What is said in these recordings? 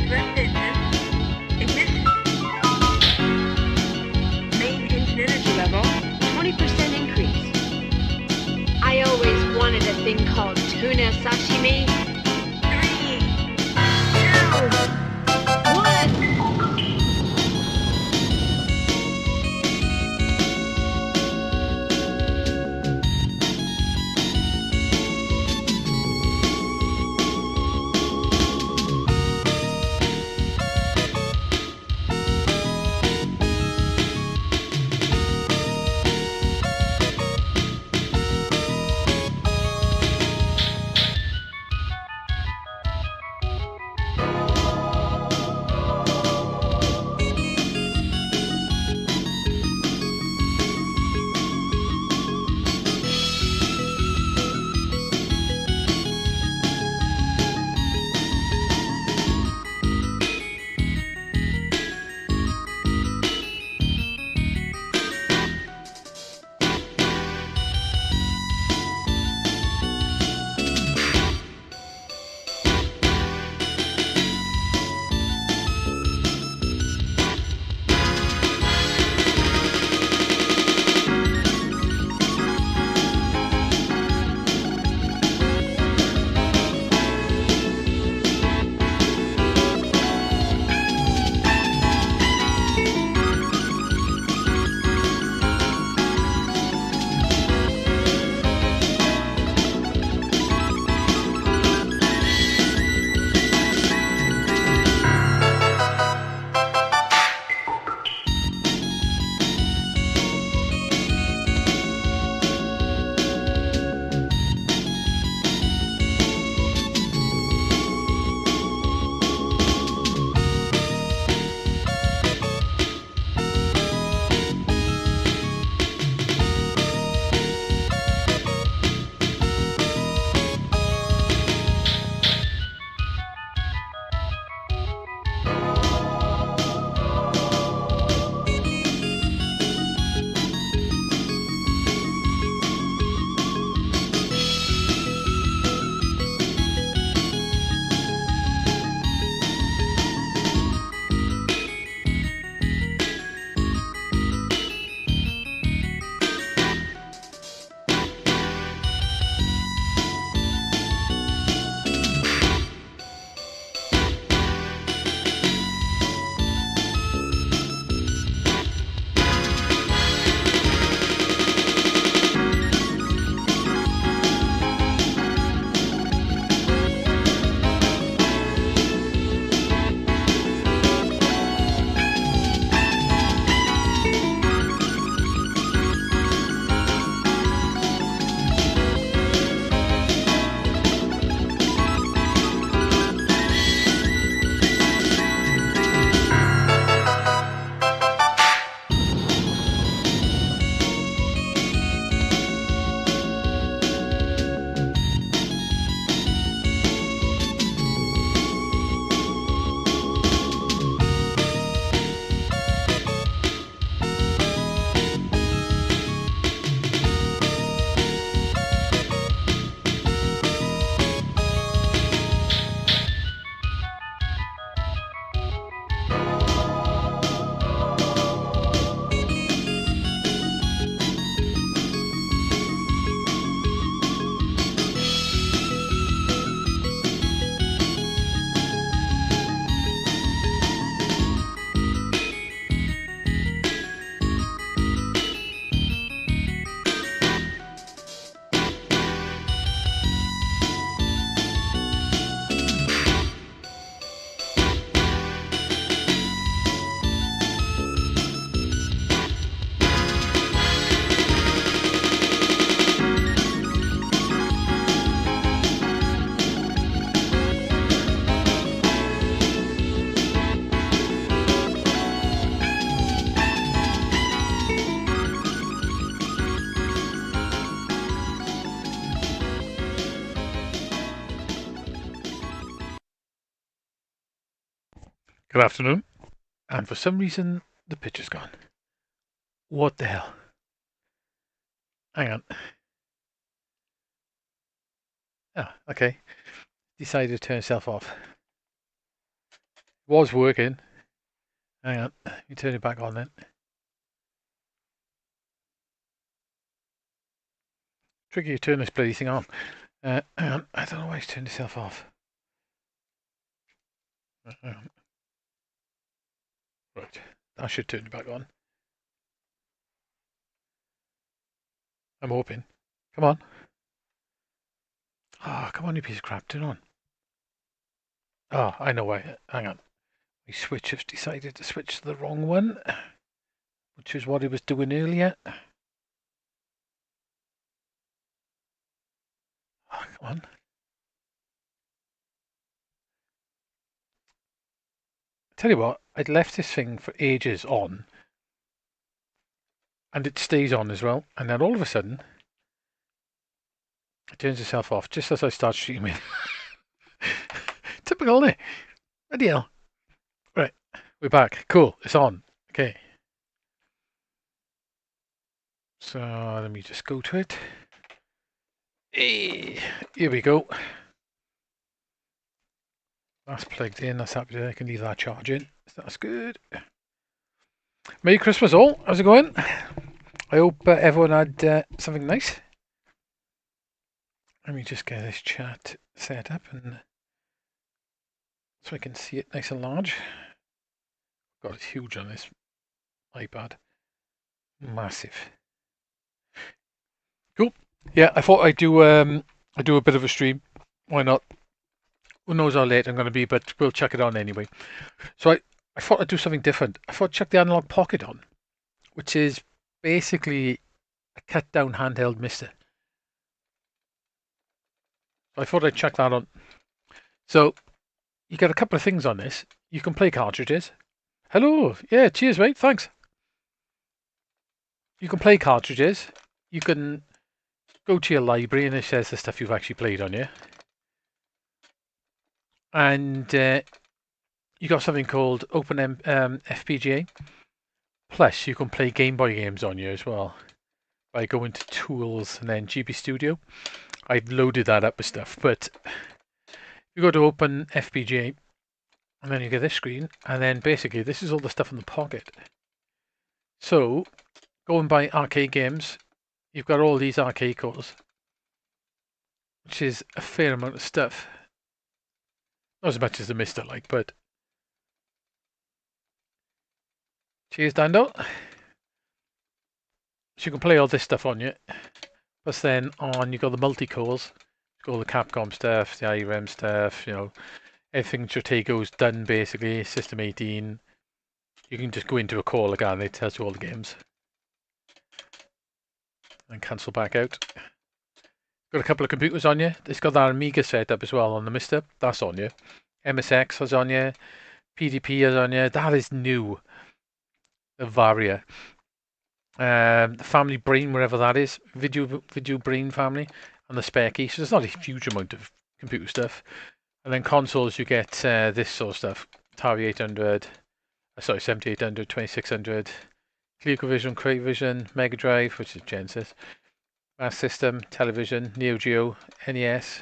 Left engine. Ignition. Main engine energy level. 20% increase. I always wanted a thing called tuna sashimi. 3, 2, 1. Good afternoon. And for some reason, the picture's gone. What the hell? Hang on. Oh, okay. Decided to turn itself off. Was working. Hang on, let me turn it back on then. Tricky to turn this bloody thing on. Hang on, I don't know why it's turned itself off. Right, I should turn it back on. I'm hoping. Come on. Ah, come on, you piece of crap, turn on. Oh, I know why. Hang on. My switch has decided to switch to the wrong one, which is what it was doing earlier. Oh, come on. Tell you what, I'd left this thing for ages on, and it stays on as well, and then all of a sudden, it turns itself off just as I start streaming. Typical, isn't it? Bloody hell. Right, we're back. Cool, it's on. Okay. So let me just go to it. Hey, here we go. That's plugged in. That's happy. I can leave that charging. That's good. Merry Christmas all. How's it going? I hope everyone had something nice. Let me just get this chat set up and so I can see it nice and large. God, it's huge on this iPad. Massive. Cool. Yeah, I thought I'd do a bit of a stream. Why not? Who knows how late I'm going to be, but we'll chuck it on anyway. So I thought I'd do something different. I thought I'd chuck the Analogue Pocket on, which is basically a cut down handheld mister. So I thought I'd chuck that on. So you get a couple of things on this. You can play cartridges. Hello. Yeah, cheers, mate. Thanks. You can play cartridges. You can go to your library and it says the stuff you've actually played on you. And you got something called Open FPGA. Plus, you can play Game Boy games on you as well by going to Tools and then GB Studio. I've loaded that up with stuff, but you go to Open FPGA and then you get this screen, and then basically this is all the stuff in the pocket. So, go and buy arcade games. You've got all these arcade cores, which is a fair amount of stuff. Not as much as the Mister like, but cheers, Dando. So you can play all this stuff on you. Plus then on you got the multi-cores, all the Capcom stuff, the IREM stuff, you know, everything Jotego's done basically, System 18. You can just go into a call again, it tells you all the games. And cancel back out. Got a couple of computers on you. It's got that Amiga setup as well on the Mister. That's on you. MSX is on you. PDP is on you. That is new. The Varia. The Family Brain, wherever that is. Video Brain Family. And the spare key. So there's not a huge amount of computer stuff. And then consoles, you get this sort of stuff. Atari 800. Sorry, 7800, 2600. ColecoVision, CreateVision, Mega Drive, which is Genesis. Master System, Television, Neo Geo, NES,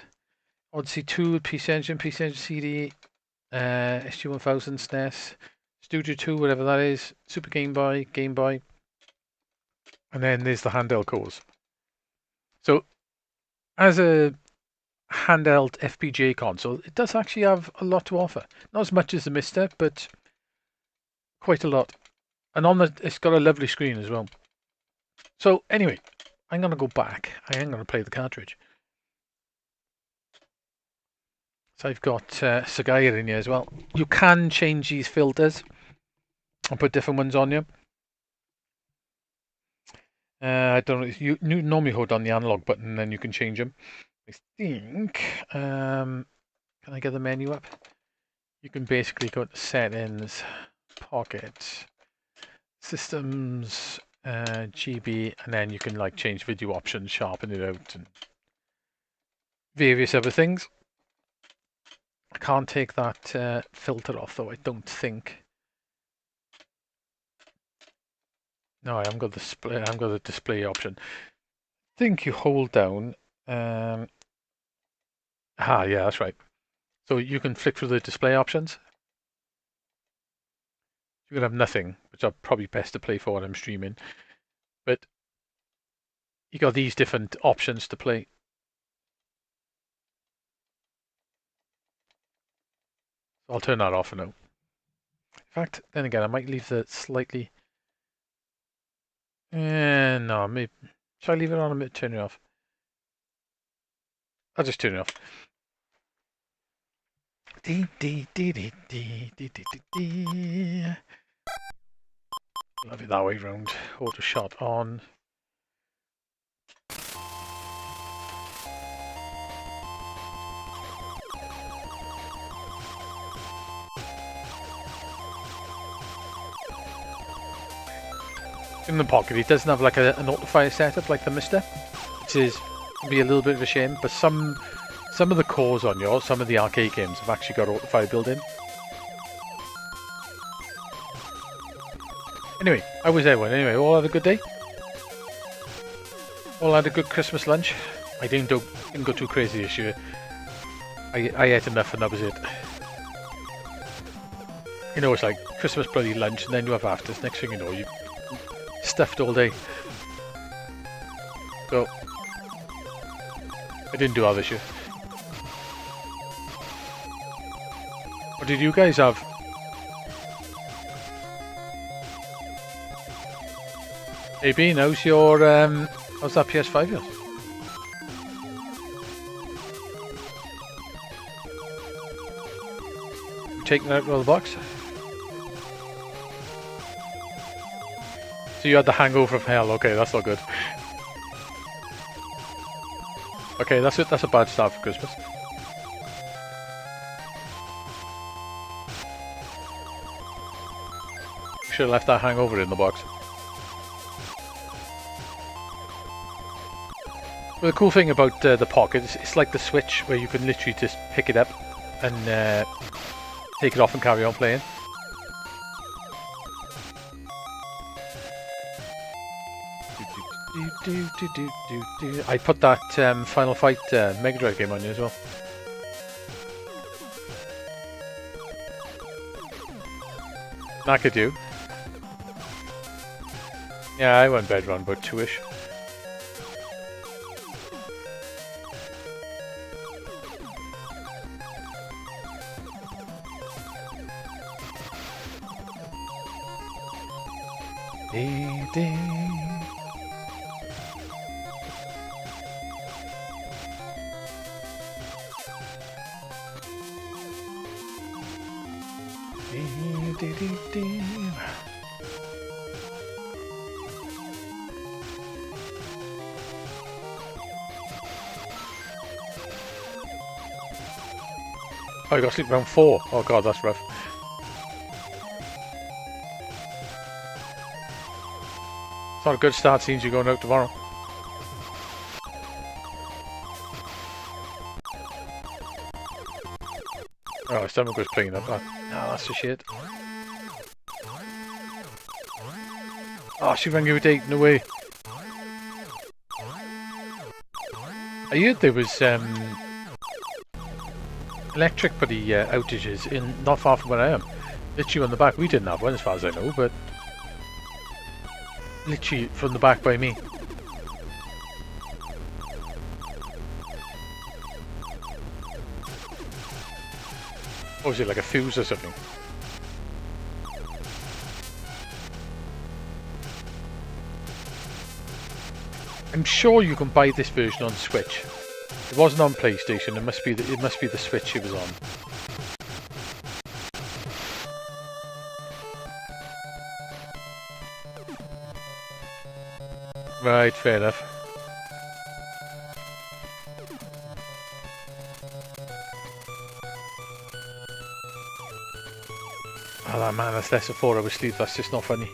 Odyssey 2, PC Engine CD, SG-1000, SNES, Studio 2, whatever that is, Super Game Boy, and then there's the handheld cores. So, as a handheld FPGA console, it does actually have a lot to offer. Not as much as the Mister, but quite a lot. And it's got a lovely screen as well. So, anyway, I'm going to go back. I am going to play the cartridge. So I've got Sagaya in here as well. You can change these filters and put different ones on you. I don't know. You normally hold on the analog button and then you can change them. I think. Can I get the menu up? You can basically go to settings, pocket, systems, GB, and then you can like change video options, sharpen it out, and various other things. I can't take that filter off though, I don't think. No, I haven't got the display option. I think you hold down. Yeah, that's right. So you can flick through the display options. You're gonna have nothing, which are probably best to play for when I'm streaming. But you got these different options to play. I'll turn that off for now. In fact, then again, I might leave the slightly. No, maybe. Should I leave it on and turn it off? I'll just turn it off. Love it that way round. Auto shot on. In the pocket, it doesn't have like an autofire setup like the Mister, which is be a little bit of a shame. But some of the cores on yours, some of the arcade games have actually got autofire built in. Anyway, how was everyone? Anyway, all had a good day. All had a good Christmas lunch. I didn't go too crazy this year. I ate enough and that was it. You know, it's like Christmas bloody lunch and then you have afters. Next thing you know, you stuffed all day. So I didn't do that this year. What did you guys have? AB, how's your how's that PS5 yours? You taking it out of the box? So you had the hangover from hell. Okay, that's not good. Okay, that's it. That's a bad start for Christmas. Should have left that hangover in the box. Well, the cool thing about the Pocket is it's like the Switch, where you can literally just pick it up and take it off and carry on playing. I put that Final Fight Mega Drive game on you as well. McAdoo. Yeah, I went bed around about 2ish. Oh, you got to sleep around 4. Oh god, that's rough. It's not a good start, seems you're going out tomorrow. Oh, his stomach was playing up. No, that's the shit. Oh, she rang you a date. No way. I heard there was electric buddy outages in not far from where I am. Literally on the back. We didn't have one as far as I know, but literally from the back by me. What was it, like a fuse or something? I'm sure you can buy this version on Switch. It wasn't on PlayStation. It must be the Switch it was on. Right, fair enough. Oh man, that's less than 4 hours sleep. That's just not funny.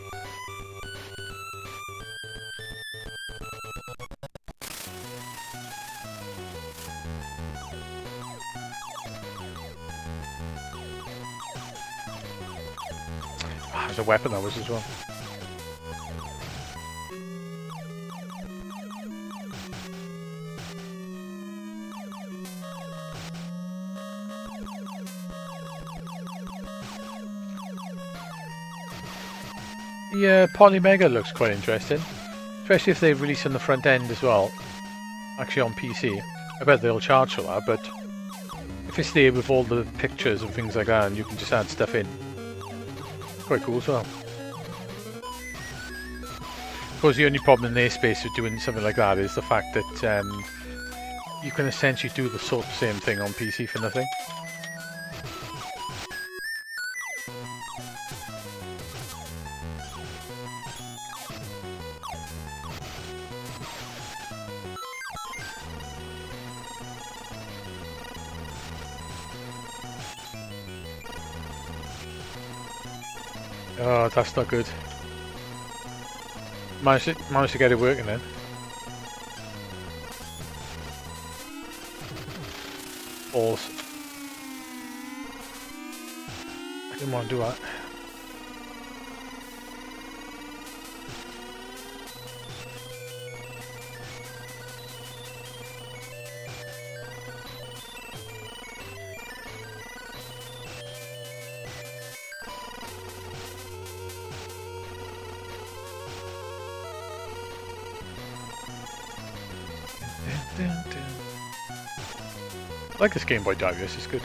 There's a weapon that was as well. The Polymega looks quite interesting, especially if they release on the front end as well. Actually on PC, I bet they'll charge for that, but if it's there with all the pictures and things like that, and you can just add stuff in, quite cool as well. Of course, the only problem in their space with doing something like that is the fact that you can essentially do the sort of same thing on PC for nothing. Oh, that's not good. Managed to get it working then. Balls. I didn't want to do that. I like this Game Boy Digress, it's good.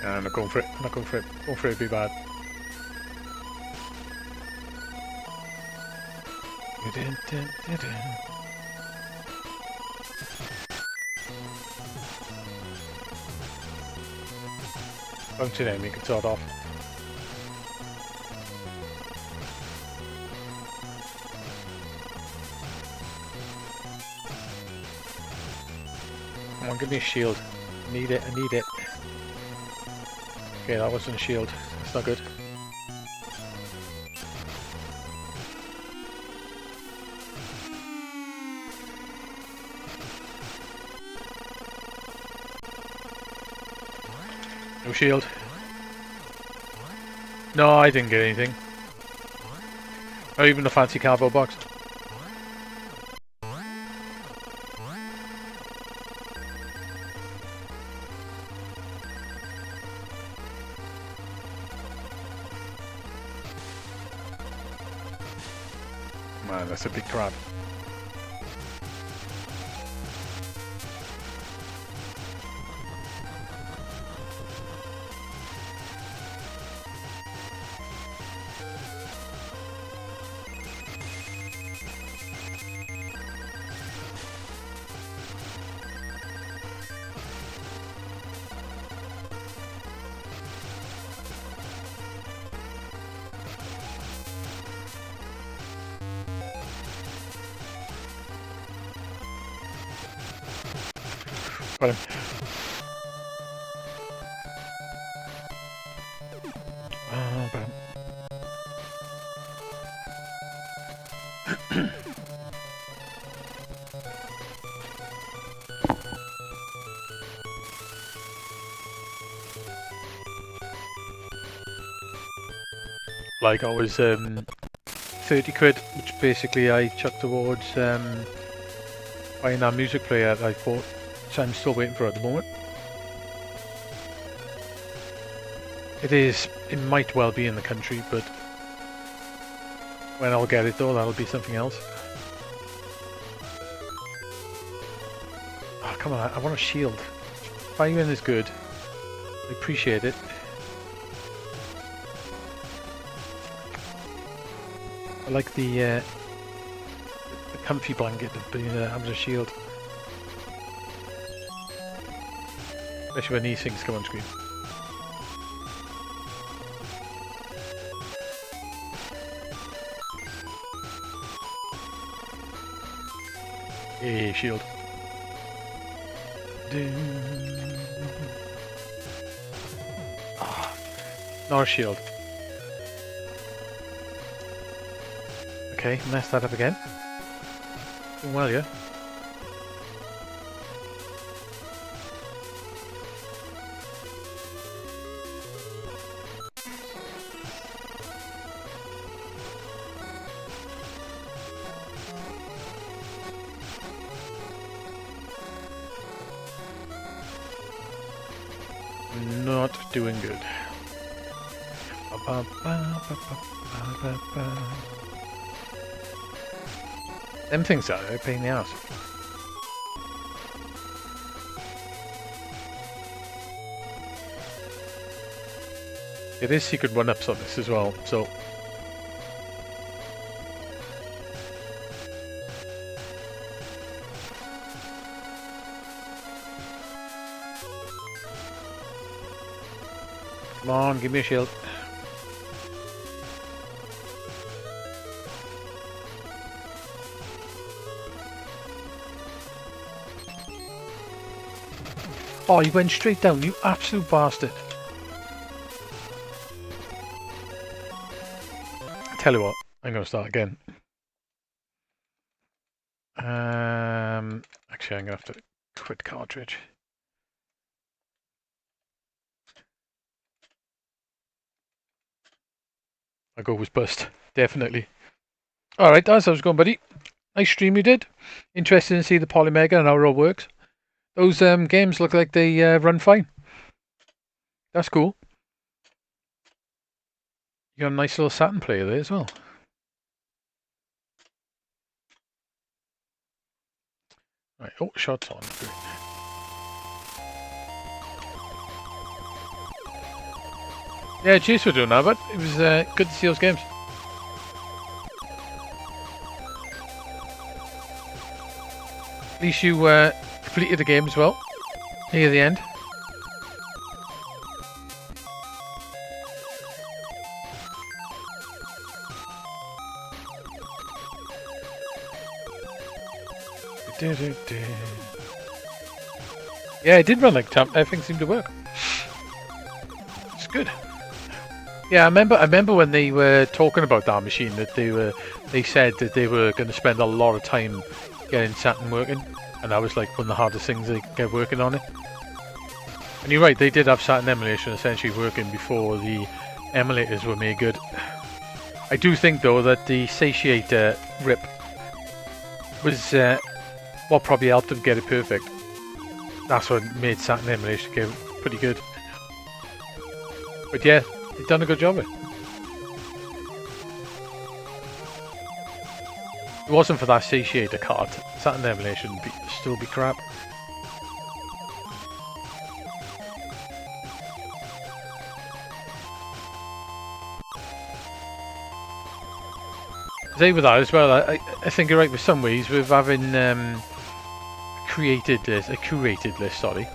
I'm not going for it. I'm not going for it. Going for it would be bad. Bounce it in, you can start off. Come on, give me a shield. I need it, I need it. Okay, that wasn't a shield. That's not good. No shield. No, I didn't get anything. Not even a fancy cardboard box. Man, that's a big crab. Got him. Like I was 30 quid, which basically I chucked towards buying that music player that I bought. So I'm still waiting for it at the moment. It might well be in the country, but when I'll get it though, that'll be something else. Oh, come on, I want a shield. 5 yen is good. I appreciate it. I like the comfy blanket of being having a shield. Especially when these things come on screen. Hey, shield. Ah, Not a shield. Okay, messed that up again. Doing well, yeah. Not doing good. Them things are a pain in the ass. It is secret one-ups on this as well, so... Come on, give me a shield. Oh, you went straight down, you absolute bastard. Tell you what, I'm going to start again. Actually, I'm going to have to quit cartridge. My go was bust, definitely. Alright, that's how it's going, buddy. Nice stream you did. Interested to see the Polymega and how it all works. Those games look like they run fine. That's cool. You got a nice little Saturn player there as well. Right, oh, shots on. Good. Yeah, cheers for doing that, but it was good to see those games. At least you completed the game as well. Near the end. Yeah, it did run like champ. Everything seemed to work. It's good. Yeah, I remember when they were talking about that machine that they said that they were going to spend a lot of time getting Saturn working, and that was like one of the hardest things they get working on it. And you're right, they did have Saturn emulation essentially working before the emulators were made good. I do think though that the Satiator rip was what probably helped them get it perfect. That's what made Saturn emulation get pretty good. But yeah, they've done a good job of it. If it wasn't for that Satiator card, Saturn emulation would still be crap. Say with that as well, I think you're right with some ways with having a curated list, sorry,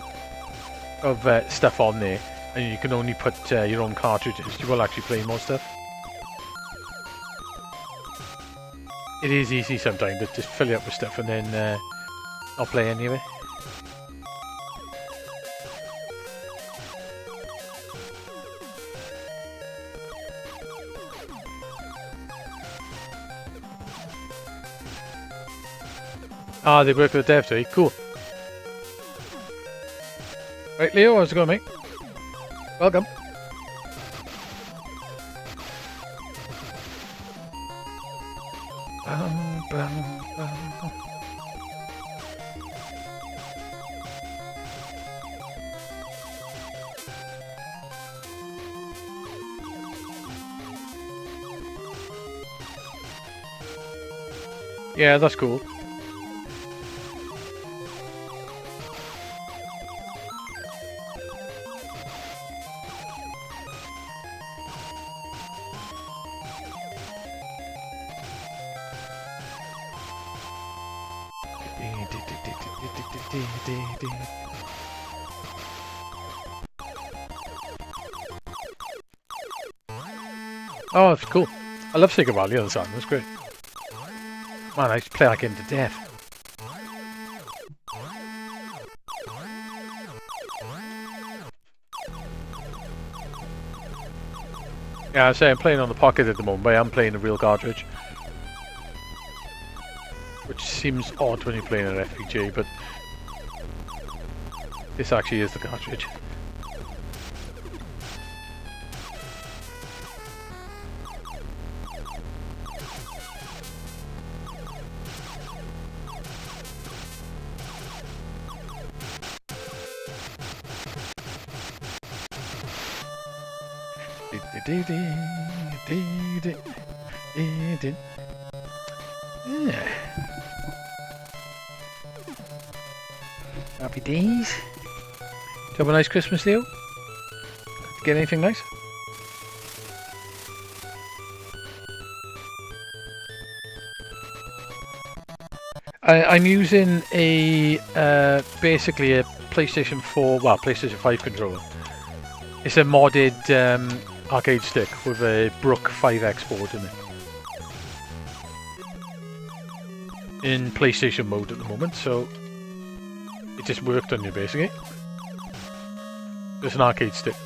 of stuff on there, and you can only put your own cartridges. You will actually play more stuff. It is easy sometimes to just fill it up with stuff and then not play any of it. Ah, they work with the dev, do they? Cool. Right, Leo, how's it going, mate? Welcome. Yeah, that's cool. Oh, that's cool. I love Sega Rally on the side, that's great. Man, I used to play that game to death. Yeah, I say I'm playing on the Pocket at the moment, but I am playing a real cartridge. Which seems odd when you're playing an FPGA, but this actually is the cartridge. Yeah. Happy days. Did you have a nice Christmas, Leo? Get anything nice? I'm using a basically a PlayStation 4, well, PlayStation 5 controller. It's a modded arcade stick with a Brook 5X board in it. In PlayStation mode at the moment, so it just worked on you basically. It's an arcade stick.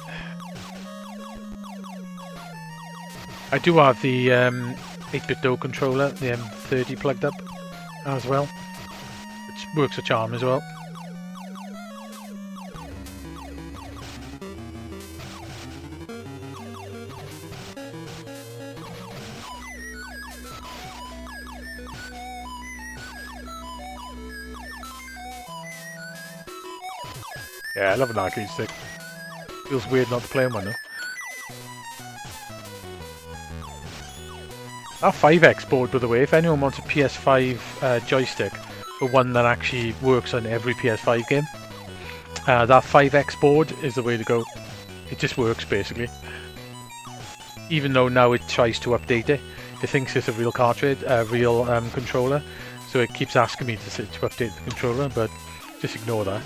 I do have the 8-bit Do controller, the M30 plugged up as well, which works a charm as well. Yeah, I love an arcade stick. Feels weird not to play on one though. That 5X board, by the way, if anyone wants a PS5 joystick, but one that actually works on every PS5 game, that 5X board is the way to go. It just works basically. Even though now it tries to update it, it thinks it's a real cartridge, a real controller, so it keeps asking me to update the controller, but just ignore that.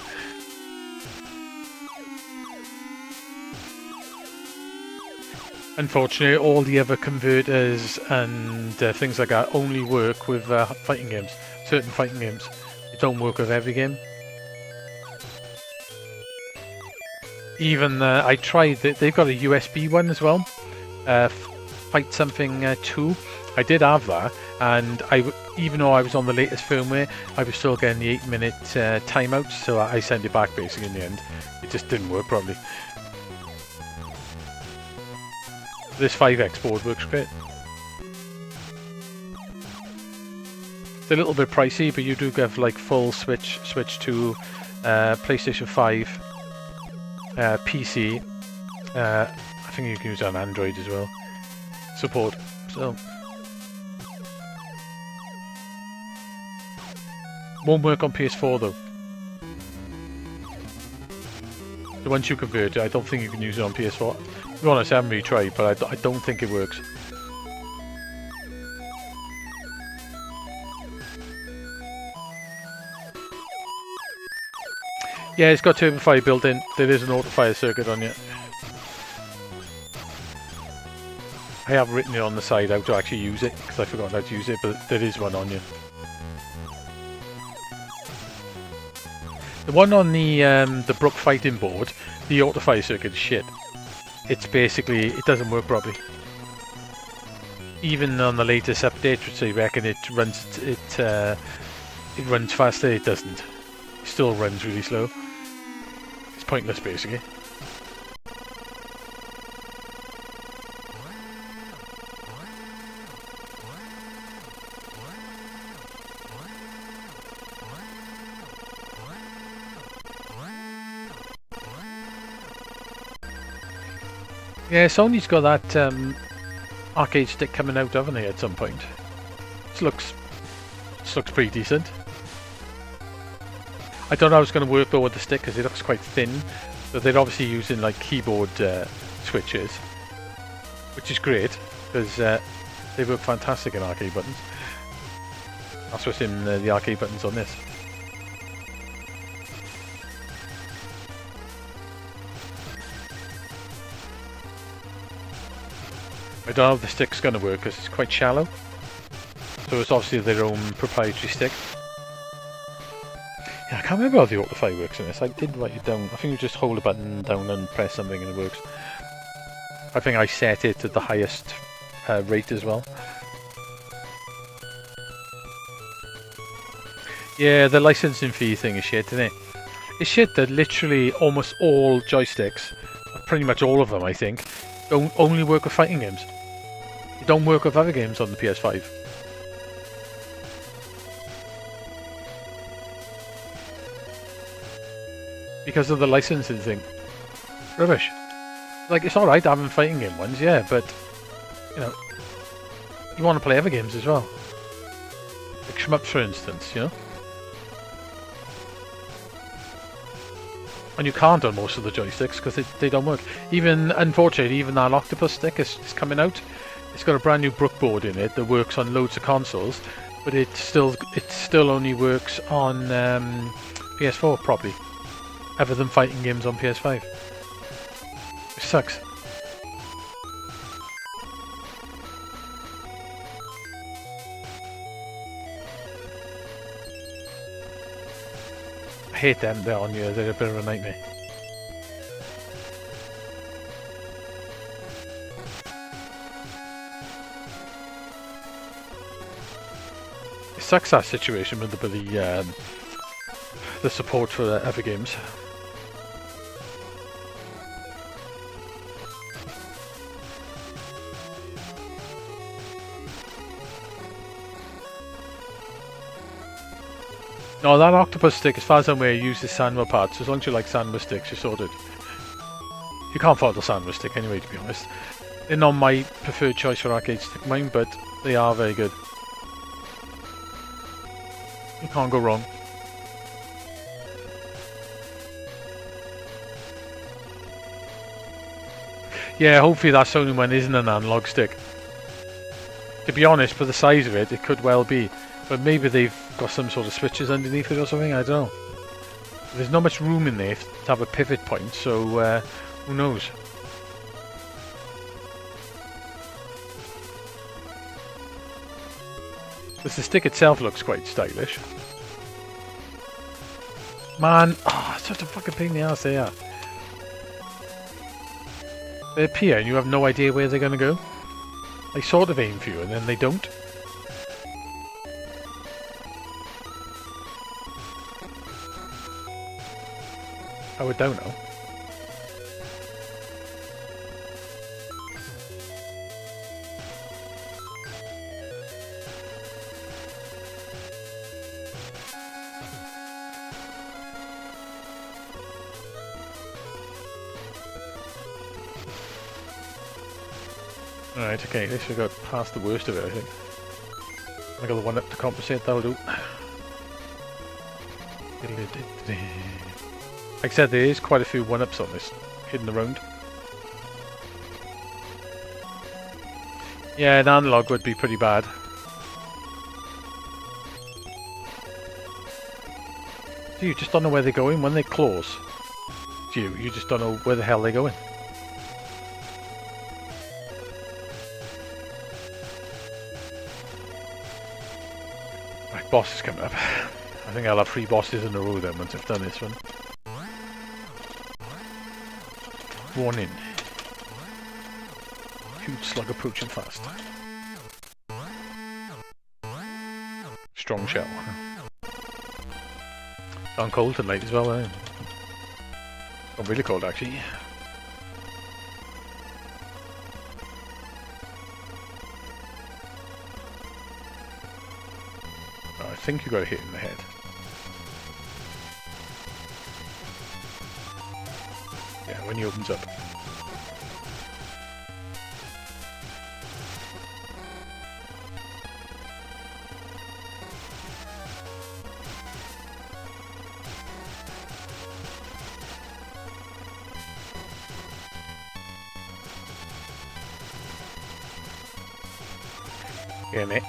Unfortunately, all the other converters and things like that only work with fighting games, certain fighting games. They don't work with every game. Even I tried, they've got a USB one as well, Fight Something 2. I did have that, and even though I was on the latest firmware, I was still getting the 8-minute timeouts, so I sent it back basically in the end. It just didn't work properly. This 5X board works great. It's a little bit pricey, but you do get like full switch to PlayStation 5, PC. I think you can use it on Android as well. Support. So won't work on PS4 though. So once you convert it, I don't think you can use it on PS4. To be honest, I haven't really tried, but I don't think it works. Yeah, it's got Turbo Fire built in. There is an auto fire circuit on it. I have written it on the side how to actually use it, because I forgot how to use it, but there is one on you. The one on the Brook fighting board, the auto fire circuit is shit. It's basically, it doesn't work properly. Even on the latest update, which they reckon it runs faster, it doesn't. It still runs really slow. It's pointless basically. Yeah, Sony's got that arcade stick coming out, haven't they, at some point? This looks pretty decent. I don't know how it's going to work though with the stick, because it looks quite thin. So they're obviously using like keyboard switches, which is great, because they work fantastic in arcade buttons. That's what's in the arcade buttons on this. I don't know if the stick's going to work because it's quite shallow. So it's obviously their own proprietary stick. Yeah, I can't remember how the autofire works in this. I did write it down. I think you just hold a button down and press something and it works. I think I set it at the highest rate as well. Yeah, the licensing fee thing is shit, isn't it? It's shit that literally almost all joysticks, pretty much all of them I think, don't only work with fighting games. They don't work with other games on the PS5. Because of the licensing thing. Rubbish. Like, it's alright having fighting game ones, yeah, but, you know, you want to play other games as well. Like shmups, for instance, you know? And you can't on most of the joysticks because they don't work. Even, unfortunately, even that octopus stick is coming out. It's got a brand new Brook board in it that works on loads of consoles, but it still only works on PS4 properly, other than fighting games on PS5. It sucks. I hate them, they're on you, they're a bit of a nightmare. It sucks, that situation with the support for other games. No, that octopus stick, as far as I'm aware, uses Sanwa parts. As long as you like Sanwa sticks, you're sorted. You can't fault the Sanwa stick anyway, to be honest. They're not my preferred choice for arcade stick mine, but they are very good. You can't go wrong. Yeah, hopefully that Sony one isn't an analog stick. To be honest, for the size of it, it could well be. But maybe they've got some sort of switches underneath it or something, I don't know. There's not much room in there to have a pivot point, so who knows? Because the stick itself looks quite stylish. Man, it's such a fucking pain in the ass they are. They appear and you have no idea where they're going to go. They sort of aim for you and then they don't. I don't know. Alright, okay, at least we got past the worst of it, I think. I got the one up to compensate, that'll do. Like I said, there is quite a few one-ups on this, hidden around. Yeah, an analog would be pretty bad. So you just don't know where they're going when they close. You just don't know where the hell they're going. Right, boss is coming up. I think I'll have 3 bosses in a row then once I've done this one. Warning. Huge slug approaching fast. Strong shell. Gone cold tonight as well, eh? Gone really cold actually. Oh, I think you got a hit in the head. Yeah, when he opens up. Yeah, mate.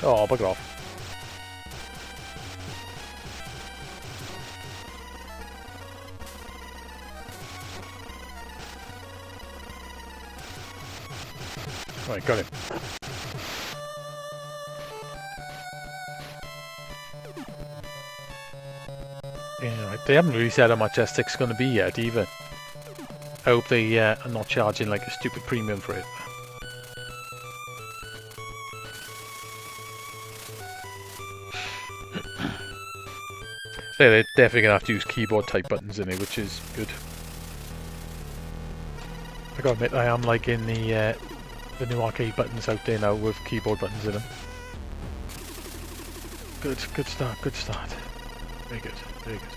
Oh, bugger off. Right, got him. Yeah, they haven't really said how much S6's going to be yet, either. I hope they are not charging like a stupid premium for it. So they're definitely going to have to use keyboard type buttons in it, which is good. I gotta admit, I am liking the new arcade buttons out there now with keyboard buttons in them. Good start, good start. Very good, very good.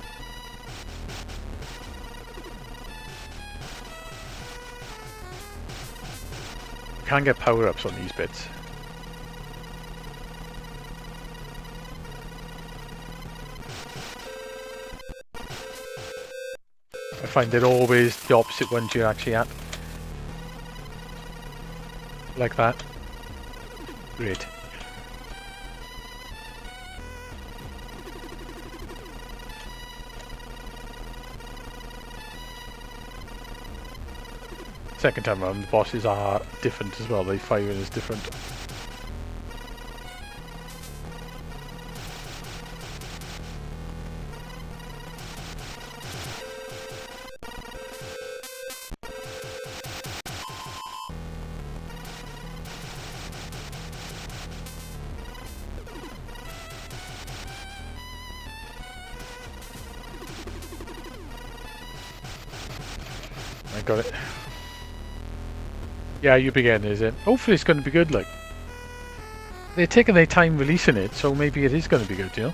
You can get power-ups on these bits. I find it always the opposite ones you're actually at. Like that. Great. Second time around, the bosses are different as well. They fire as different. I got it. Yeah, you begin, is it? Hopefully it's going to be good, like. They're taking their time releasing it, so maybe it is going to be good, you know?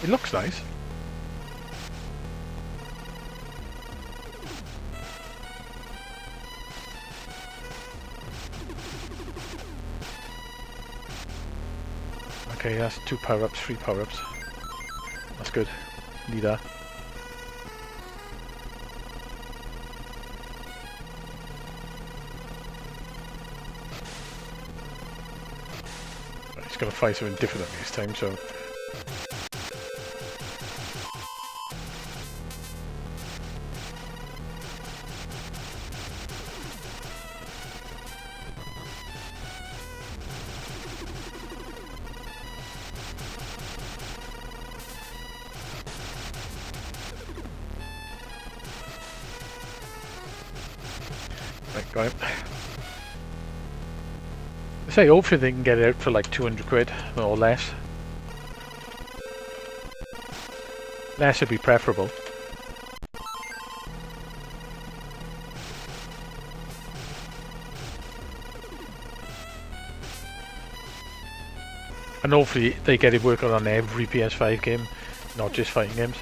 It looks nice. Okay, that's 2 power-ups, 3 power-ups. That's good. Need that. He's going to fight something different this time, so... Right, got it. I say, hopefully they can get it out for like 200 quid or less. Less would be preferable. And hopefully they get it working on every PS5 game, not just fighting games.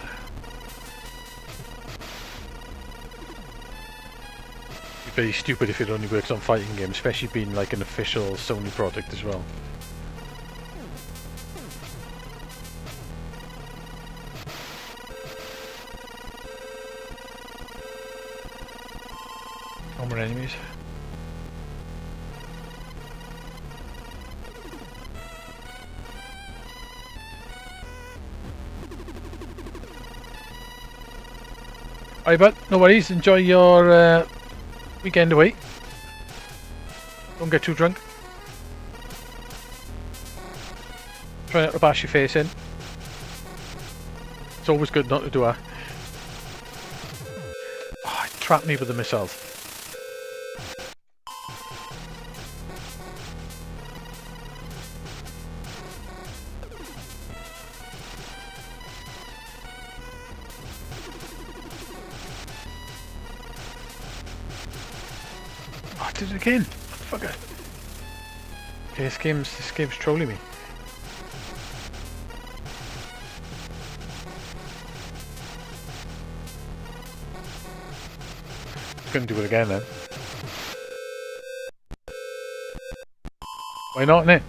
Very stupid if it only works on fighting games, especially being like an official Sony product as well. No more enemies. Alright, but no worries. Enjoy your weekend away. Don't get too drunk. Try not to bash your face in. It's always good not to do that. Oh, it trapped me with the missiles. I did it again. Fucker. Okay, this game's trolling me. Couldn't do it again then. Why not, innit?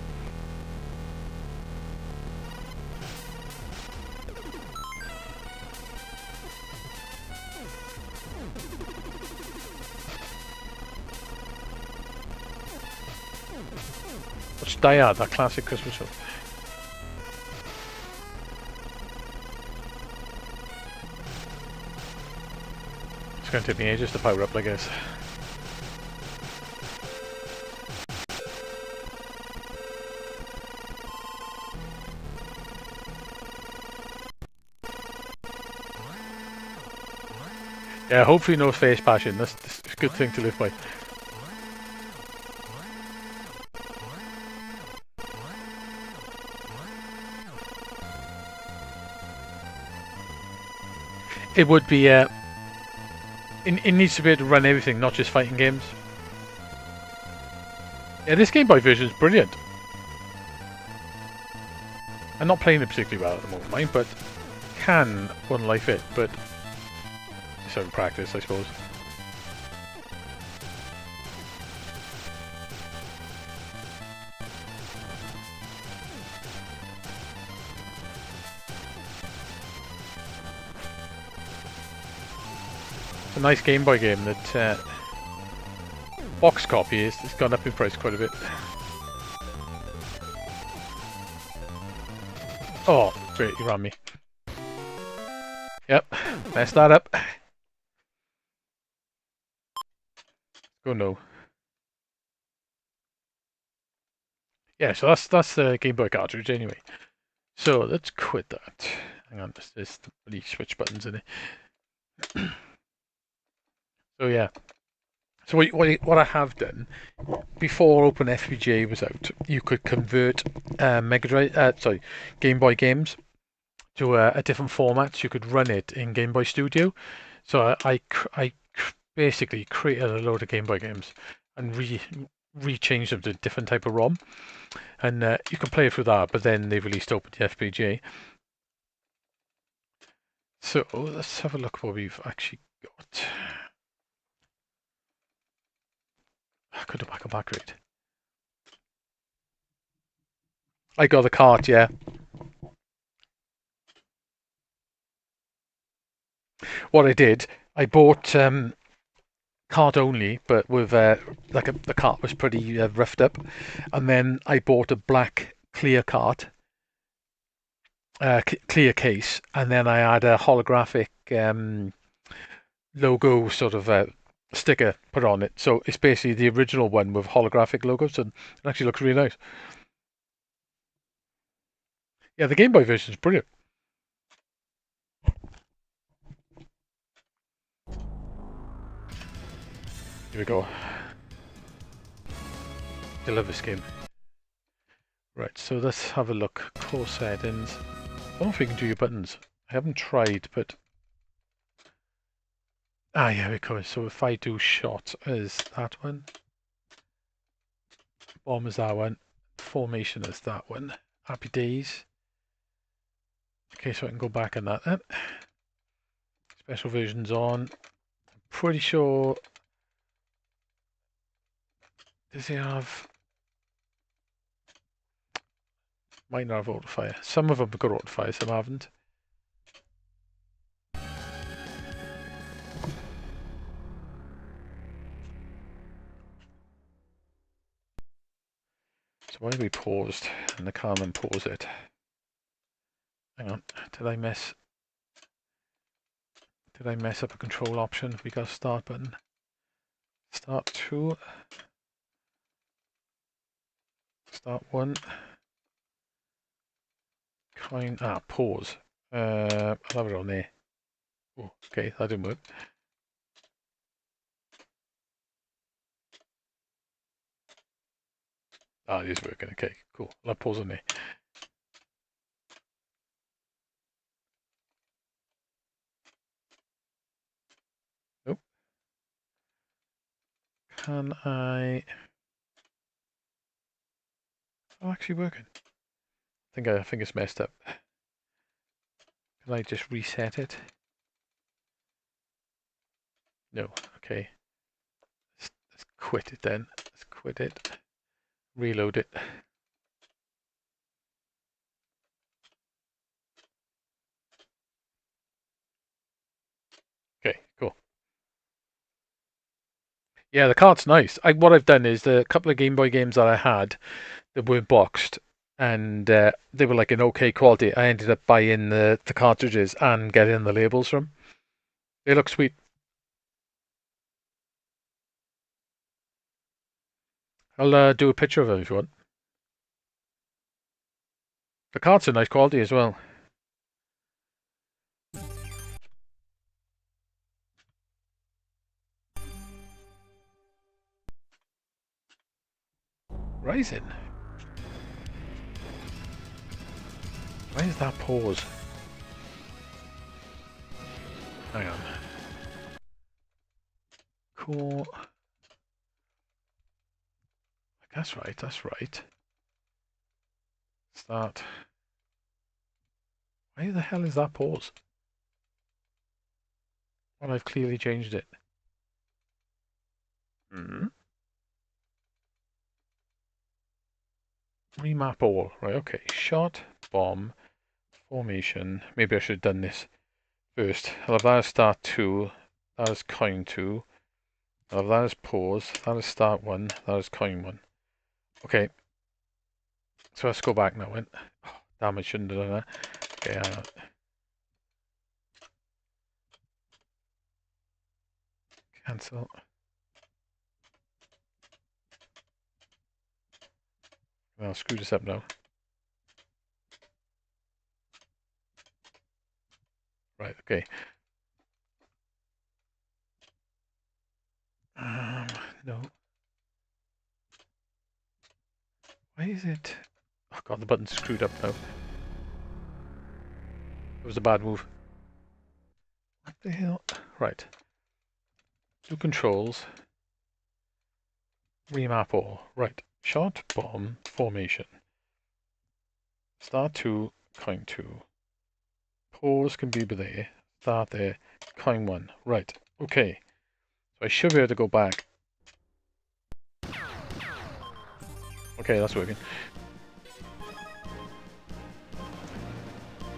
Watch Die Hard, that classic Christmas film. It's going to take me ages to power up, I guess. Yeah, hopefully no face passion. That's a good thing to live by. It would be, it needs to be able to run everything, not just fighting games. Yeah, this Game Boy version is brilliant. I'm not playing it particularly well at the moment, mind, but can one life it, but it's in practice, I suppose. It's a nice Game Boy game that box copy is. It's gone up in price quite a bit. Oh, great, you ran me. Yep, messed that up. Oh no. Yeah, so that's the Game Boy cartridge anyway. So let's quit that. Hang on, there's the switch buttons in it. So yeah. So what I have done before Open FPGA was out, you could convert Game Boy games to a different format. You could run it in Game Boy Studio. So I basically created a load of Game Boy games and re-changed them to a different type of ROM, and you can play it through that. But then they released Open FPGA. So let's have a look what we've actually got. I could have back a back rate. I got the cart, yeah. What I did, I bought cart only, but with the cart was pretty roughed up, and then I bought a black clear cart, clear case, and then I had a holographic logo sort of sticker put on it. So it's basically the original one with holographic logos, and it actually looks really nice. Yeah, the Game Boy version is brilliant. Here we go. I love this game. Right, so let's have a look. Core settings. I don't know if you can do your buttons. I haven't tried, but... Ah, yeah, here it goes. So if I do shot is that one. Bomb is that one. Formation is that one. Happy Days. Okay, so I can go back on that then. Special versions on. Pretty sure... Does he have... Might not have auto fire. Some of them have got auto fire, some haven't. So why have we paused? And the car and pause it. Hang on, did I mess up a control option? We got a start button. Start 2. Start 1. Pause. I'll have it on there. Oh, okay, that didn't work. It is working. Okay, cool. I'll pause on there. Nope. Can I... Oh, actually working. I think it's messed up. Can I just reset it? No. Okay. Let's quit it then. Let's quit it. Reload it. Okay, cool. Yeah, the cart's nice. What I've done is the couple of Game Boy games that I had that weren't boxed and they were like in okay quality. I ended up buying the cartridges and getting the labels from. They look sweet. I'll do a picture of them if you want. The cart's a nice quality as well. Rising. Why is that pause? Hang on. Cool. That's right, that's right. Start. Why the hell is that pause? Well, I've clearly changed it. Remap all. Right, okay. Shot, bomb, formation. Maybe I should have done this first. I'll have that as start 2. That is coin 2. I'll have that as pause. That is start 1. That is coin 1. Okay. So let's go back now. Oh, damn, I shouldn't have done that. Okay, cancel. I'll screw this up now. Right, okay. No. Why is it? Oh god, the button's screwed up now. It was a bad move. What the hell? Right. Do controls. Remap all. Right. Shot, bomb, formation. Start 2, coin 2. Pause can be there. Start there. Coin 1. Right. Okay. So I should be able to go back. Okay, that's working.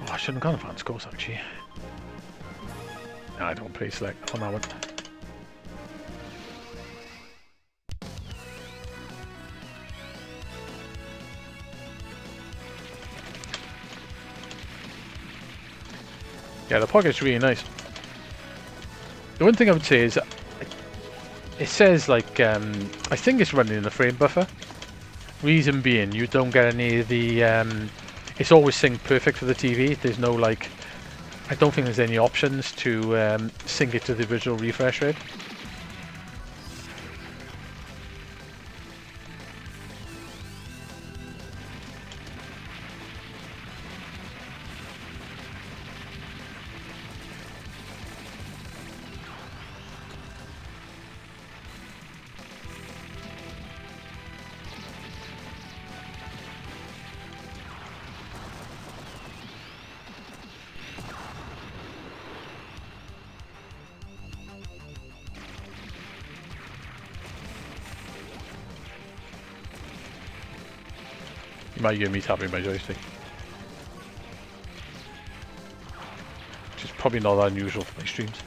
Oh, I shouldn't have gone advanced course actually. No, I don't play select on that one. Yeah, the pocket's really nice. The one thing I would say is, it says like, I think it's running in the frame buffer. Reason being, you don't get any of the, it's always synced perfect for the TV. There's no like, I don't think there's any options to sync it to the original refresh rate. You might hear me tapping my joystick, which is probably not that unusual for my streams.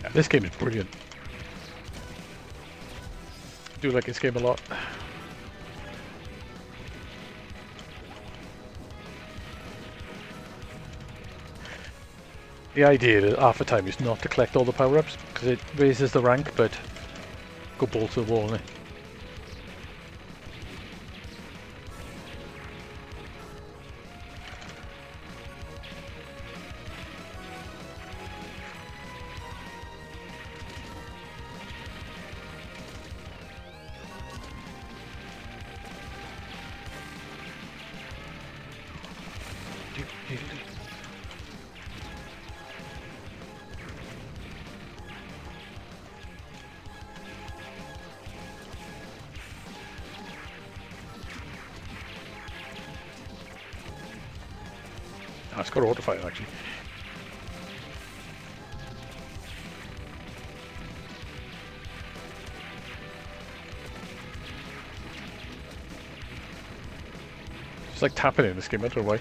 Yeah, this game is brilliant. I do like this game a lot. The idea half the time is not to collect all the power-ups, because it raises the rank, but go ball to the wall, innit? Oh, it's got auto-fire actually. It's like tapping in this game, I don't know why.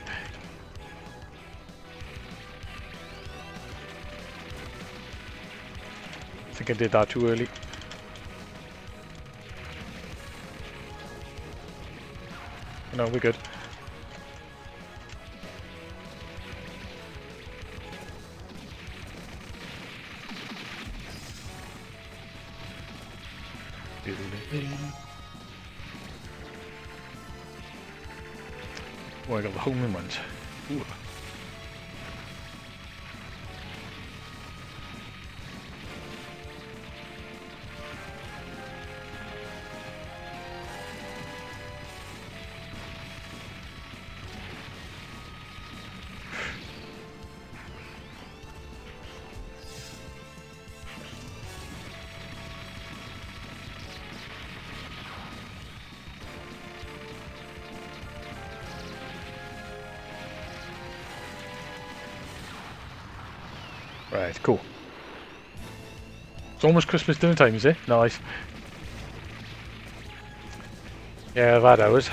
I think I did that too early. No, we're good. Oh, I got the homing ones. Ooh. Right, cool. It's almost Christmas dinner time, is it? Nice. Yeah, I've had hours.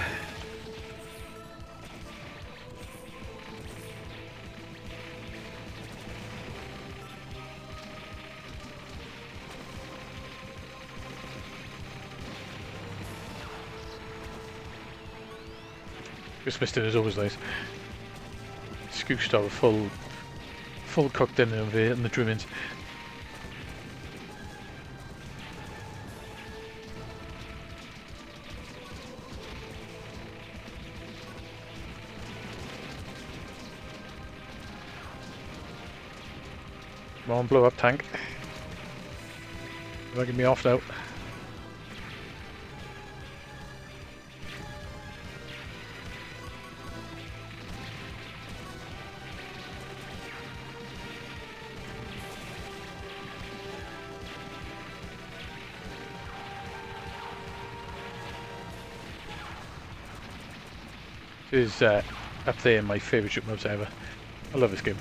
Christmas dinner is always nice. Scooched to have a full cooked dinner of it and the trimmings. Come on, blow up tank. Don't get me off now. This is up there in my favourite shoot maps ever. I love this game.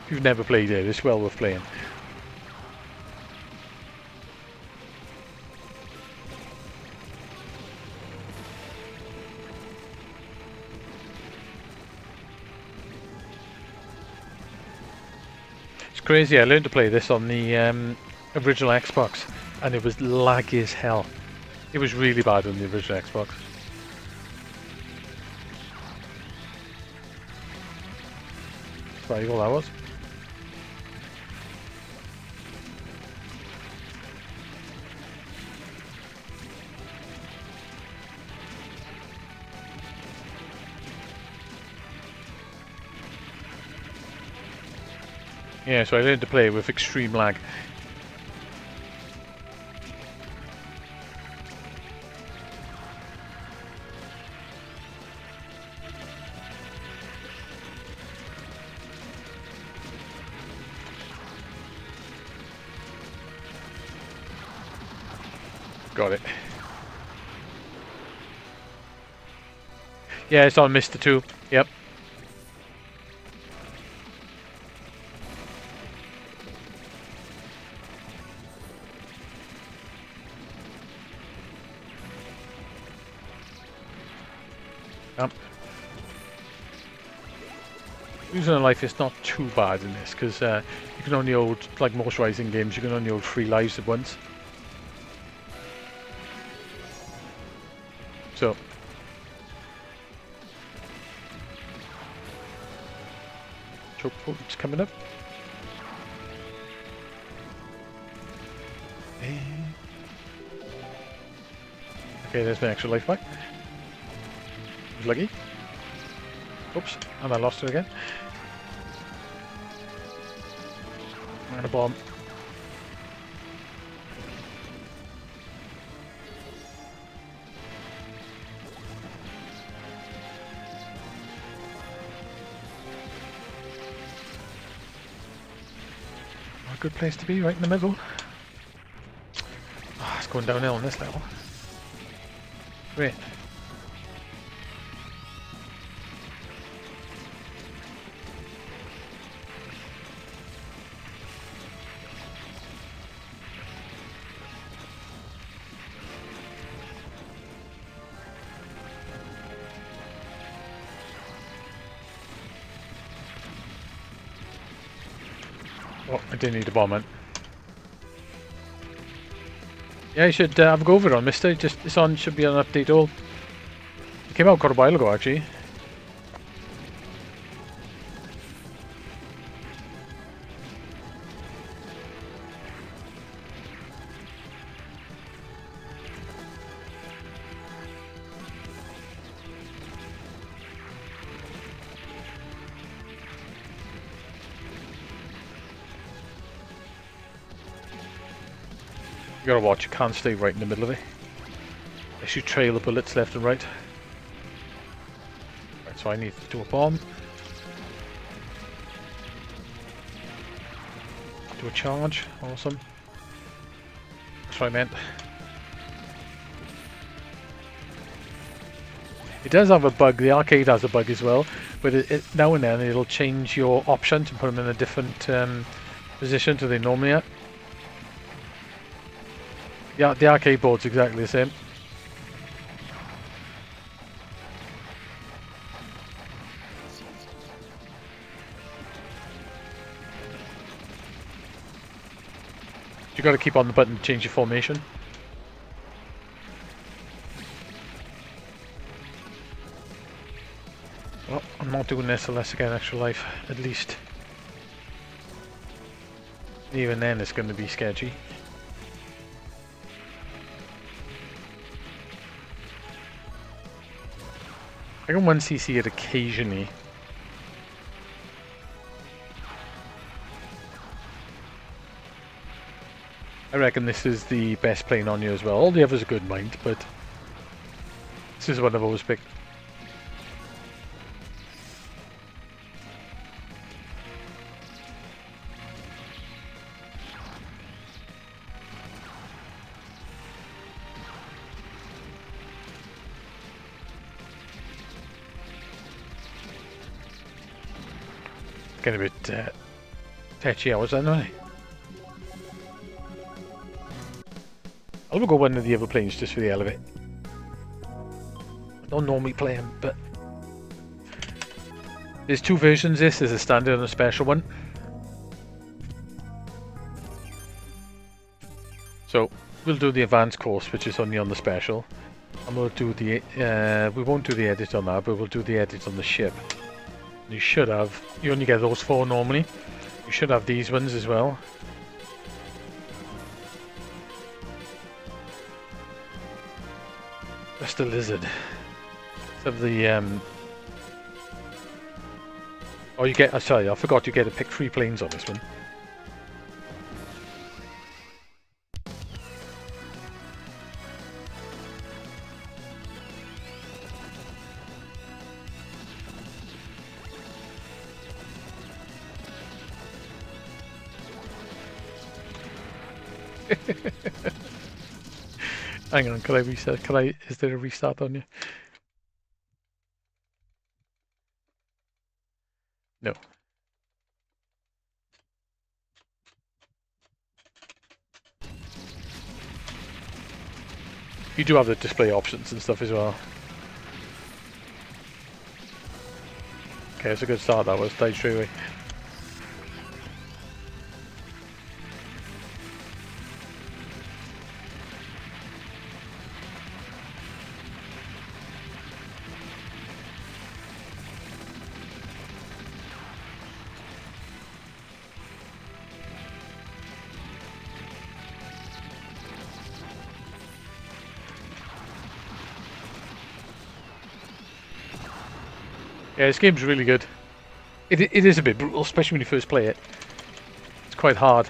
If you've never played it, it's well worth playing. It's crazy, I learned to play this on the original Xbox and it was laggy as hell. It was really bad on the original Xbox. Sorry, all that was. Yeah, so I learned to play with extreme lag. Got it. Yeah, it's on Mr. 2. Yep. Losing a life is not too bad in this because you can only hold, like most Rising games, you can only hold 3 lives at once. So choke point's coming up. Okay, there's my extra life back. Was lucky. Oops, and I lost it again. And a bomb. A good place to be, right in the middle. Oh, it's going downhill on this level. Great. Oh, I didn't need a bomb in. Yeah, you should have a go over it on Mister. Just it's on, should be on update all. It came out quite a while ago actually. You gotta watch, you can't stay right in the middle of it. Unless you trail the bullets left and right. Right, so I need to do a bomb. Do a charge, awesome. That's what I meant. It does have a bug, the arcade has a bug as well, but now and then it'll change your options and put them in a different position to they normally are. Yeah, the arcade board's exactly the same. You got to keep on the button to change your formation. Well, I'm not doing this unless I get an extra life, at least. Even then it's going to be sketchy. I can 1cc it occasionally. I reckon this is the best plane on you as well. All the others are good, mind, but this is one I've always picked. Getting a bit touchy hours, aren't I? I'll go one of the other planes just for the hell of it. I don't normally play them, but there's two versions of this. There's a standard and a special one. So we'll do the advanced course, which is only on the special, and we'll do the we won't do the edit on that, but we'll do the edit on the ship. You should have, you only get those 4 normally. You should have these ones as well. Just a lizard. Of the oh, you get, sorry, I forgot you get to pick 3 planes on this one. Hang on, can I reset? Is there a restart on you? No. You do have the display options and stuff as well. Okay, it's a good start that was, died straight away. Yeah, this game's really good. It is a bit brutal, especially when you first play it. It's quite hard.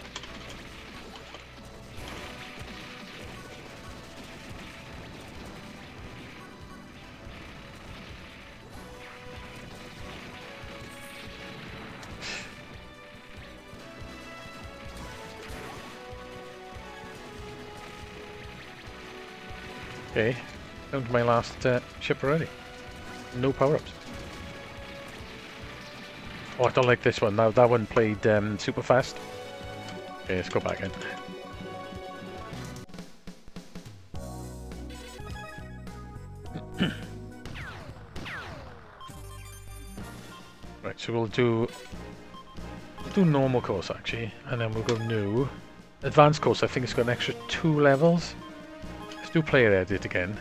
Okay, down to my last ship already. No power-ups. Oh, I don't like this one. That one played super fast. Okay, let's go back in. Right, so we'll do normal course actually, and then we'll go new. Advanced course, I think it's got an extra 2 levels. Let's do player edit again.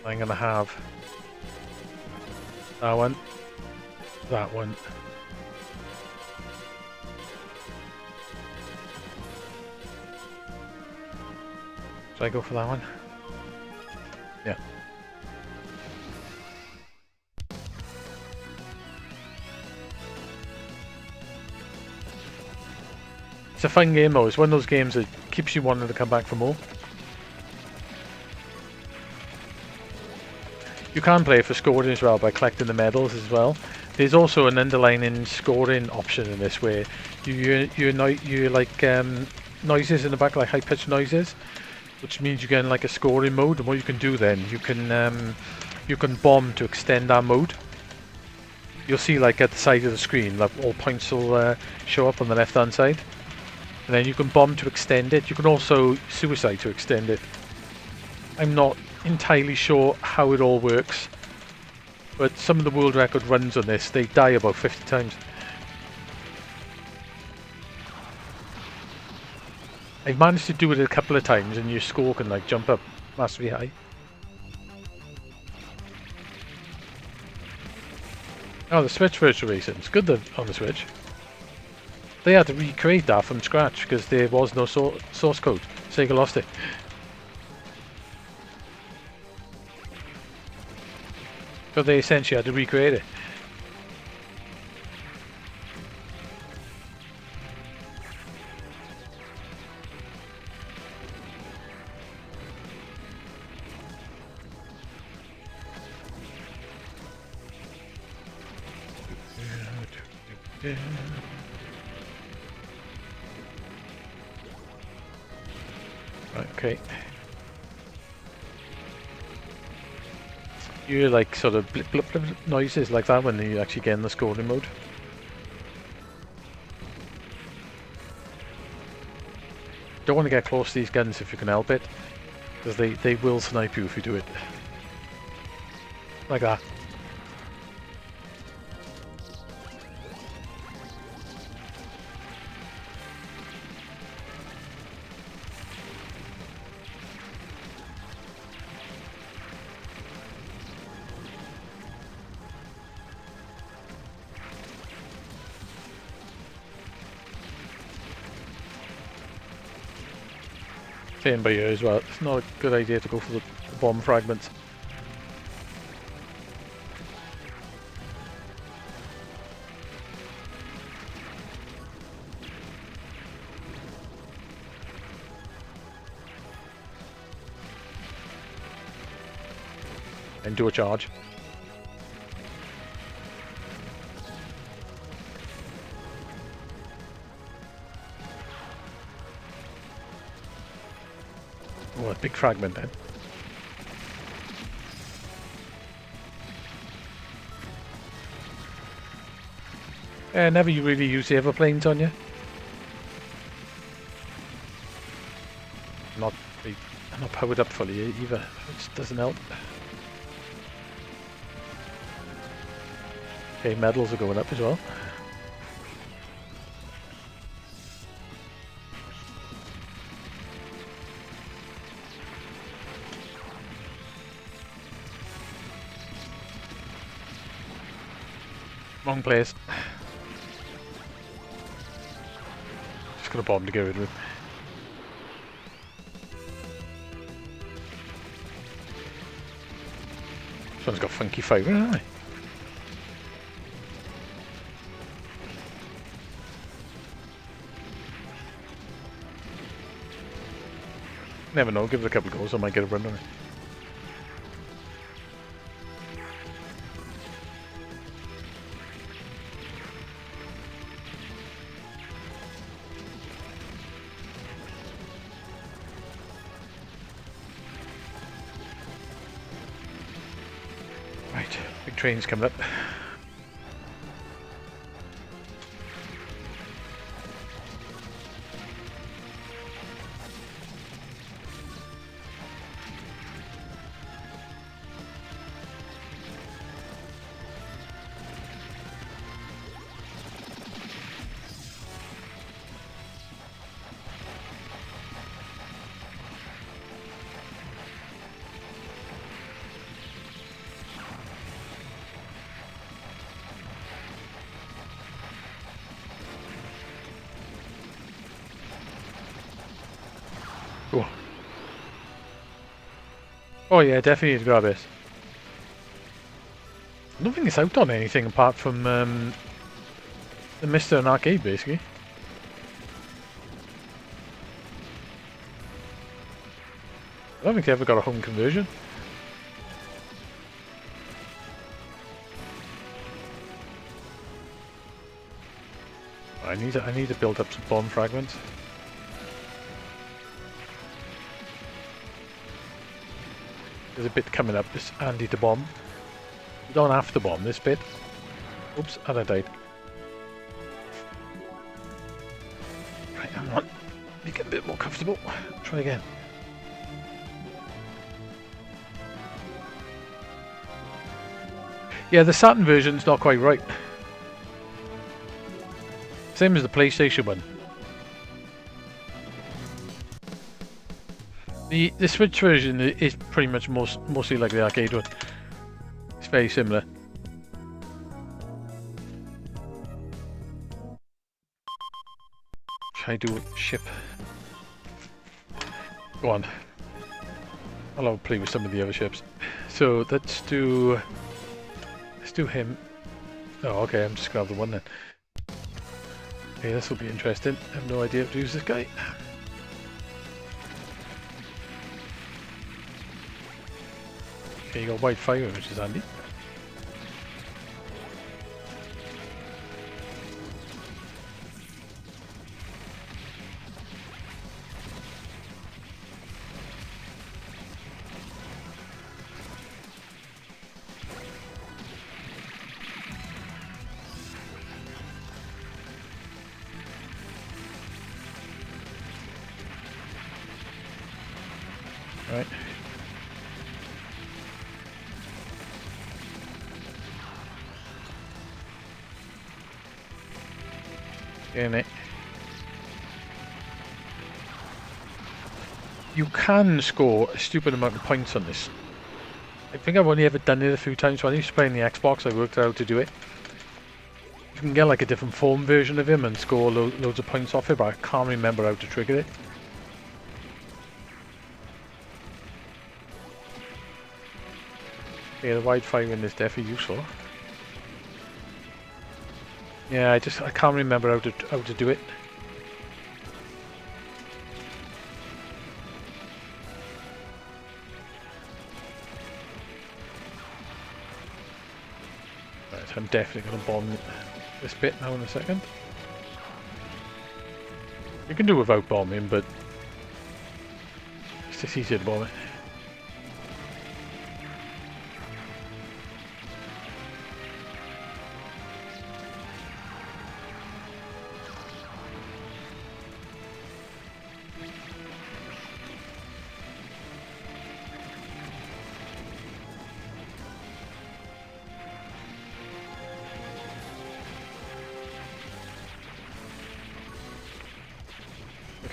I'm gonna have that one. That one. Should I go for that one? Yeah. It's a fun game though. It's one of those games that keeps you wanting to come back for more. You can play for scoring as well by collecting the medals as well. There's also an underlining scoring option in this where you like noises in the back, like high pitched noises, which means you get in like a scoring mode. And what you can do then, you can bomb to extend that mode. You'll see like at the side of the screen, like all points will show up on the left hand side, and then you can bomb to extend it. You can also suicide to extend it. I'm not entirely sure how it all works, but some of the world record runs on this, they die about 50 times. I've managed to do it a couple of times and your score can like jump up massively high. Oh, the Switch Virtual Racing, it's good on the Switch. They had to recreate that from scratch because there was no source code. Sega lost it. So they essentially had to recreate it. Right, okay. You hear like sort of blip blip blip noises like that when you actually get in the scoring mode. Don't want to get close to these guns if you can help it, because they will snipe you if you do it. Like that. Playing by ear as well. It's not a good idea to go for the bomb fragments. And do a charge. Oh, a big fragment then. Never you really use the everplanes on you. I'm not powered up fully either, which doesn't help. Okay, medals are going up as well. Wrong place. Just got a bomb to get rid of it. This one's got funky fire, hasn't it? Never know, give it a couple of goals, I might get a run on it. Right, big train's coming up. Cool. Oh yeah, definitely need to grab this. I don't think it's out on anything apart from the Mister and Arcade, basically. I don't think they ever got a home conversion. I need to build up some bomb fragments. There's a bit coming up that's handy to bomb. You don't have to bomb this bit. Oops, and I died. Right, hang on. Make it a bit more comfortable. Try again. Yeah, the Saturn version's not quite right. Same as the PlayStation one. The Switch version is pretty much mostly like the arcade one. It's very similar. Try to ship. Go on. I'll play with some of the other ships. So let's do him. Oh, okay. I'm just gonna have the one then. Okay, this will be interesting. I have no idea how to use this guy. Okay, you got white fire, which is handy. Right. In it. You can score a stupid amount of points on this. I think I've only ever done it a few times. When I used to play on the Xbox, I worked out how to do it. You can get like a different form version of him and score loads of points off it, but I can't remember how to trigger it. Yeah, the wide firing is definitely useful. Yeah, I can't remember how to do it. Right, I'm definitely going to bomb this bit now in a second. You can do without bombing, but it's just easier to bomb it.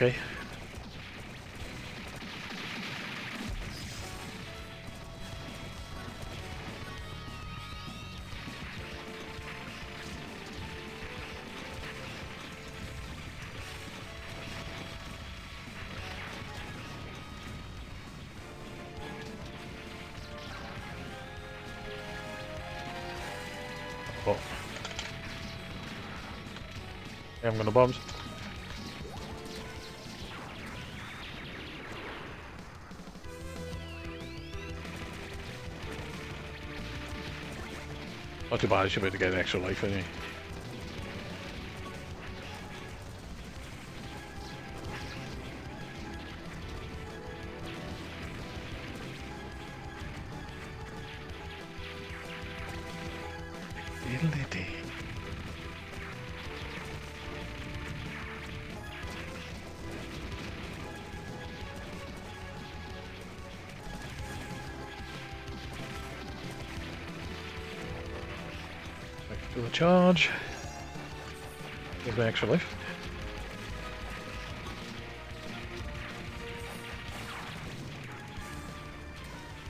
Okay. Oh. Yeah, I'm gonna bombs. Not too bad, I should be able to get an extra life anyway. Diddle-dee-dee. Do a charge. Give me extra life.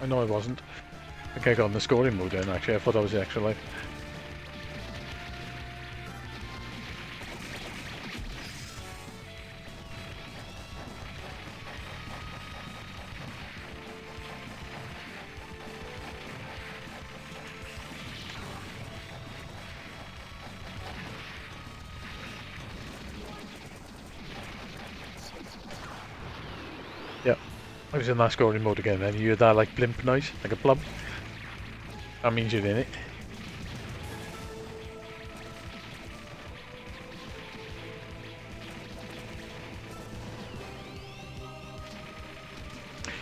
I know I wasn't. I think I got in the scoring mode then actually. I thought that was the extra life. Yep. I was in that scoring mode again, and you hear that like blimp noise, like a plump. That means you're in it.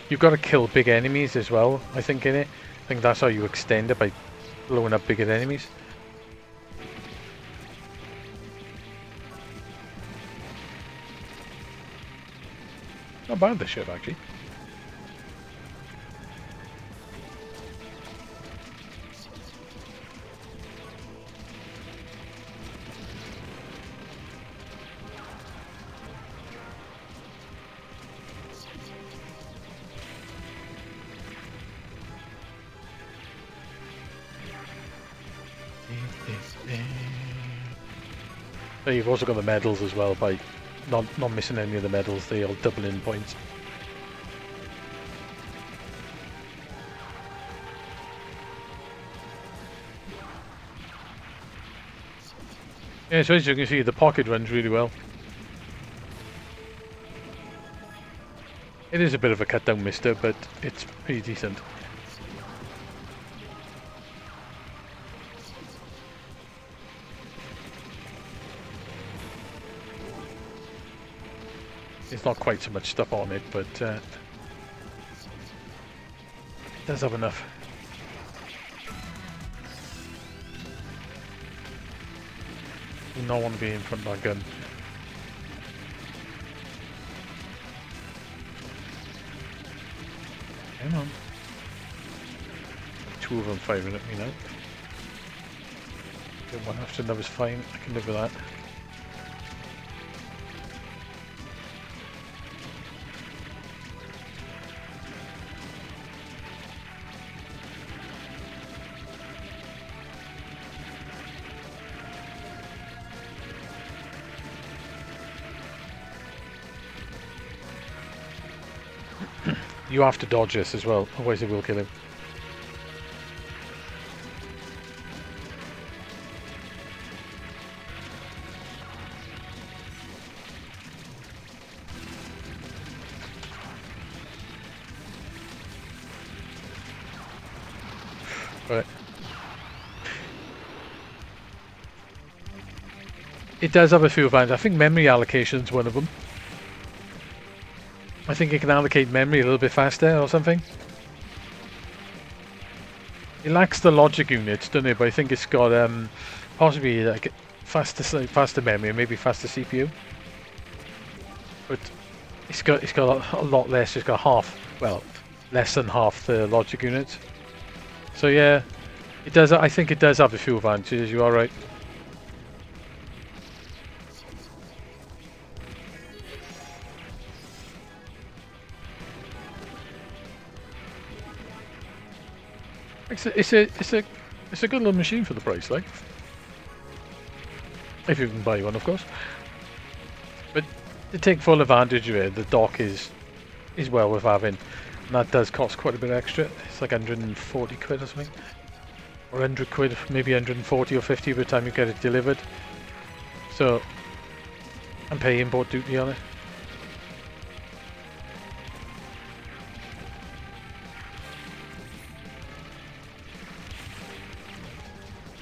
You've got to kill big enemies as well, I think, in it. I think that's how you extend it, by blowing up bigger enemies. Not bad, this ship, actually. So you've also got the medals as well, by not missing any of the medals. They all double in points. Yeah, so as you can see, the pocket runs really well. It is a bit of a cut down mister, but it's pretty decent. There's not quite so much stuff on it, but it does have enough. You do not want to be in front of that gun. Come on. Two of them firing at me now. Get one after another's fine. I can live with that. You have to dodge this as well, otherwise it will kill him. Right. It does have a few advantages. I think memory allocation is one of them. I think it can allocate memory a little bit faster or something. It lacks the logic units, doesn't it? But I think it's got possibly like faster memory, maybe faster CPU. But it's got a lot less. It's got half, well, less than half the logic units. So yeah, it does. I think it does have a few advantages. You are right. It's a good little machine for the price, like. If you can buy one, of course. But to take full advantage of it, the dock is well worth having. And that does cost quite a bit extra. It's like 140 quid or something. Or 100 quid, maybe 140 or 50 by the time you get it delivered. So, and pay import duty on it.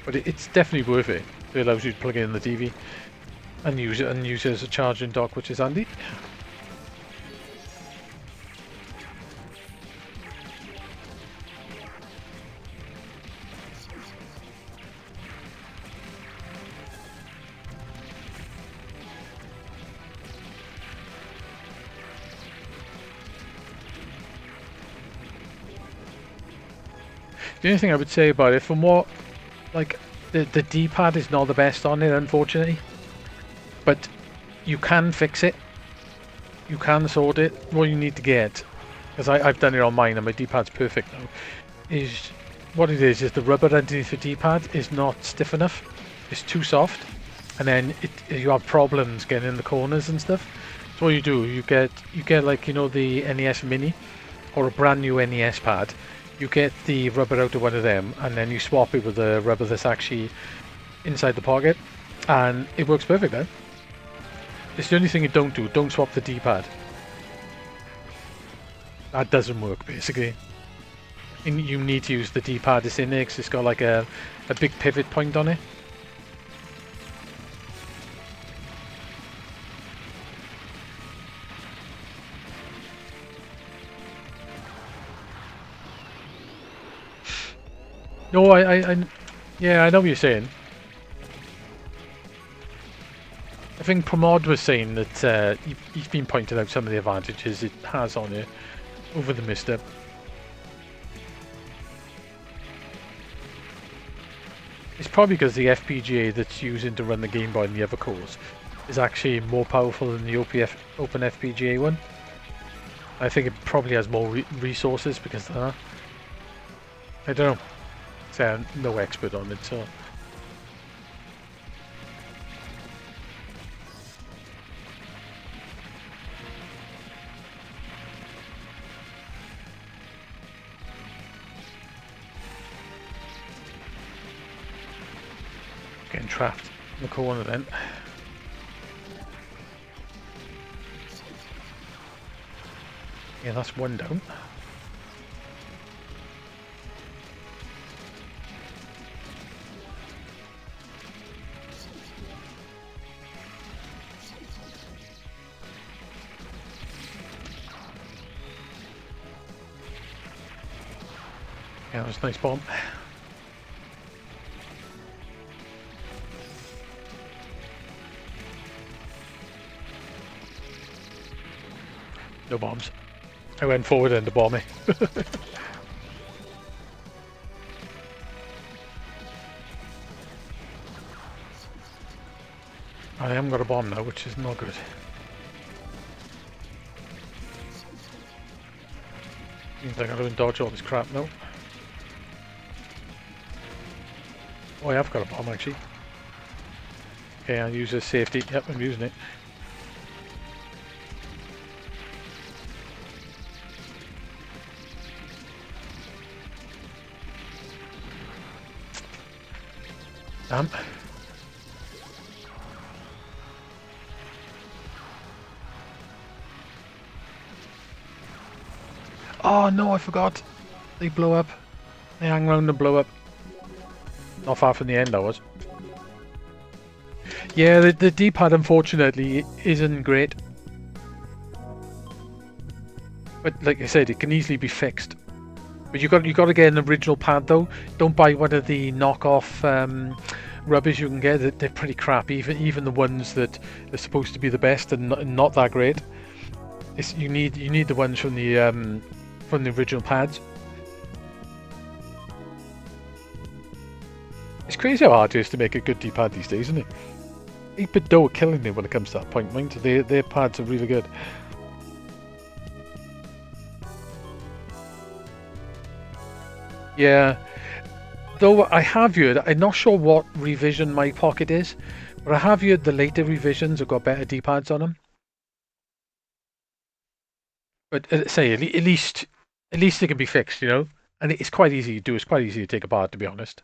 But it's definitely worth it. It allows you to plug in the TV and use it as a charging dock, which is handy. The only thing I would say about it, from what, like, the D-pad is not the best on it, unfortunately. But you can fix it. You can sort it. What you need to get, because I've done it on mine and my D-pad's perfect now, is what it is the rubber underneath the D-pad is not stiff enough. It's too soft, and then you have problems getting in the corners and stuff. So what you do, you get like, you know, the NES Mini or a brand new NES pad. You get the rubber out of one of them, and then you swap it with the rubber that's actually inside the pocket, and it works perfect then. It's the only thing you don't do. Don't swap the D-pad. That doesn't work basically. And you need to use the D-pad that's in there because it's got like a big pivot point on it. No, yeah, I know what you're saying. I think Pramod was saying that he's been pointing out some of the advantages it has on it over the Mister. It's probably because the FPGA that's using to run the Game Boy and the other cores is actually more powerful than the Open FPGA one. I think it probably has more resources because of that. I don't know. So I'm no expert on it, so. Getting trapped in the corner then. Yeah, that's one down. Yeah, that was a nice bomb. No bombs. I went forward and the bomb me. I haven't got a bomb now, which is not good. Means I gotta dodge all this crap now. Oh, I have got a bomb actually. Okay, I'll use a safety. Yep, I'm using it. Damn. Oh no, I forgot. They blow up. They hang around and blow up. Not far from the end I was. Yeah, the D-pad unfortunately isn't great. But like I said, it can easily be fixed. But you got to get an original pad though. Don't buy one of the knockoff rubbish you can get. They're pretty crap. Even the ones that are supposed to be the best and not that great. You need the ones from the original pads. It's crazy how hard it is to make a good D-pad these days, isn't it? 8-bit dough are killing me when it comes to that point, mind. Their pads are really good. Yeah. Though I have heard, I'm not sure what revision my Pocket is, but I have heard the later revisions have got better D-pads on them. But say at least it can be fixed, you know. And it's quite easy to do. It's quite easy to take apart, to be honest.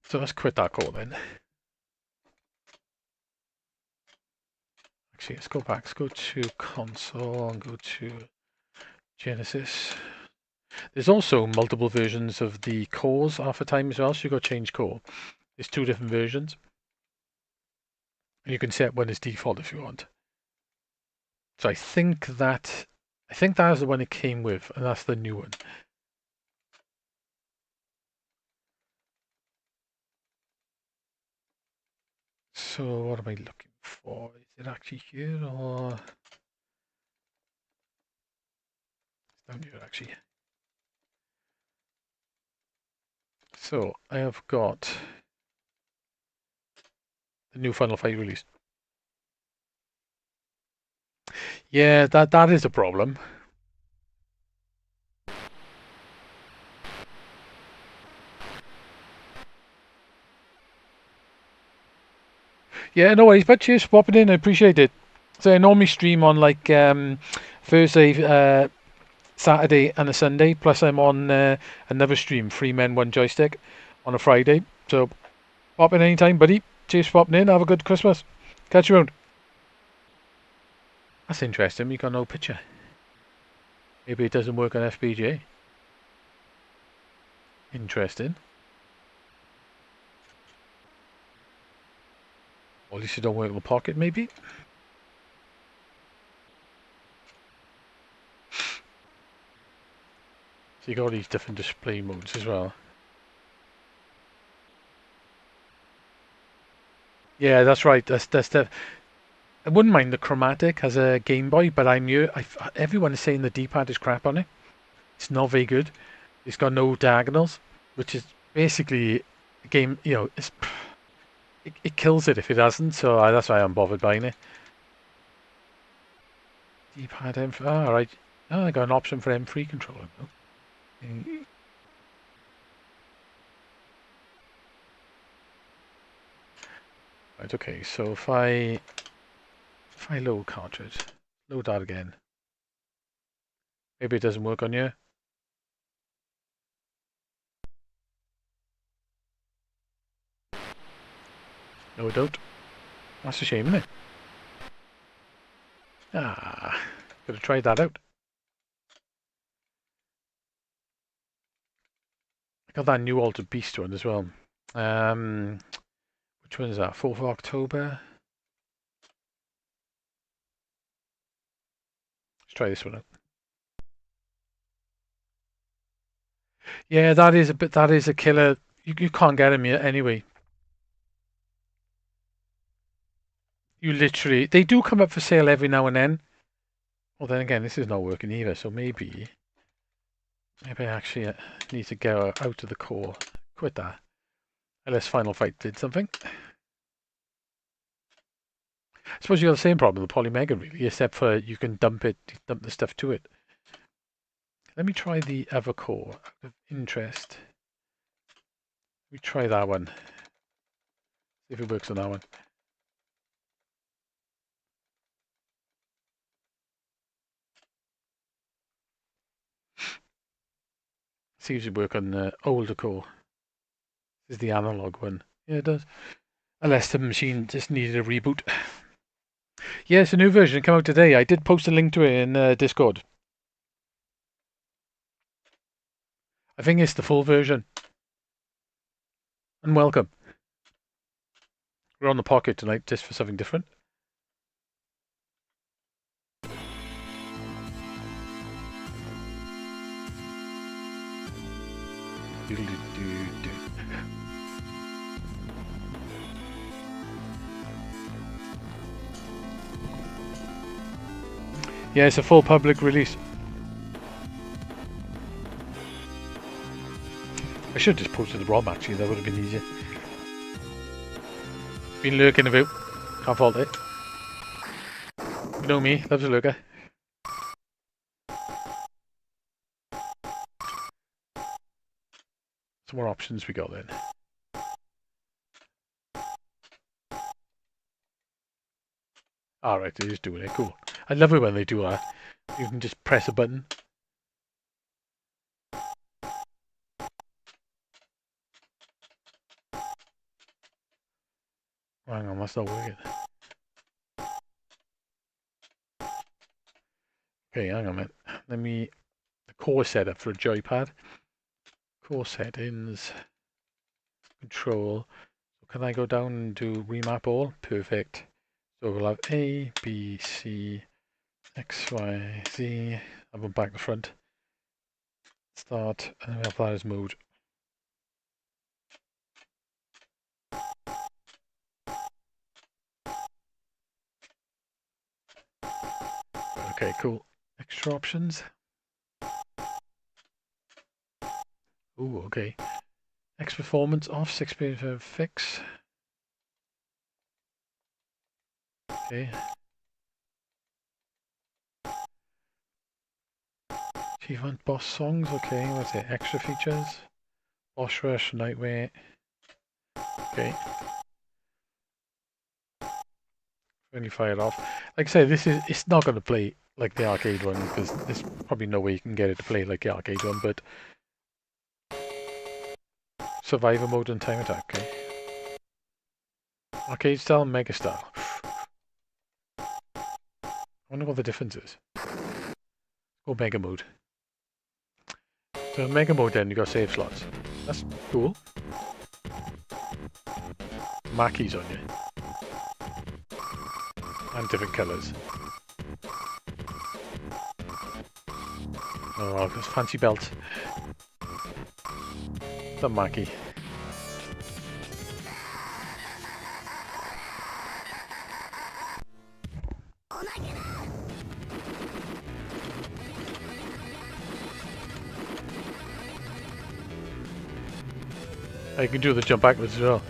So let's quit that call then. Actually, let's go back. Let's go to console and go to Genesis. There's also multiple versions of the cores half the time as well, so you got to change core. There's 2 different versions. And you can set one as default if you want. So I think that is the one it came with, and that's the new one. So what am I looking for? Is it actually here or it's down here actually? So I have got the new Final Fight release. Yeah, that is a problem. Yeah, no worries, but cheers for popping in. I appreciate it. So I normally stream on like Thursday, Saturday, and a Sunday. Plus, I'm on another stream, 3 Men 1 Joystick, on a Friday. So pop in anytime, buddy. Cheers for popping in. Have a good Christmas. Catch you around. That's interesting. We got no picture. Maybe it doesn't work on FPGA. Interesting. Or at least it don't work in the pocket, maybe? So you got all these different display modes as well. Yeah, that's right. That's the. I wouldn't mind the chromatic as a Game Boy, but everyone is saying the D-pad is crap on it. It's not very good. It's got no diagonals, which is basically a game. It kills it if it hasn't. So that's why I'm bothered buying it. D-pad M. Right. Oh, I got an option for M3 controller. Right. Okay. So if I load cartridge, load that again. Maybe it doesn't work on you. No, it don't. That's a shame, isn't it? Could have tried that out. I got that new Altered Beast one as well. Which one is that? 4th of October? Let's try this one out. Yeah, that is a killer. You can't get them yet anyway. You literally, they do come up for sale every now and then. Well, then again, this is not working either, so maybe I actually need to go out of the core. Quit that. Unless Final Fight did something. I suppose you got the same problem with the Polymega, really, except for you can dump the stuff to it. Let me try the other core out of interest. Let me try that one. See if it works on that one. Seems to work on the older core. This is the analog one. Yeah, it does. Unless the machine just needed a reboot. Yeah, it's a new version. It came out today. I did post a link to it in Discord. I think it's the full version. And welcome. We're on the pocket tonight just for something different. Yeah, it's a full public release. I should have just posted the ROM actually, that would have been easier. Been lurking about. Can't fault it. You know me, loves a lurker. Some more options we got then. Alright, they're just doing it, cool. I love it when they do that. You can just press a button. Hang on, that's not working. Okay, hang on a minute. Let me... The core setup for a joypad. Core settings. Control. Can I go down and do remap all? Perfect. So we'll have A, B, C, X, Y, Z. I'll go back to front. Start, and we have that as mode. Okay, cool. Extra options. Ooh, okay. X performance off, 6% fix. Okay. Achievement boss songs, okay, what's it? Extra features. Boss rush, nightwear. Okay. Really fire it off. Like I say, it's not going to play like the arcade one because there's probably no way you can get it to play like the arcade one, but survivor mode and time attack, okay. Arcade style, mega style. I wonder what the difference is. Or Mega Mode. So Mega Mode then you got save slots. That's cool. Marquees on you. And different colours. Oh, this fancy belt. The marquee. You can do the jump backwards as well.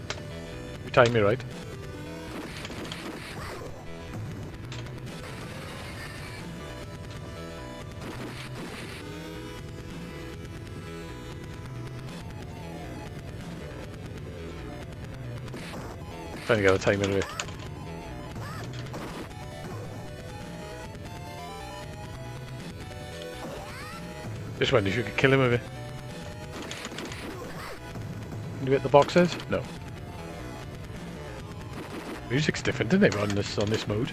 You time me right. Trying to get a timer away. Just wonder if you could kill him with it. Can you hit the boxes? No. Music's different, isn't it, on this mode?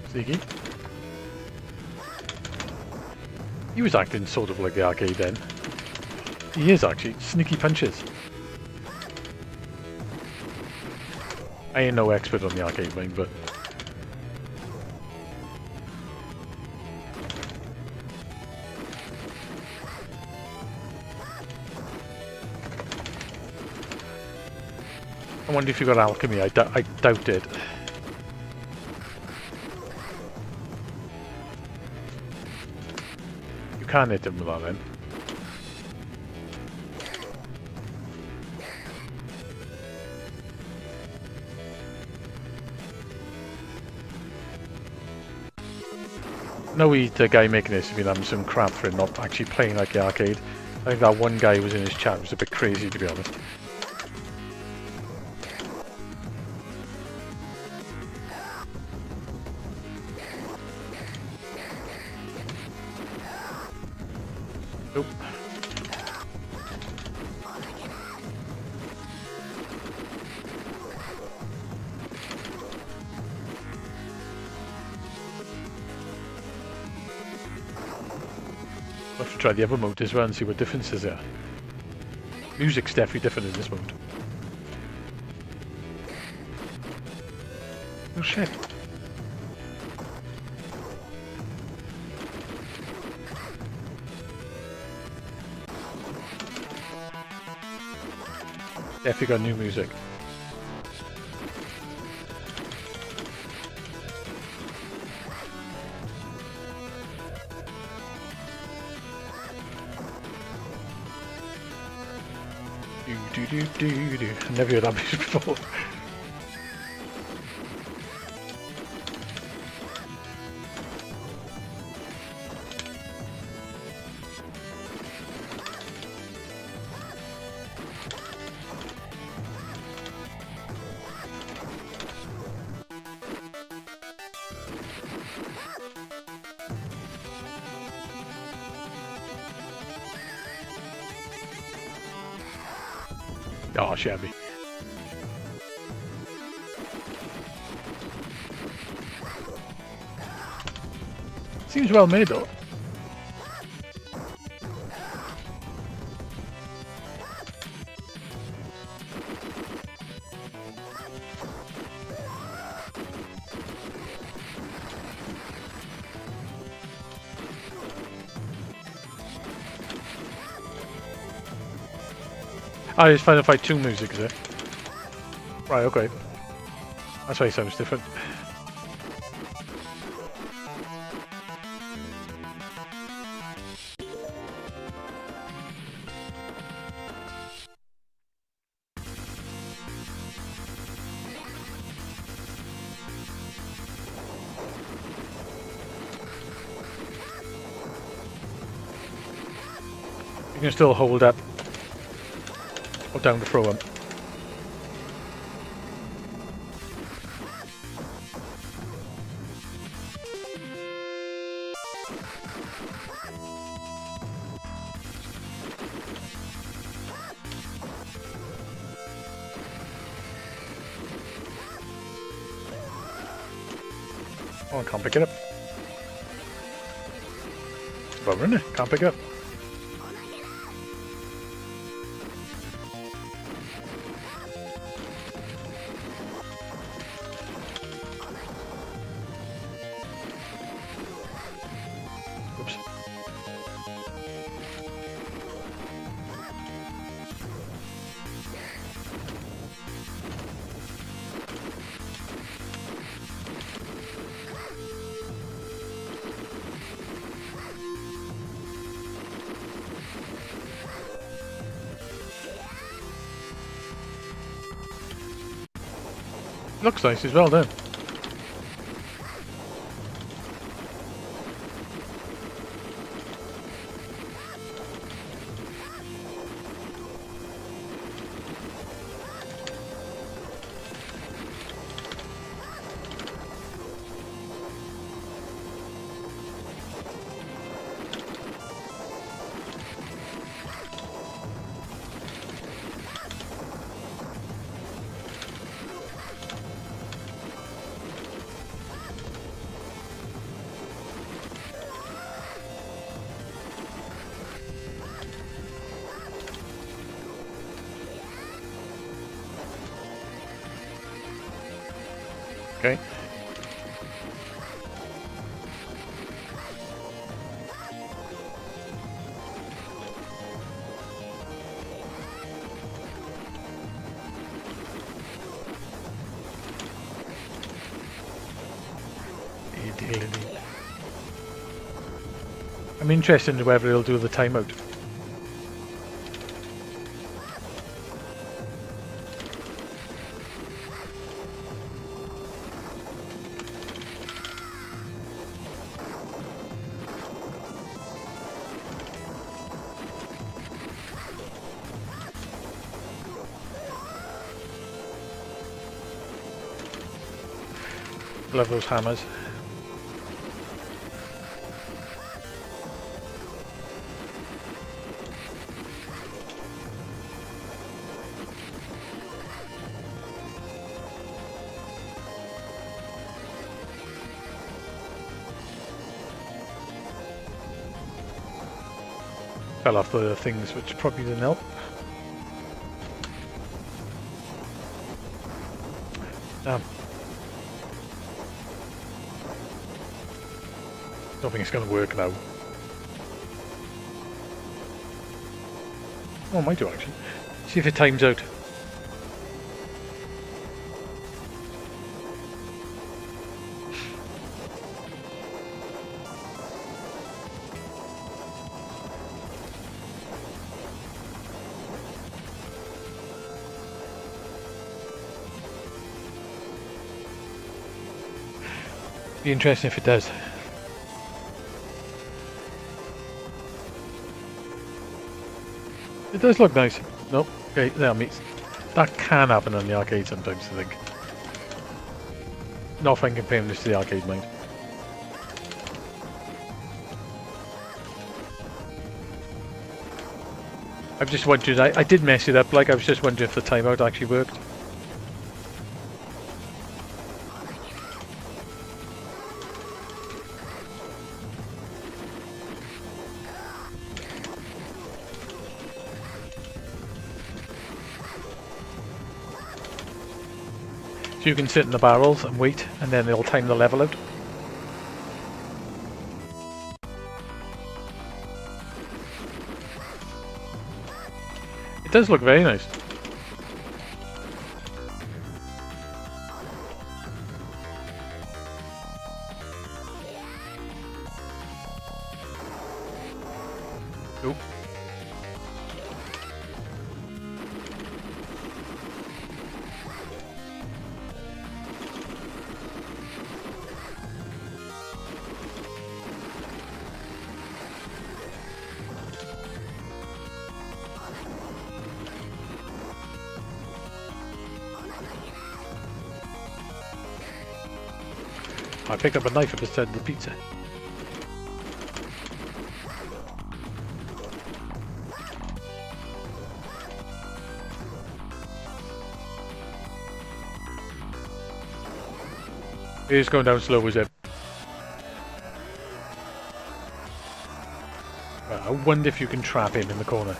Ziggy. He was acting sort of like the arcade then. He is actually. Sneaky punches. I ain't no expert on the arcade mind, but... I wonder if you got alchemy. I doubt it. You can't hit him with that then. No, the guy making this has been having some crap for him not actually playing like the arcade. I think that one guy who was in his chat was a bit crazy, to be honest. Nope. I'll have to try the other mode as well and see what differences there are. Music's definitely different in this mode. Oh shit. Definitely got new music. Do. I never heard that music before. Oh, shabby. Seems well made though. Ah, it's Final Fight 2 music, is it? Right, okay. That's why it sounds different. You can still hold up or down to throw them. Oh, I can't pick it up. It's a bummer, isn't it? Can't pick it up. Oops. Looks nice as well, doesn't it? Okay. I'm interested in whether he'll do the timeout. Love those hammers. Fell off the things, which probably didn't help. Damn. Don't think it's going to work now. Oh, I might do actually. See if it times out. Be interesting if it does. It does look nice. Nope. Okay, there meets. That can happen on the arcade sometimes, I think. Not if I can compare this to the arcade, mind. I've just wondered, I did mess it up, like I was just wondering if the timeout actually worked. So you can sit in the barrels and wait, and then they'll time the level out. It does look very nice. Oop. I picked up a knife instead of the pizza. It is going down slow, is it? wonder if you can trap him in the corner.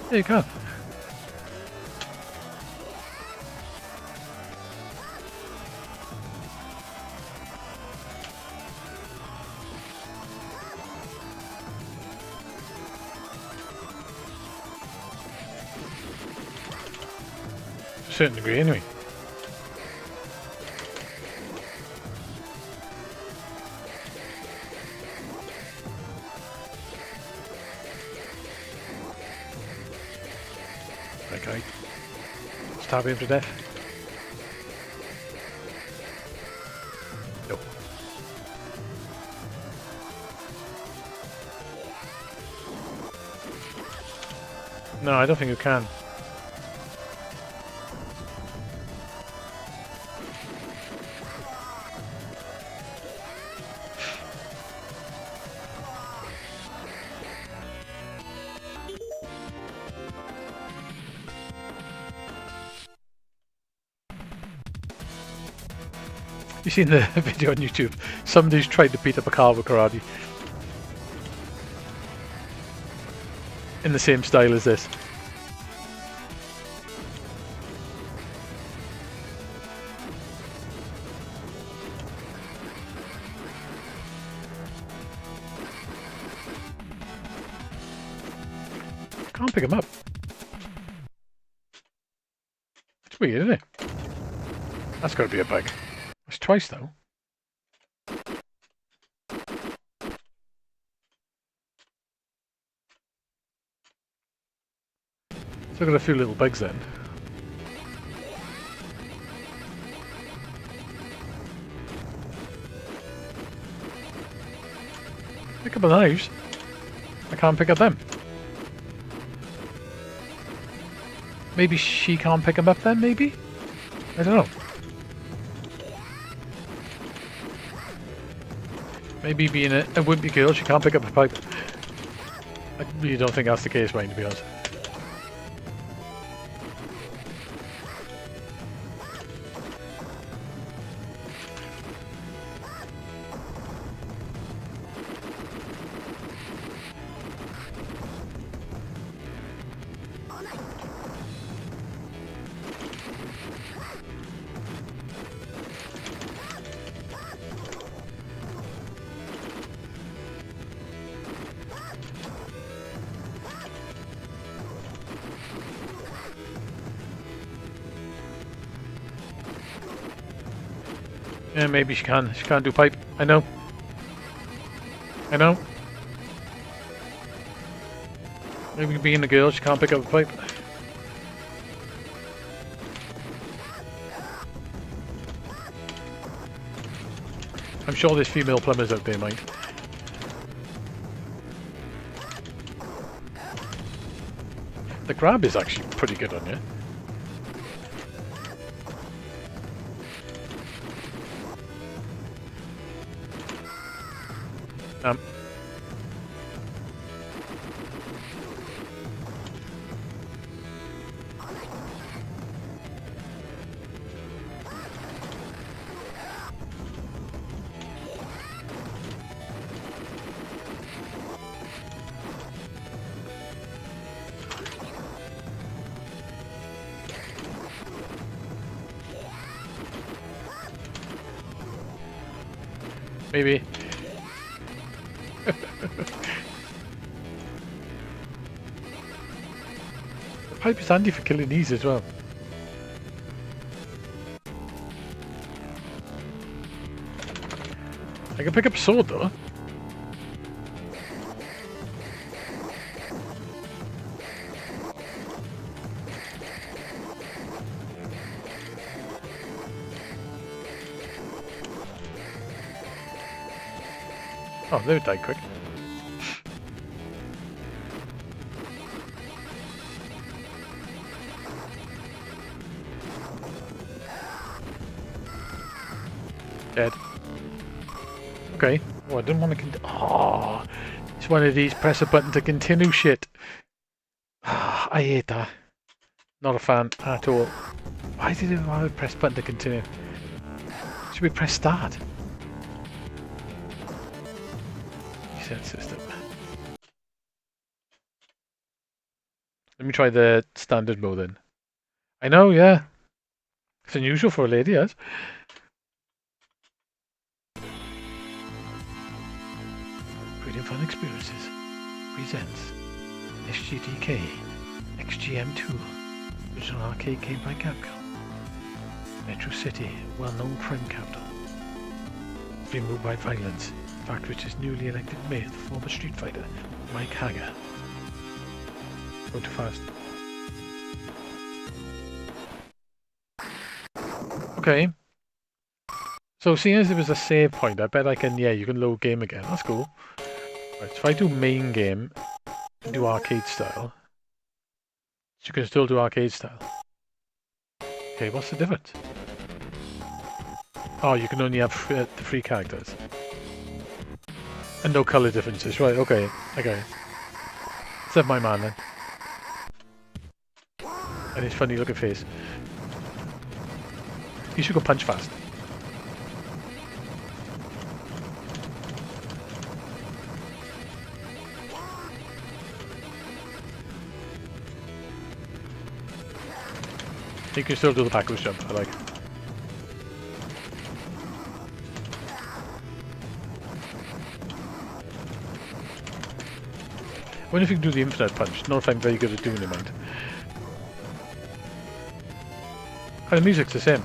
There you go. To a certain degree, anyway. Okay. Stab him to death. Nope. No, I don't think you can. You seen the video on YouTube? Somebody's tried to beat up a car with karate. In the same style as this. Can't pick him up. It's weird, isn't it? That's got to be a bug. It's twice though. So I've got a few little bugs then. Pick up the knives. I can't pick up them. Maybe she can't pick them up then, maybe? I don't know. Maybe being a wimpy girl, she can't pick up a pipe. I really don't think that's the case, Wayne, to be honest. Yeah, maybe she can. She can't do pipe. I know. I know. Maybe being a girl, she can't pick up a pipe. I'm sure there's female plumbers out there, mate. The grab is actually pretty good on you. Maybe. The pipe is handy for killing these as well. I can pick up a sword though. Oh, they would die quick. Dead. Okay. Oh, I didn't want to oh, it's one of these press a button to continue shit. I hate that. Not a fan at all. Why did it want to press button to continue? Should we press start? Reset system. Let me try the standard mode then. I know, yeah. It's unusual for a lady, yes. Creating Fun Experiences presents SGDK XGM2, original arcade game by Capcom. Metro City, well-known crime capital. Removed by violence, fact which is newly elected mayor, the former Street Fighter, Mike Hager. Go too fast. Okay. So seeing as there was a save point, I bet I can, yeah, you can load game again. That's cool. Right, so if I do main game, do arcade style. So you can still do arcade style. Okay, what's the difference? Oh, you can only have the 3 characters. And no colour differences. Right, okay. Okay. Except my man then. And his funny looking face. You should go punch fast. You can still do the backwards jump, I like. I wonder if you can do the infinite punch. Not if I'm very good at doing it, mind. And the music's the same.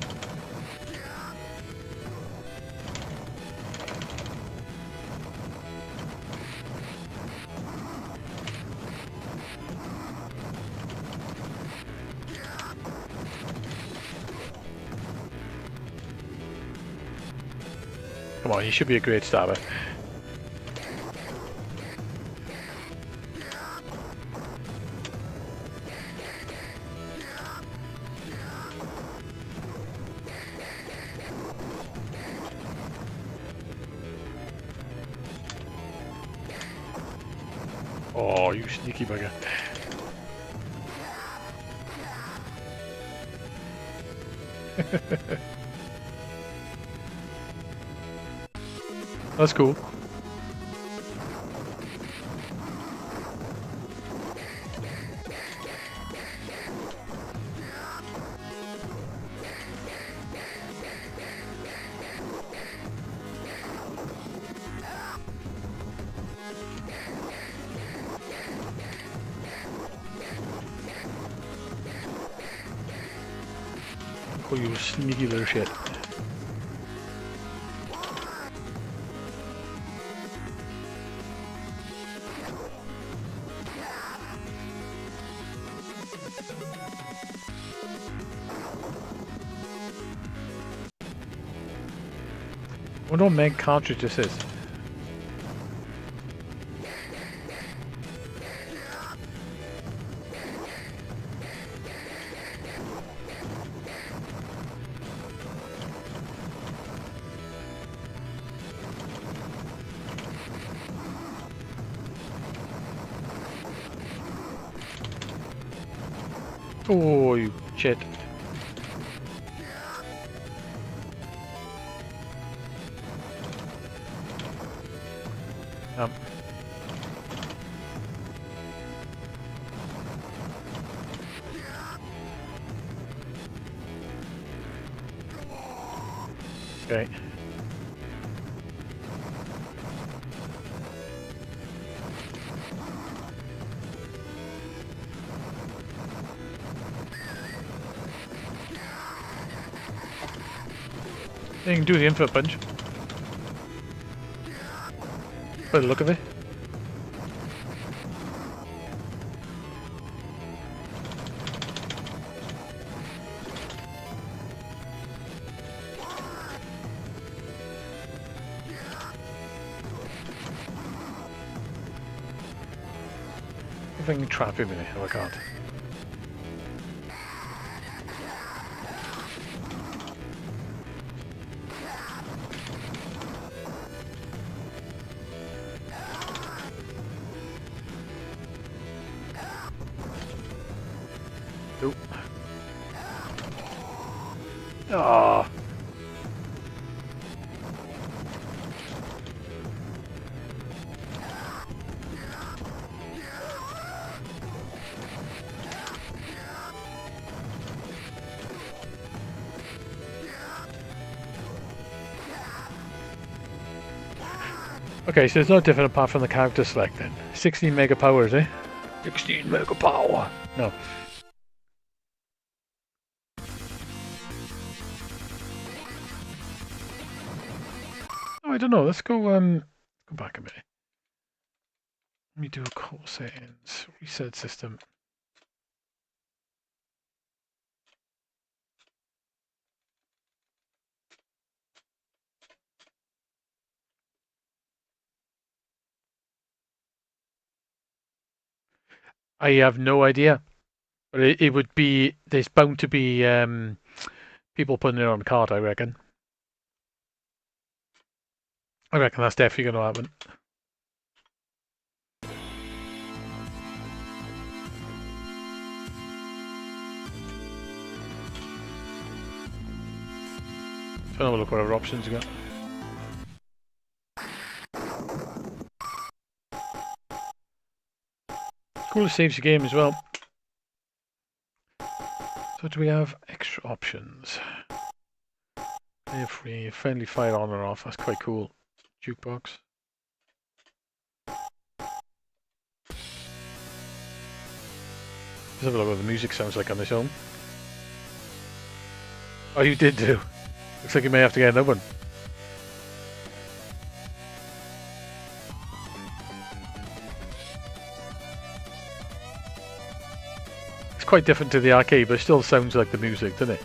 Come on, you should be a great stabber. Oh, you sneaky bugger. That's cool. Oh, you sneaky little shit. I wonder what Meg cartridge this is. Oh, you shit. Okay. You can do the infinite punch. By the look of it. If I can trap him in it, oh I can't. Nope. Ah. Okay, so it's not different apart from the character select then. 16 mega powers, eh? 16 mega power. No. Oh, I don't know. Let's go go back a minute. Let me do a core settings. Reset system. I have no idea. But it would be there's bound to be people putting it on the card, I reckon. I reckon that's definitely gonna happen. So have a look what other options you got. Cool, it saves your game as well. So do we have extra options? Play free, friendly fire on or off. That's quite cool. Jukebox. Let's have a look what the music sounds like on this home. Oh, you did do. Looks like you may have to get another one. It's quite different to the arcade, but it still sounds like the music, doesn't it?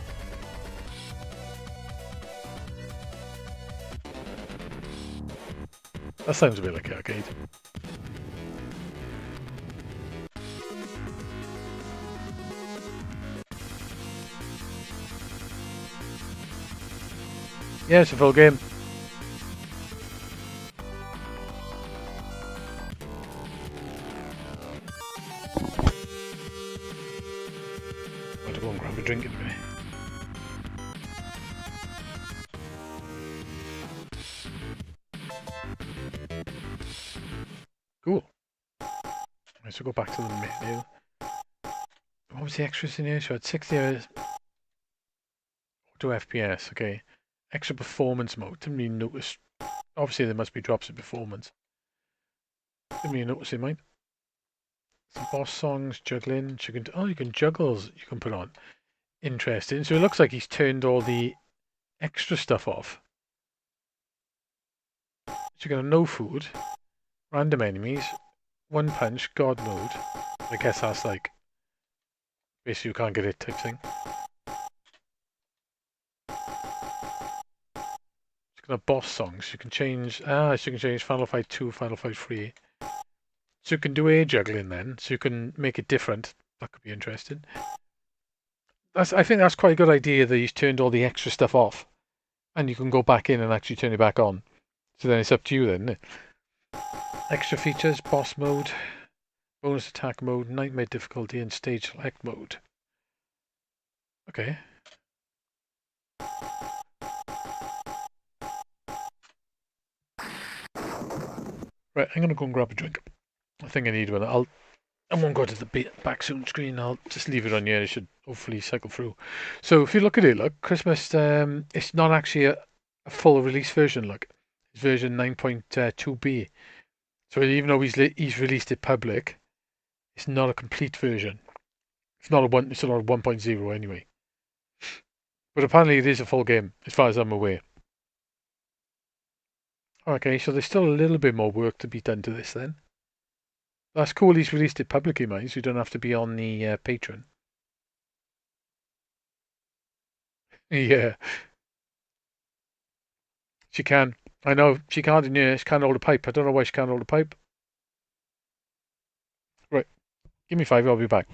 That sounds a bit like arcade. Yeah, it's a full game. I have to go and grab a drink in a minute. Cool. Right, so go back to the menu. What was the extras in here? So I had 60 hours. 2 FPS, okay. Extra performance mode. Didn't really notice. Obviously, there must be drops in performance. Didn't really notice it, mate. Some boss songs, juggling. You can, oh, you can juggles. You can put on. Interesting. So it looks like he's turned all the extra stuff off. So you got no food, random enemies, one punch, god mode. I guess that's like basically you can't get it type thing. You can have boss songs. You can change. So you can change Final Fight 2, Final Fight 3. So you can do air juggling then. So you can make it different. That could be interesting. I think that's quite a good idea that he's turned all the extra stuff off, and you can go back in and actually turn it back on. So then it's up to you then, isn't it? Extra features, boss mode, bonus attack mode, nightmare difficulty, and stage select mode. Okay. Right, I'm gonna go and grab a drink. I think I need one. I won't go to the back soon screen. I'll just leave it on here. It should hopefully cycle through. So if you look at it, look, Christmas. It's not actually a full release version. Look, it's version 9.2b. So even though he's released it public, it's not a complete version. It's not a one. It's not a 1.0 anyway. But apparently it is a full game, as far as I'm aware. Okay, so there's still a little bit more work to be done to this then. That's cool. He's released it publicly, mate. So you don't have to be on the Patreon. Yeah, she can. I know she can't in here. She can't hold a pipe. I don't know why she can't hold a pipe. Right, give me 5. I'll be back.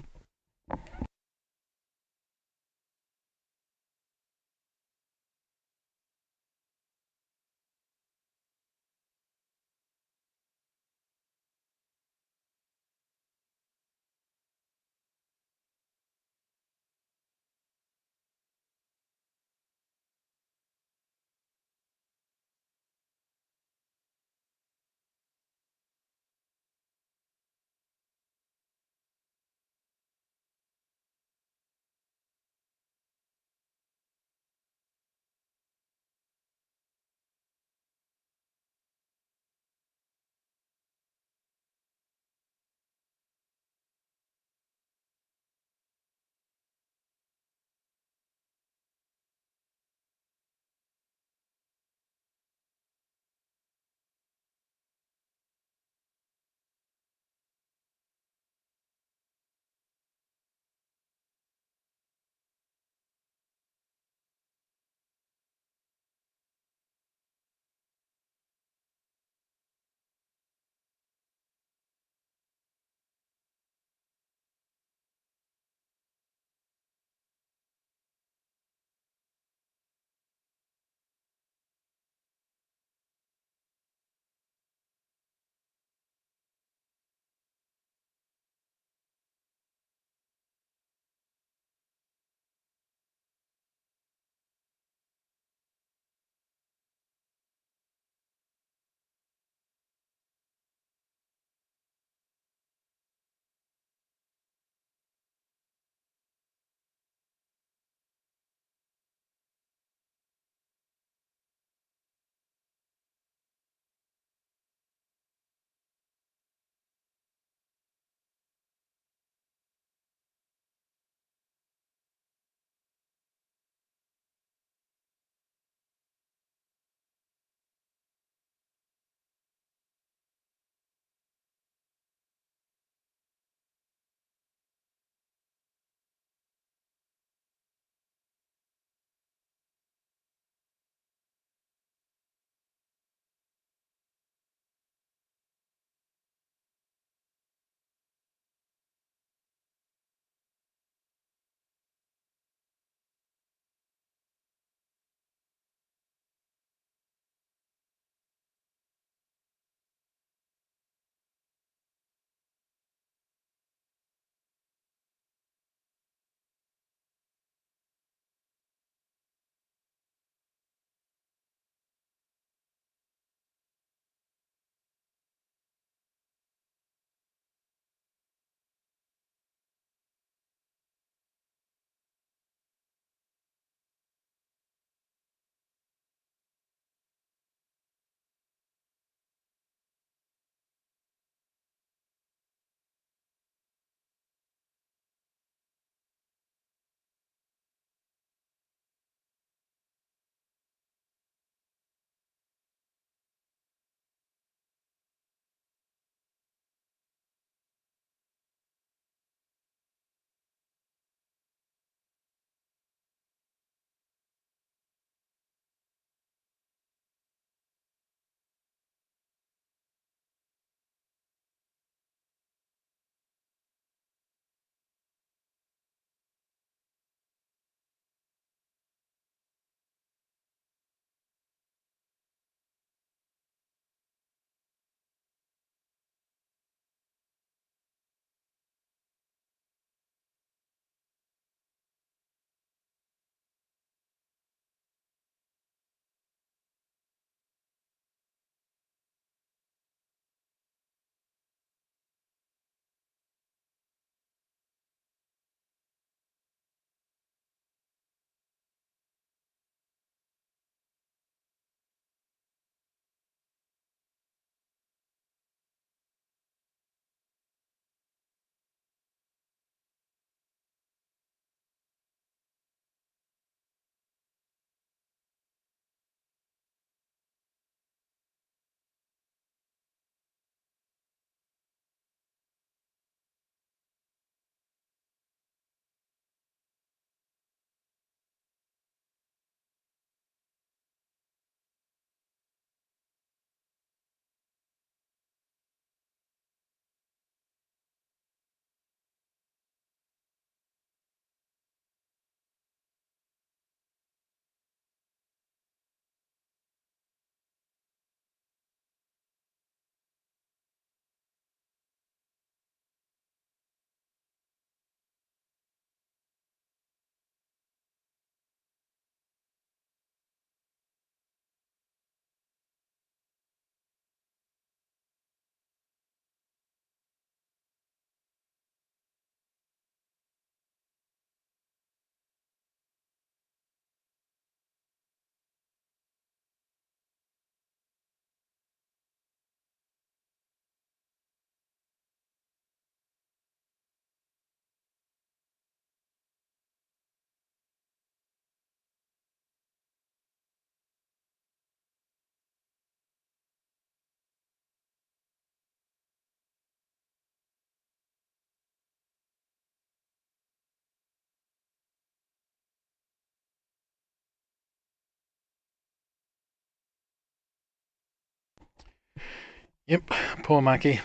Yep, poor Maggie.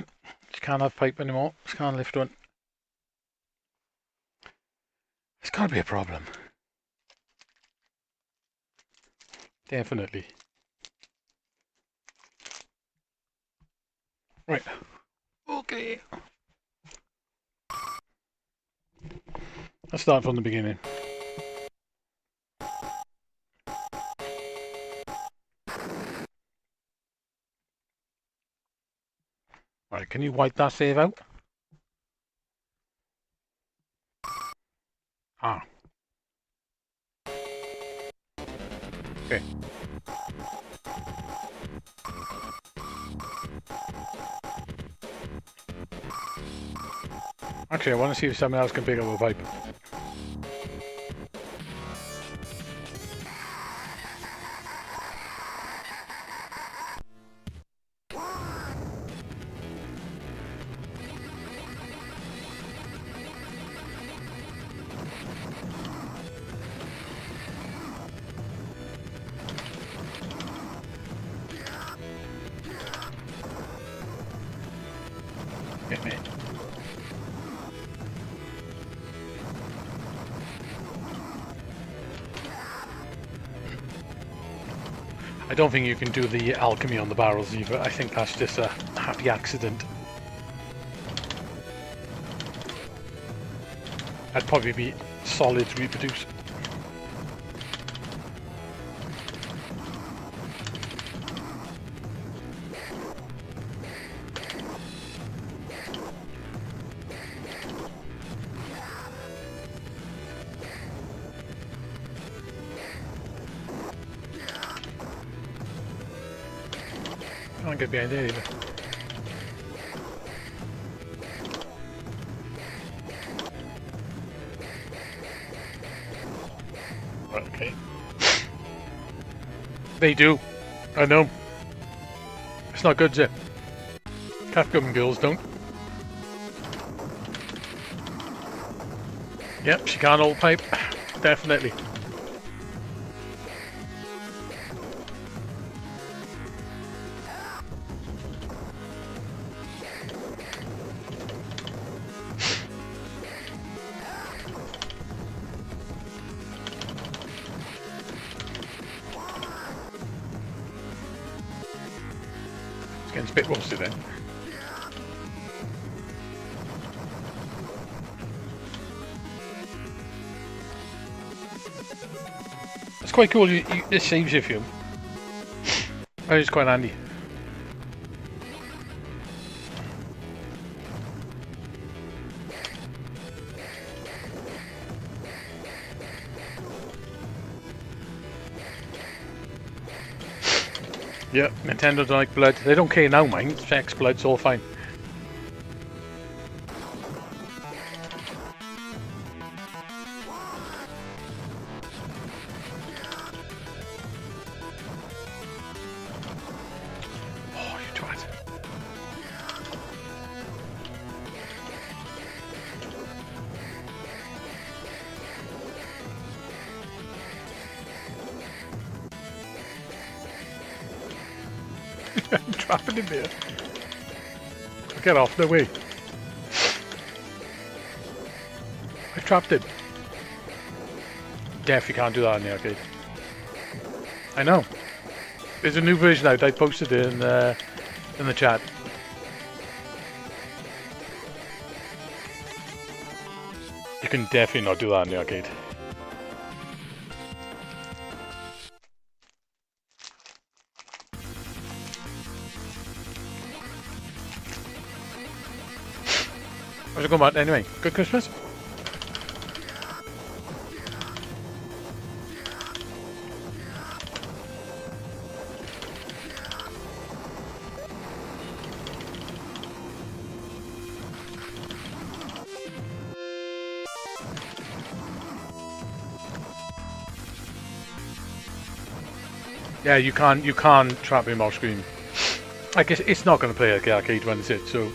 She can't have pipe anymore. She can't lift one. It's got to be a problem. Definitely. Right. Okay. Let's start from the beginning. Right, can you wipe that save out? Ah. Okay. Actually, I want to see if someone else can pick up a pipe. Hit me. I don't think you can do the alchemy on the barrels either. I think that's just a happy accident. That'd probably be solid reproduce. Can't get behind there either. Right, okay. They do. I know. It's not good, is it? Catgum girls don't. Yep, she can't hold pipe. Definitely. Getting a bit roasted then. It's quite cool, this saves you fuel. That is quite handy. Yeah, Nintendo don't like blood. They don't care now, mind. Sex, blood's all fine. Oh, you twat. I'm trapping him there. Get off, no way. I trapped him. Definitely can't do that in the arcade. I know. There's a new version out. I posted it in the chat. You can definitely not do that in the arcade. How's it going, Matt? Anyway, good Christmas? Yeah, you can't trap him off screen. I guess it's not going to play like the arcade one, is it? So.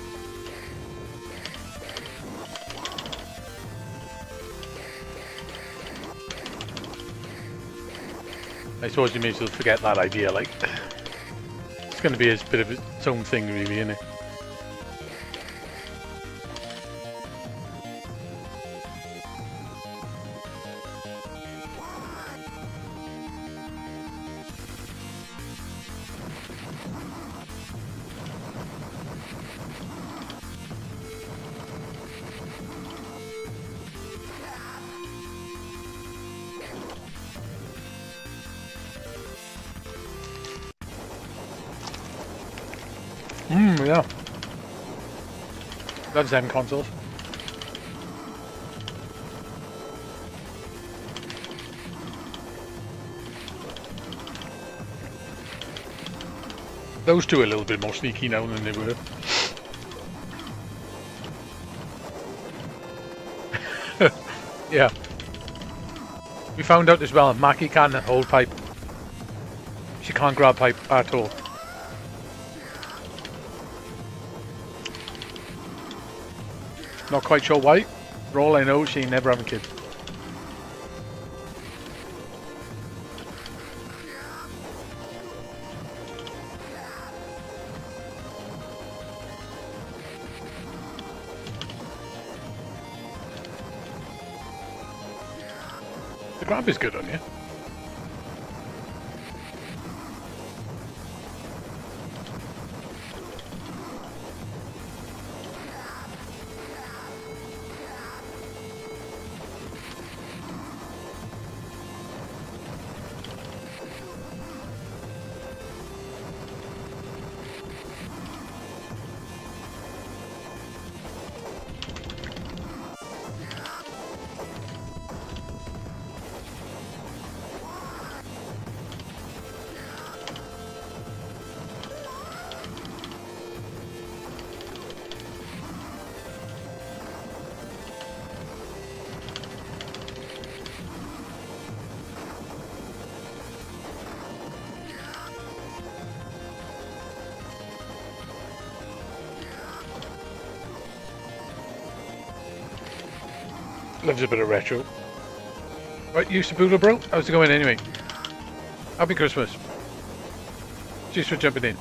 I suppose you may as well forget that idea, like. It's going to be a bit of its own thing, really, isn't it? Yeah. Loves them consoles. Those two are a little bit more sneaky now than they were. Yeah. We found out as well, Mackie can't hold pipe. She can't grab pipe at all. Not quite sure why. For all I know, she ain't never having kids. The grab is good on you. Loves a bit of retro. Right, you Sabulo bro? How's it going anyway? Happy Christmas. Cheers for jumping in.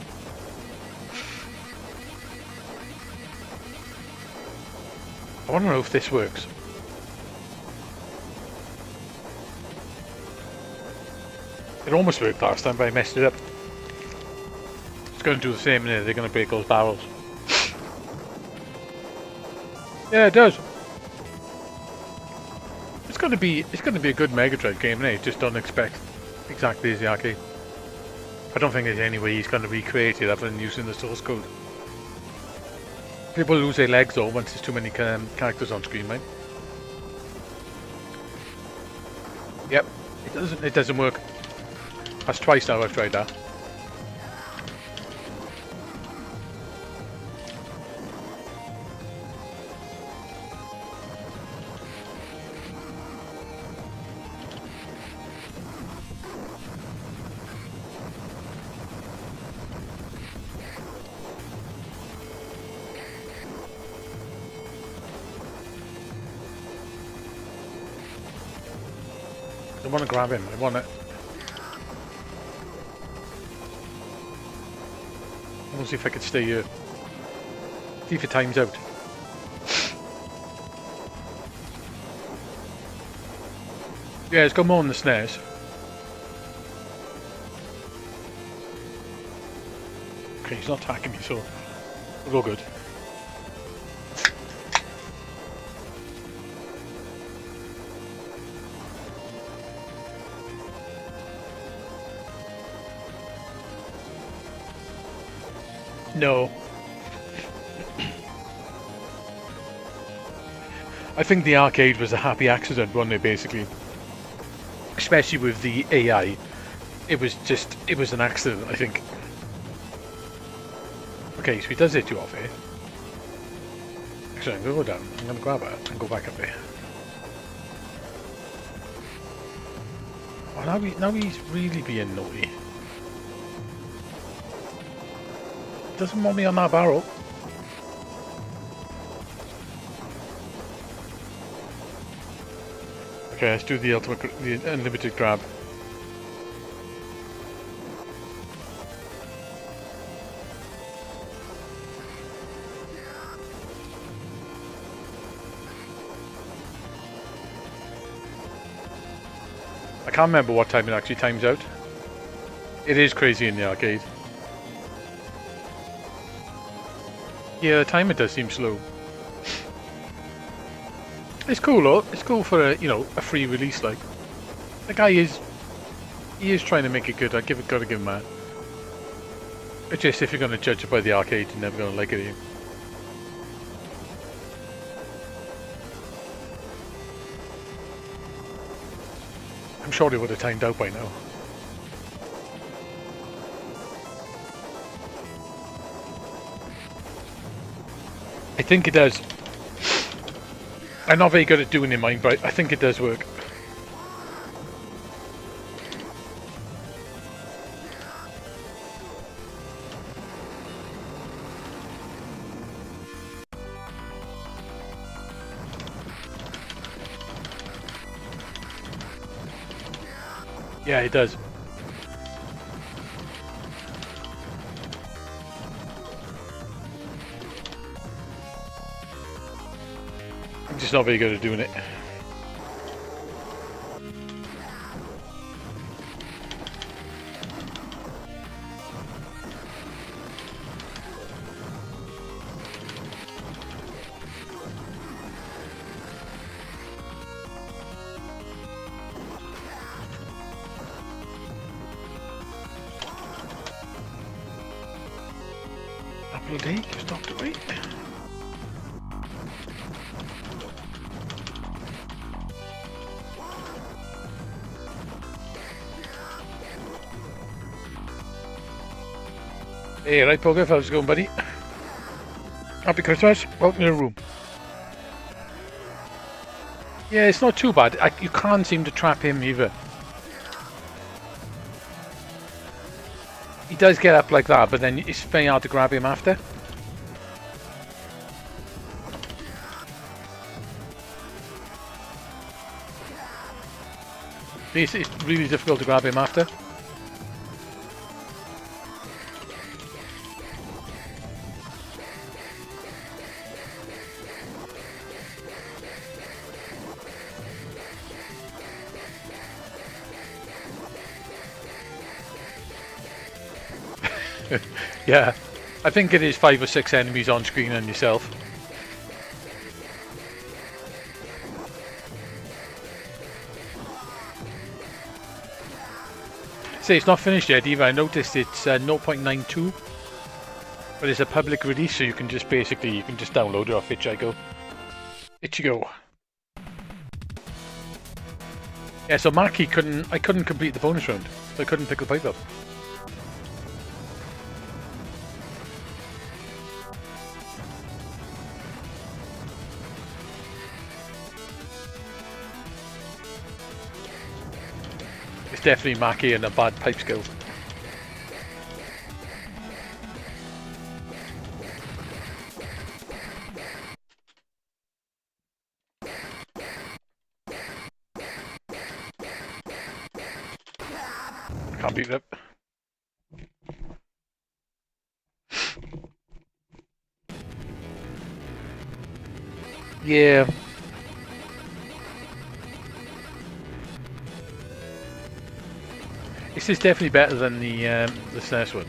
I want to know if this works. It almost worked last time, but I messed it up. It's going to do the same here. They're going to break those barrels. Yeah, it does. It's going to be a good Mega Drive game, innit? Just don't expect exactly as the arcade. I don't think there's any way he's going to recreate it other than using the source code. People lose their legs though once there's too many characters on screen, mate. Yep, it doesn't work. That's twice now I've tried that. I want to grab him. I want to see if I can stay here. See if it time's out. Yeah, it's got more on the snares. Okay, he's not attacking me, so we're all good. No. I think the arcade was a happy accident, wasn't it, basically? Especially with the AI. It was an accident, I think. Okay, so he does hit you off here. Actually, I'm going to go down. I'm going to grab her and go back up there. Oh, now he's really being naughty. Doesn't want me on that barrel. Okay, let's do the unlimited grab. I can't remember what time it actually times out. It is crazy in the arcade. Yeah, the timer does seem slow. It's cool though. It's cool for a, you know, a free release. Like the guy is, he is trying to make it good. Gotta give him that. It's just if you're going to judge it by the arcade, you're never going to like it. Here. I'm sure they would have timed out by now. I think it does. I'm not very good at doing it in mine, but I think it does work. Yeah, it does. I'm just not very good at doing it. Bloody, you stopped away. Hey, right, Poker, how's it going, buddy? Happy Christmas. Welcome to the room. Yeah, it's not too bad. You can't seem to trap him either. He does get up like that, but then it's very hard to grab him after. It's really difficult to grab him after. Yeah, I think it is 5 or 6 enemies on screen and yourself. See, it's not finished yet either. I noticed it's 0.92, but it's a public release, so you can just basically download it off itch.io. Itch.io. Yeah, so Marky I couldn't complete the bonus round, so I couldn't pick the pipe up. It's definitely Mackie and a bad pipe skill. Can't beat it. Yeah. This is definitely better than the SNES one.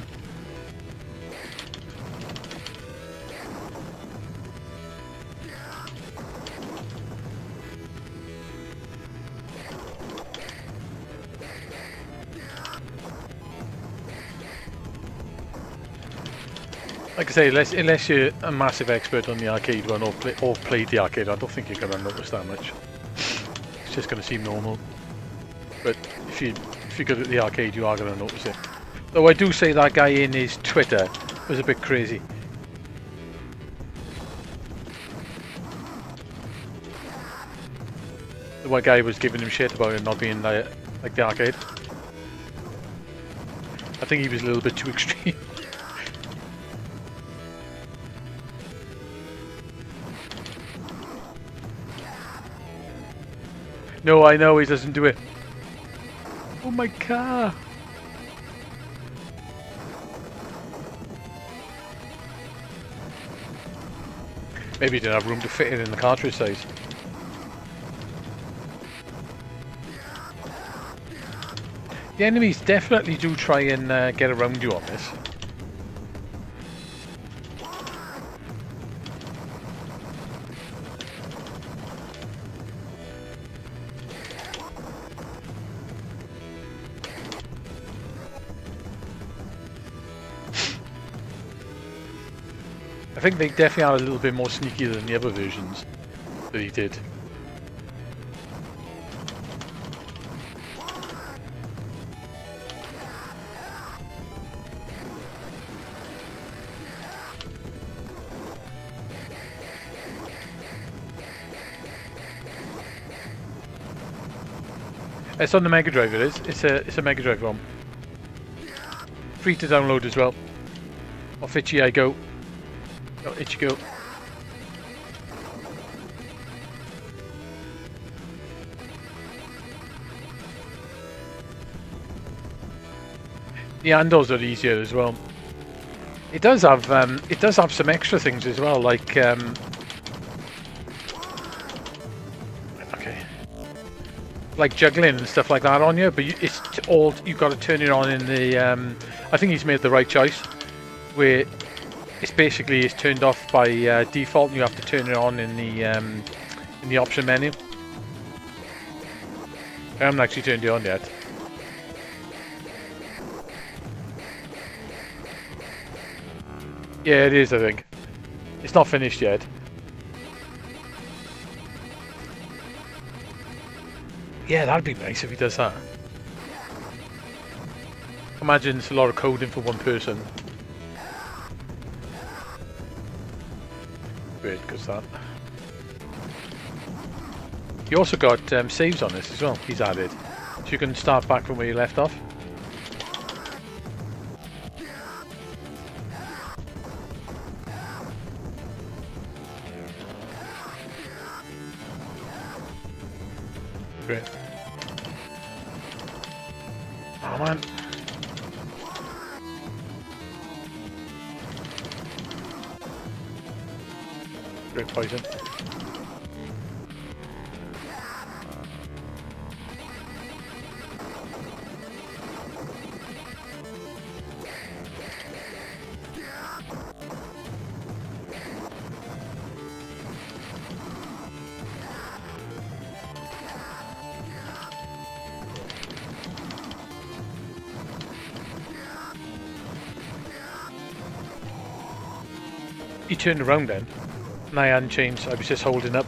Like I say, unless you're a massive expert on the arcade one or played the arcade, I don't think you're going to notice that much. It's just going to seem normal. But if you're good at the arcade, you are going to notice it. Though I do say that guy in his Twitter was a bit crazy. The one guy was giving him shit about it not being like the arcade. I think he was a little bit too extreme. No, I know he doesn't do it. Oh, my car! Maybe he didn't have room to fit it in the cartridge size. The enemies definitely do try and get around you on this. I think they definitely are a little bit more sneaky than the other versions that he did. It's on the Mega Drive. It is. It's a Mega Drive ROM. Free to download as well. Off Itchy I Go. Oh, Itchy Go. The handles are easier as well. It does have some extra things as well, like like juggling and stuff like that on you, but it's all you've got to turn it on in the. I think he's made the right choice, where it's basically turned off by default, and you have to turn it on in the option menu. I haven't actually turned it on yet. Yeah, it is. I think it's not finished yet. Yeah, that'd be nice if he does that. Imagine it's a lot of coding for one person. Great, because that. You also got saves on this as well. He's added, so you can start back from where you left off. Great. Oh man. Great poison. He turned around then, and I hadn't changed, I was just holding up.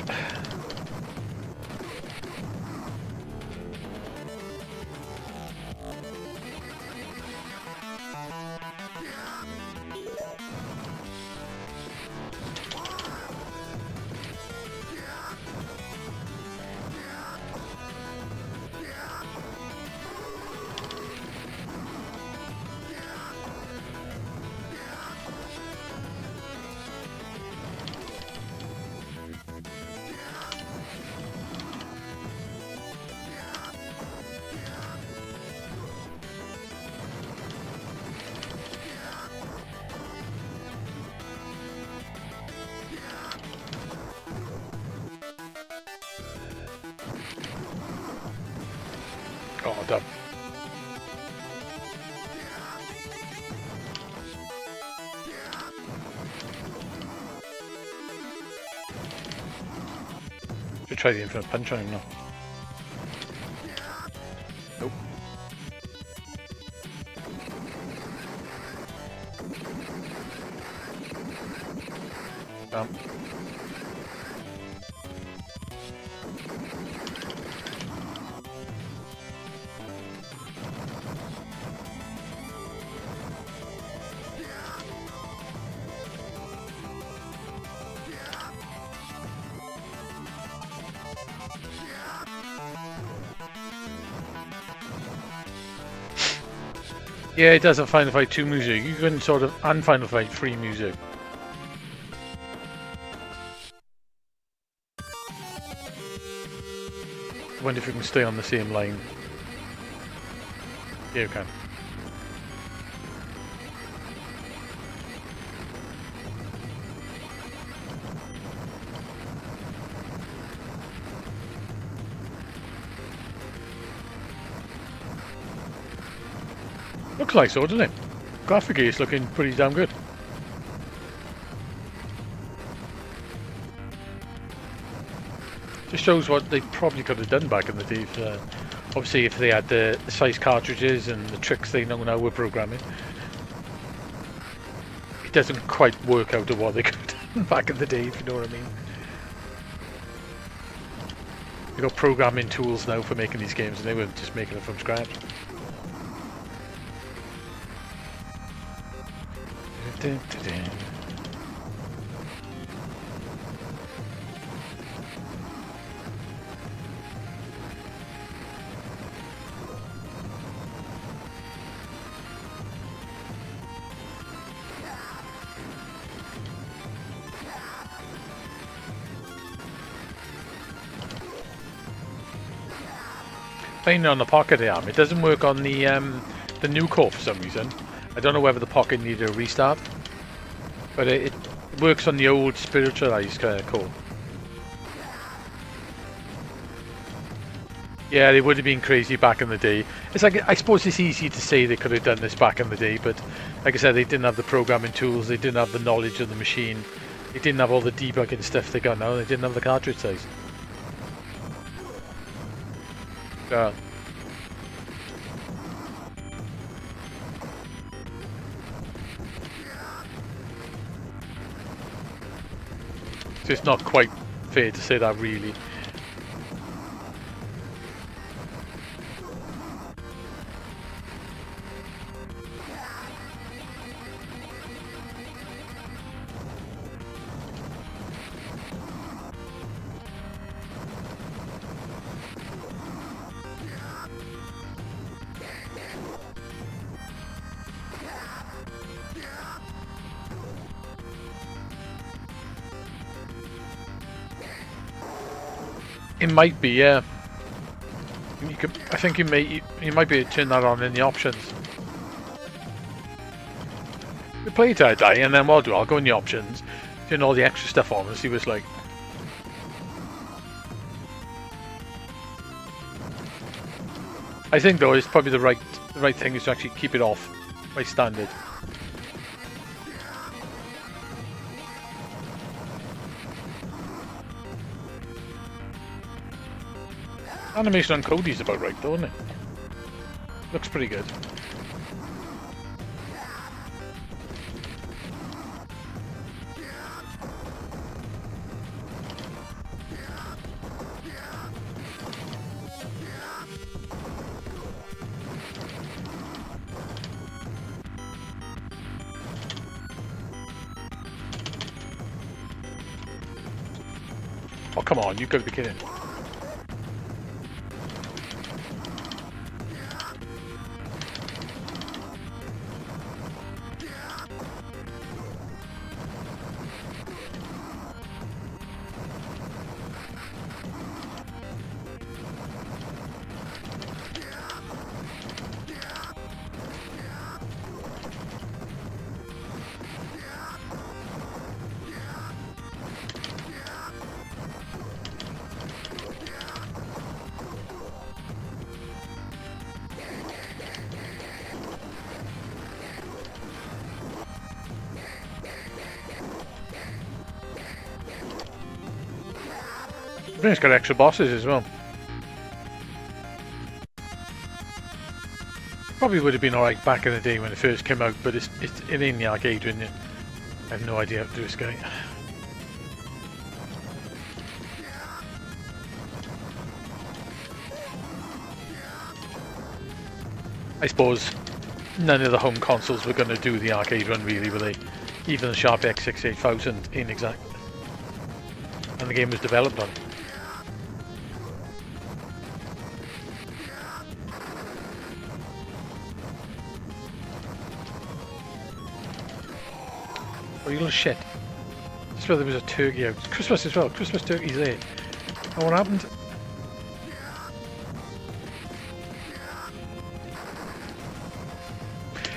Oh, damn. Should try the infinite punch on him now. Nope. Damn. Yeah, it does have Final Fight 2 music. You can sort of, and Final Fight 3 music. I wonder if you can stay on the same line. Yeah, you can. Looks like so, doesn't it? Graphically, it's looking pretty damn good. Just shows what they probably could have done back in the day. Obviously, if they had the size cartridges and the tricks they know now with programming. It doesn't quite work out of what they could have done back in the day, if you know what I mean. You've got programming tools now for making these games, and they were just making it from scratch. Playing on the Pocket arm, it doesn't work on the new core for some reason. I don't know whether the Pocket needed a restart, but it works on the old spiritualized core. Yeah, they would have been crazy back in the day. It's like, I suppose it's easy to say they could have done this back in the day, but like I said, they didn't have the programming tools, they didn't have the knowledge of the machine, they didn't have all the debugging stuff they got now, they didn't have the cartridge size. So it's not quite fair to say that, really. It might be, yeah. You could, I think you might be able to turn that on in the options. We play it till I die, and then what I'll do, I'll go in the options, turn all the extra stuff on, and see what it's like. I think though, it's probably the right thing is to actually keep it off by standard. Animation on Cody's about right though, isn't it? Looks pretty good. Oh come on, you've got to be kidding. I think it's got extra bosses as well. Probably would have been alright back in the day when it first came out, but it's in the arcade, isn't it? I have no idea how to do this guy. I suppose none of the home consoles were going to do the arcade run, really, were they? Even the Sharp X68000 ain't exact. And the game was developed on. Oh, you little shit. I swear there was a turkey out. Christmas as well. Christmas turkey's there. Oh, what happened?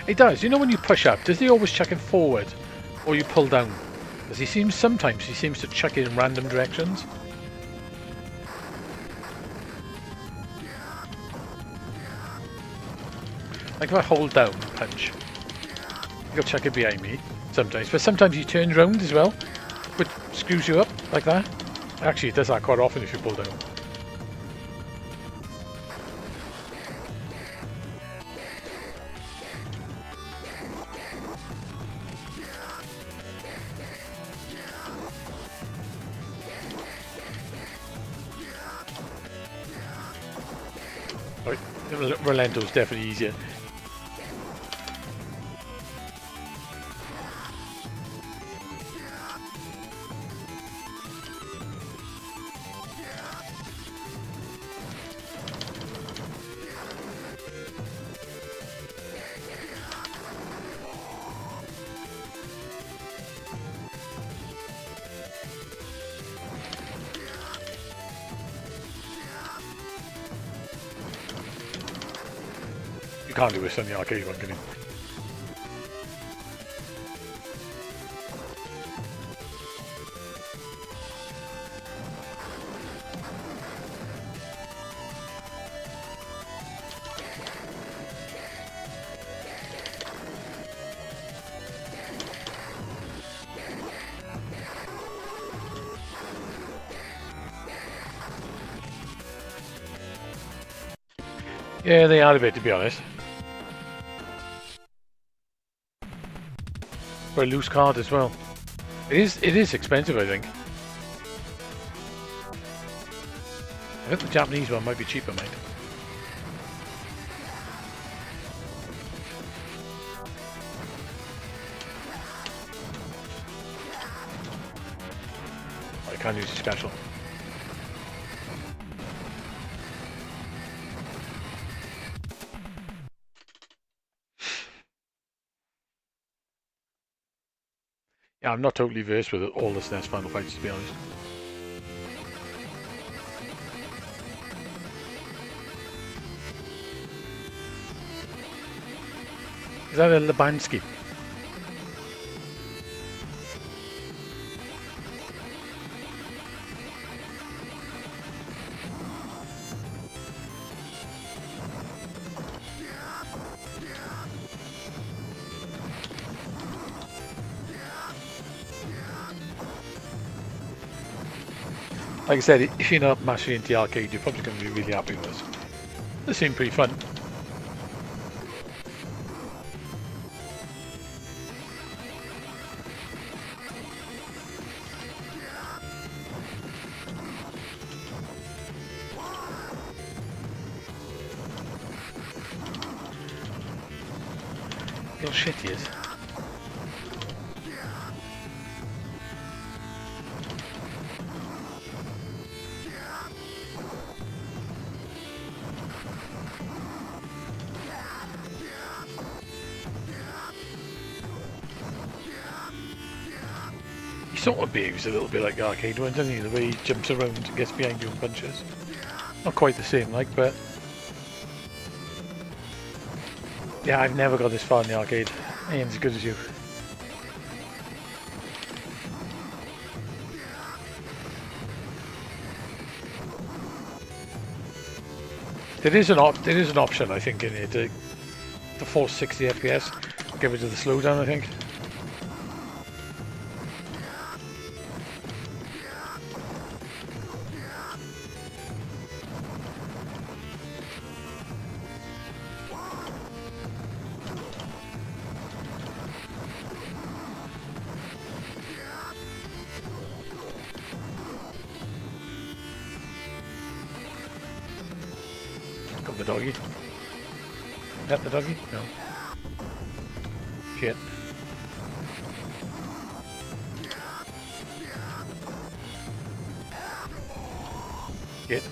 It does. You know when you push up, does he always chuck it forward? Or you pull down? Because sometimes he seems to chuck it in random directions. Like if I hold down and punch, you'll chuck it behind me sometimes. But sometimes you turn round as well, which screws you up like that. Actually, it does that quite often if you pull down. Right, Rolento's definitely easier. You can't do this on the arcade one, can you? Yeah, they are a bit, to be honest. For a loose card as well. It is expensive, I think. I think the Japanese one might be cheaper, mate. I can't use the special. Yeah, I'm not totally versed with all the SNES Final Fights, to be honest. Is that a Lubansky? Like I said, if you're not massively into the arcade, you're probably going to be really happy with this. They seem pretty fun. Little shit he is. He sort of behaves a little bit like the arcade one, doesn't he? The way he jumps around and gets behind you and punches. Not quite the same, like, but... Yeah, I've never got this far in the arcade. I ain't as good as you. There is an option, I think, in it to force 60 FPS. Get rid of the slowdown, I think. Got the doggy. Is that the doggy? No. Shit. Shit.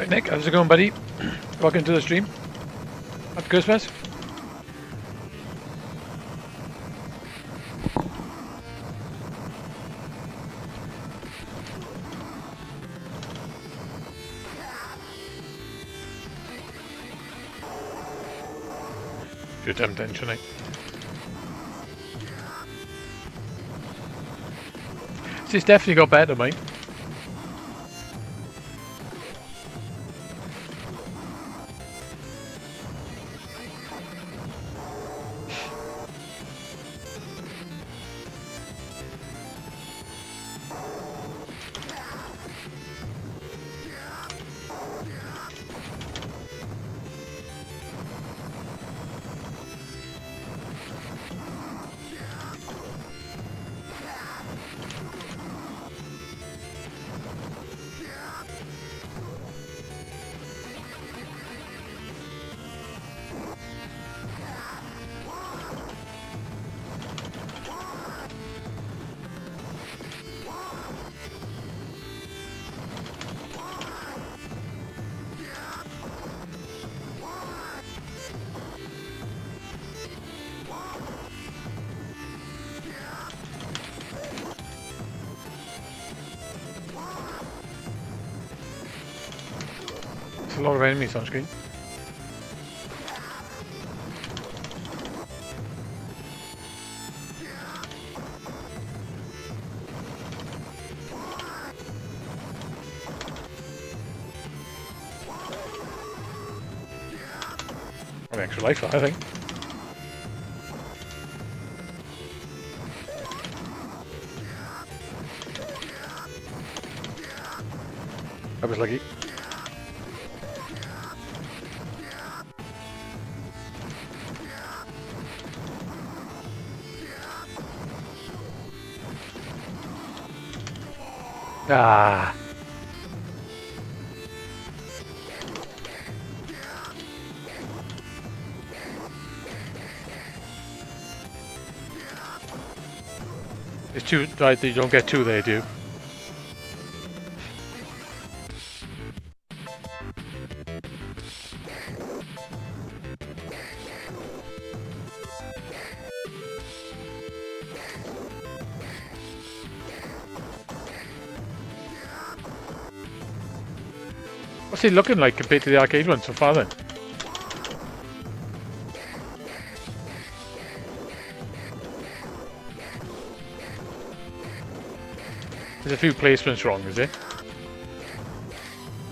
Right, Nick, how's it going, buddy? Welcome to the stream. Happy Christmas. You're damn tensioning. It's definitely got better, mate. There's a lot of enemies on screen. An extra life, I think. I was lucky. Ah. It's two, right, you don't get two there, do you? What's it looking like compared to the arcade one so far then? There's a few placements wrong, is it?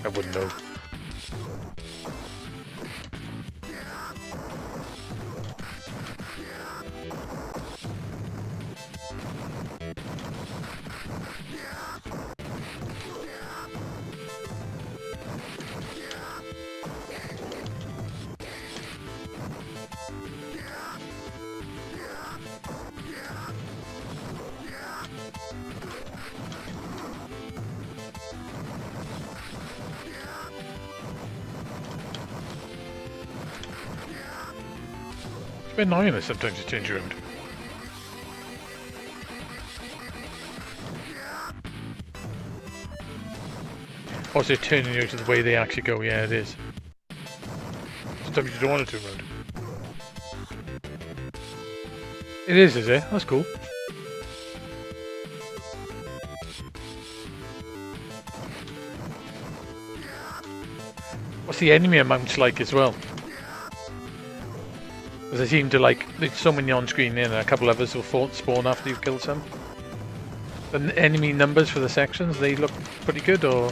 I wouldn't know. It's a bit annoying that sometimes you change around. Or is it turning you to the way they actually go? Yeah, it is. Sometimes you don't want to turn around. It is it? That's cool. What's the enemy amounts like as well? Because they seem to like, there's so many on screen and a couple others will spawn after you've killed some. The enemy numbers for the sections, they look pretty good, or?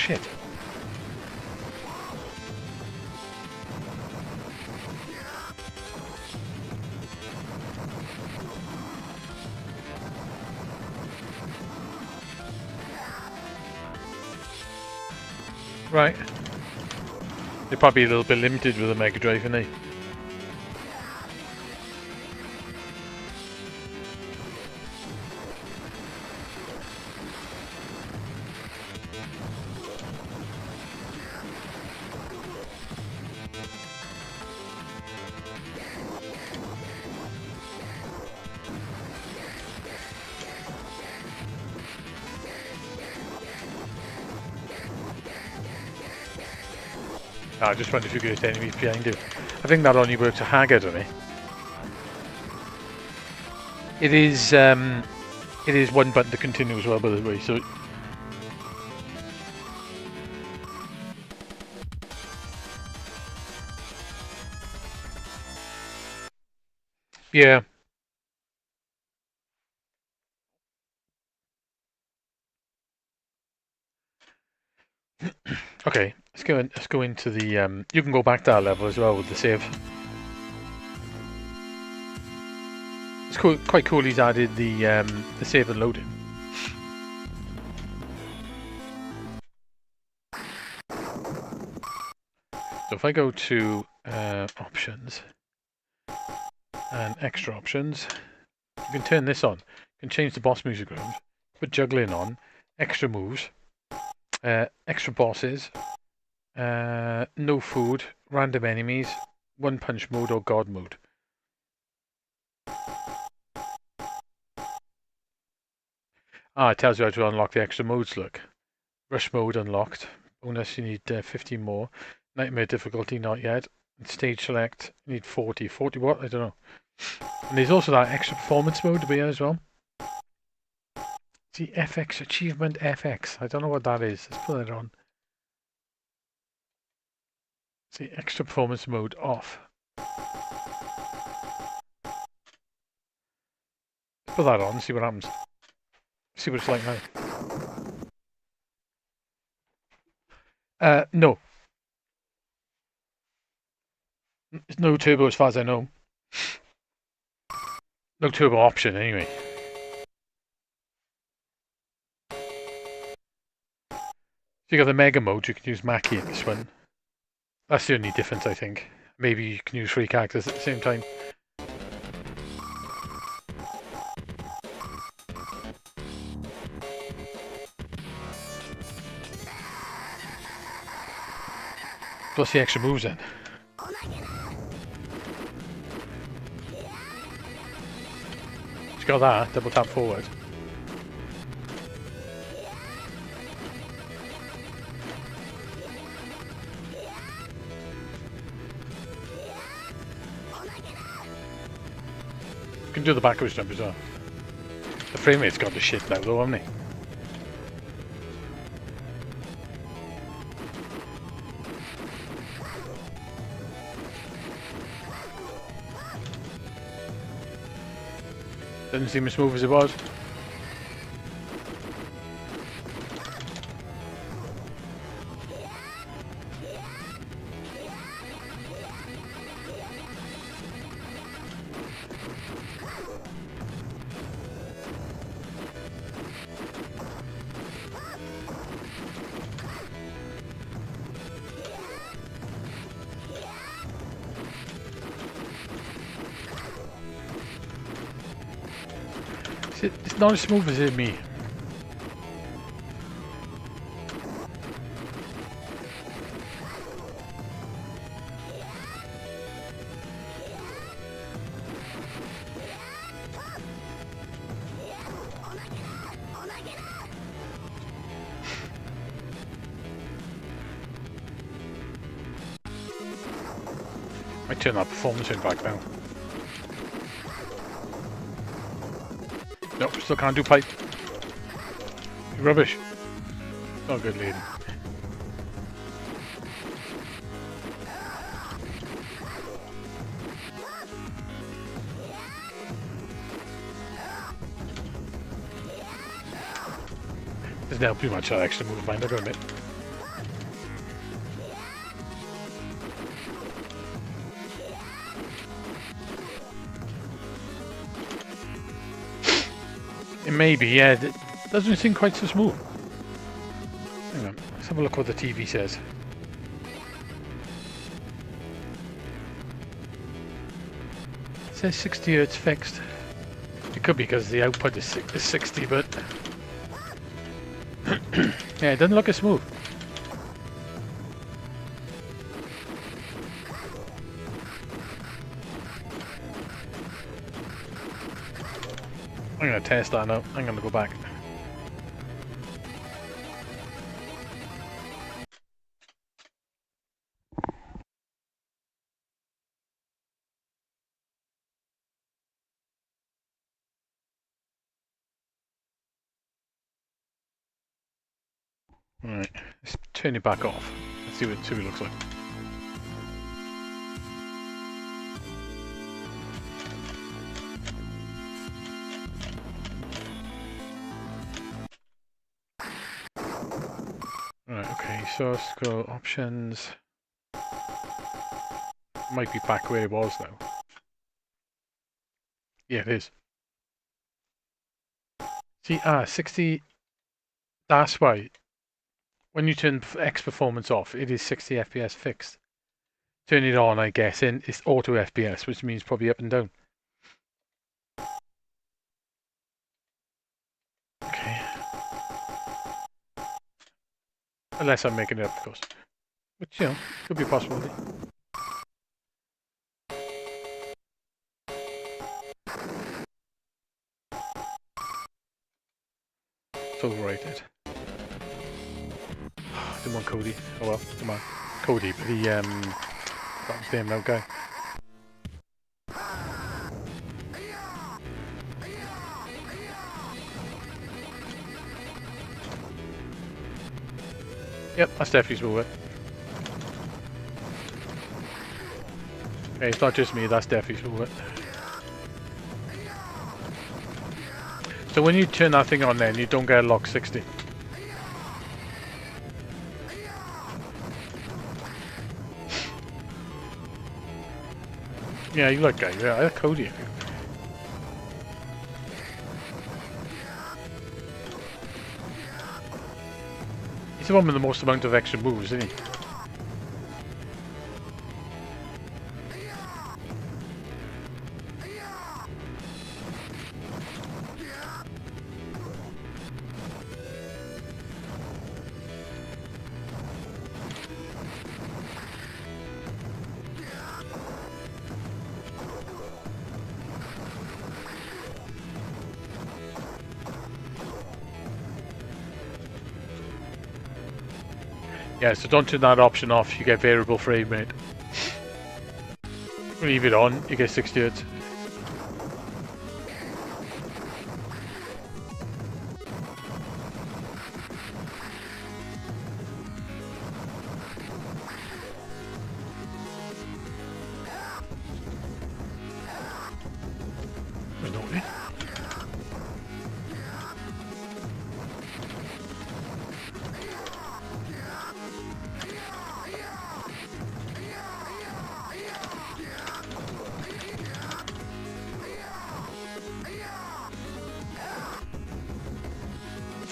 shit. Right. They're probably a little bit limited with a Mega Drive, aren't they? I just wonder if you get enemies behind you. I think that only works a Haggard on it. It is one button to continue as well, by the way. So yeah. Okay, let's go into the you can go back to that level as well with the save. It's quite cool he's added the save and loading. So if I go to options and extra options, you can turn this on. You can change the boss music around, put juggling on, extra moves, extra bosses, no food, random enemies, one punch mode or god mode. Ah, it tells you how to unlock the extra modes, look. Rush mode unlocked. Bonus, you need 15 more. Nightmare difficulty, not yet. Stage select, you need 40. 40 what? I don't know. And there's also that extra performance mode to be here as well. See, FX, achievement FX. I don't know what that is. Let's put it on. See, extra performance mode off. Let's put that on, see what happens. See what it's like now. No. There's no turbo as far as I know. No turbo option anyway. So you got the mega mode, you can use Mackie in this one. That's the only difference, I think. Maybe you can use 3 characters at the same time. Plus the extra moves then. Just got that, double tap forward. You can do the backwards jump as well. The frame rate's got the shit now though, hasn't it? Doesn't seem as smooth as it was. It's not as smooth as me. I turn that performance in back now. Nope, still can't do pipe. You're rubbish. Not good, lady. Doesn't help you much that extra move, mind, I don't admit. It may be, yeah. It doesn't seem quite so smooth. Hang on, let's have a look what the TV says. It says 60 Hz fixed. It could be because the output is 60, but yeah, it doesn't look as smooth. I'm going to test that now. I'm going to go back. Alright, let's turn it back off. Let's see what it looks like. Right, okay, so let's go options. Might be back where it was now. Yeah, it is. See, 60. That's why. When you turn X performance off, it is 60 FPS fixed. Turn it on, I guess, and it's auto FPS, which means probably up and down. Okay. Unless I'm making it up, of course. Which, you know, could be a possibility. It's overrated. Didn't want Cody. Oh well, come on. Cody, but he, that was the name, no guy. Yep, that's definitely smooth. Okay, it's not just me, that's definitely smooth. So when you turn that thing on then, you don't get a lock 60. Yeah, you like guy. Yeah, I like Cody. He's the one with the most amount of extra moves, isn't he? Yeah, so don't turn that option off, you get variable frame rate. Leave it on, you get 60 Hz.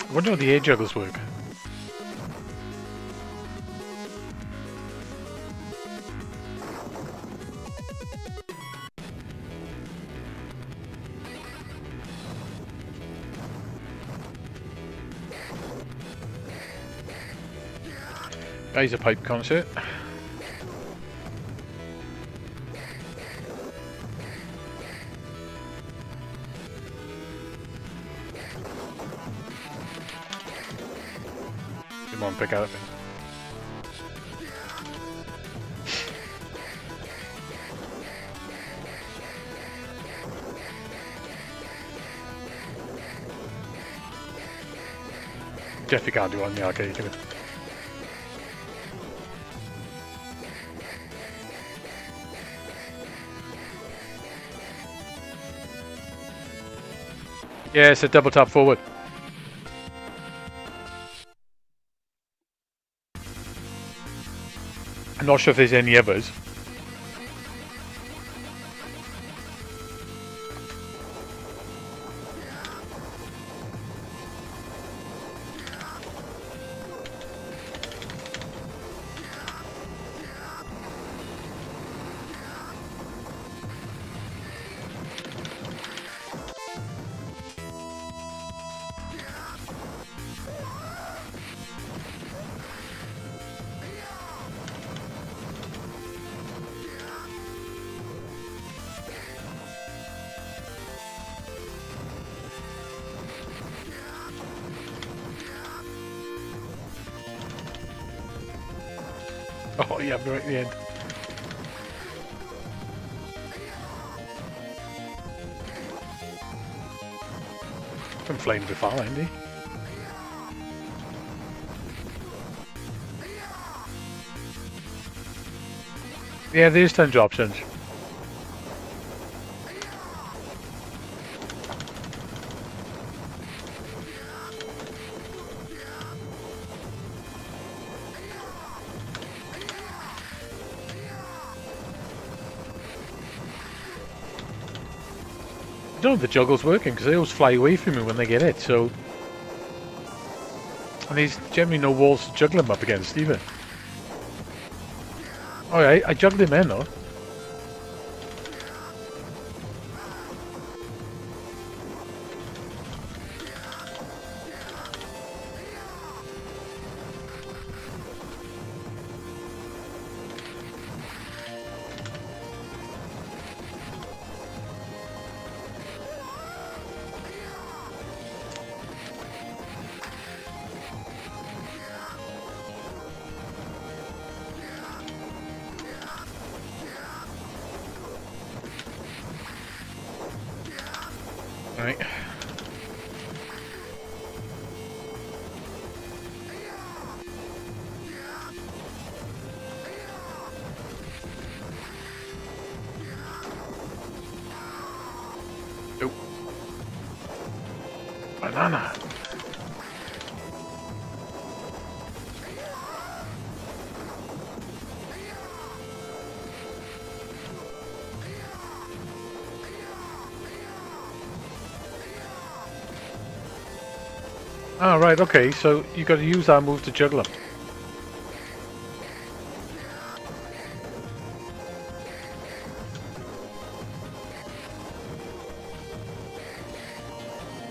I wonder how the air juggles work. Guy's a pipe concert. Come on, pick out a thing. Jeff, you can't do it on the arcade, can you? Yeah, it's a double tap forward. I'm not sure if there's any others. Oh, yeah, right at the end. Been flamed before, ain't he? Yeah, there's tons of options. I don't know if the juggle's working because they always fly away from me when they get hit, so. And there's generally no walls to juggle him up against either. Oh, yeah, I juggled him in though. Right. Oh. Banana. Ah, right, okay, so you got to use that move to juggle him.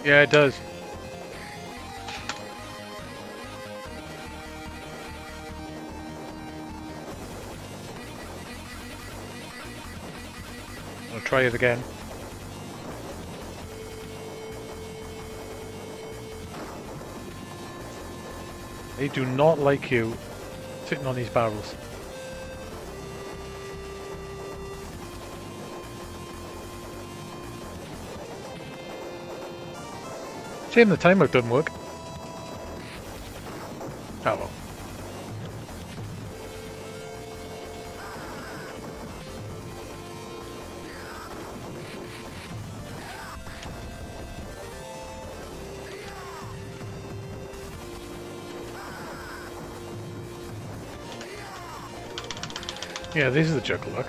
Yeah, it does. I'll try it again. They do not like you sitting on these barrels. Shame the timer doesn't work. Oh well. Yeah, this is the juggle, look.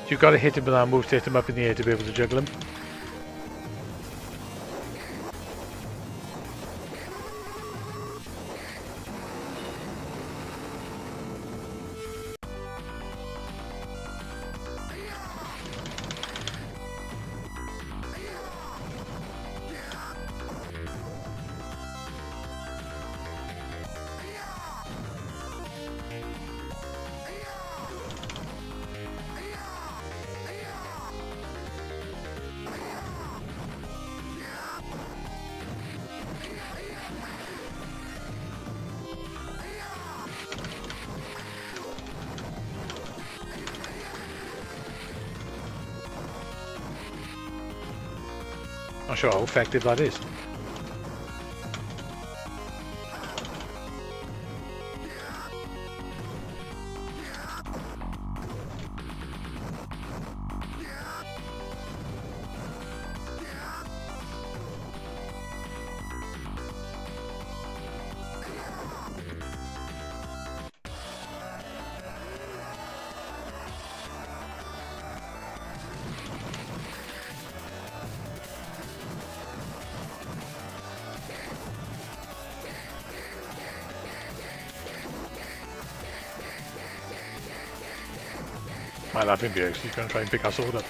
You've got to hit him with that move to hit him up in the air to be able to juggle him. Not sure how effective that is. Might have him be actually going to try and pick our sword up.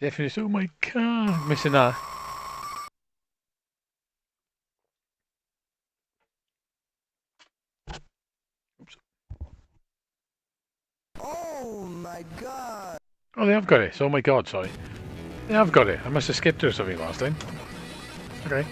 Definitely. Oh my god. Missing that. Oops. Oh my god! Oh, they have got it. Oh my god, sorry. They have got it. I must have skipped or something last time. Okay.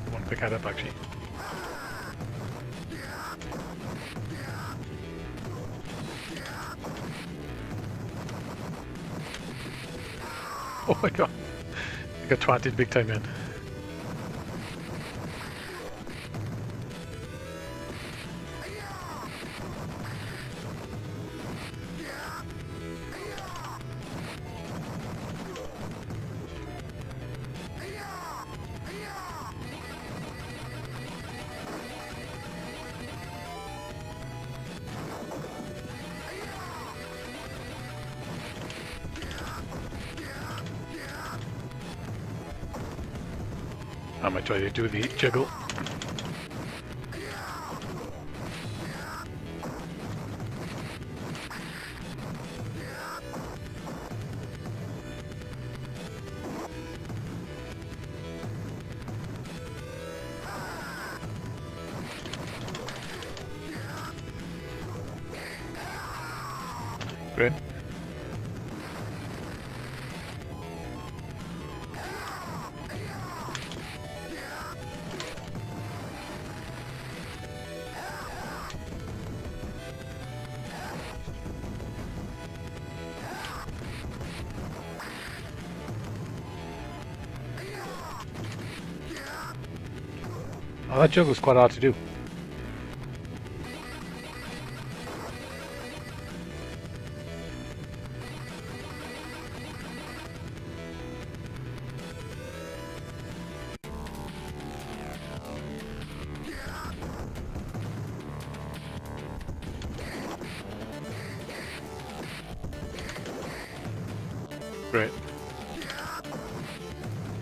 I want to pick that up actually. Oh my god. I got twatted big time, man. I might try to do the juggle. Great. Oh, that juggle's quite hard to do. Great.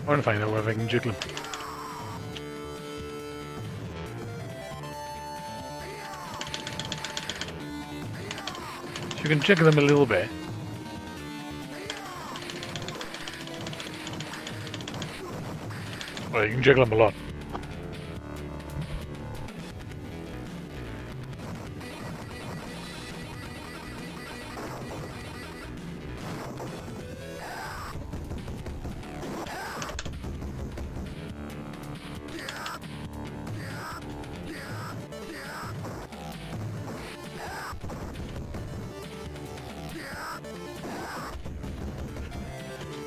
I want to find out whether I can jiggle him. So you can jiggle them a little bit. Well, you can jiggle them a lot.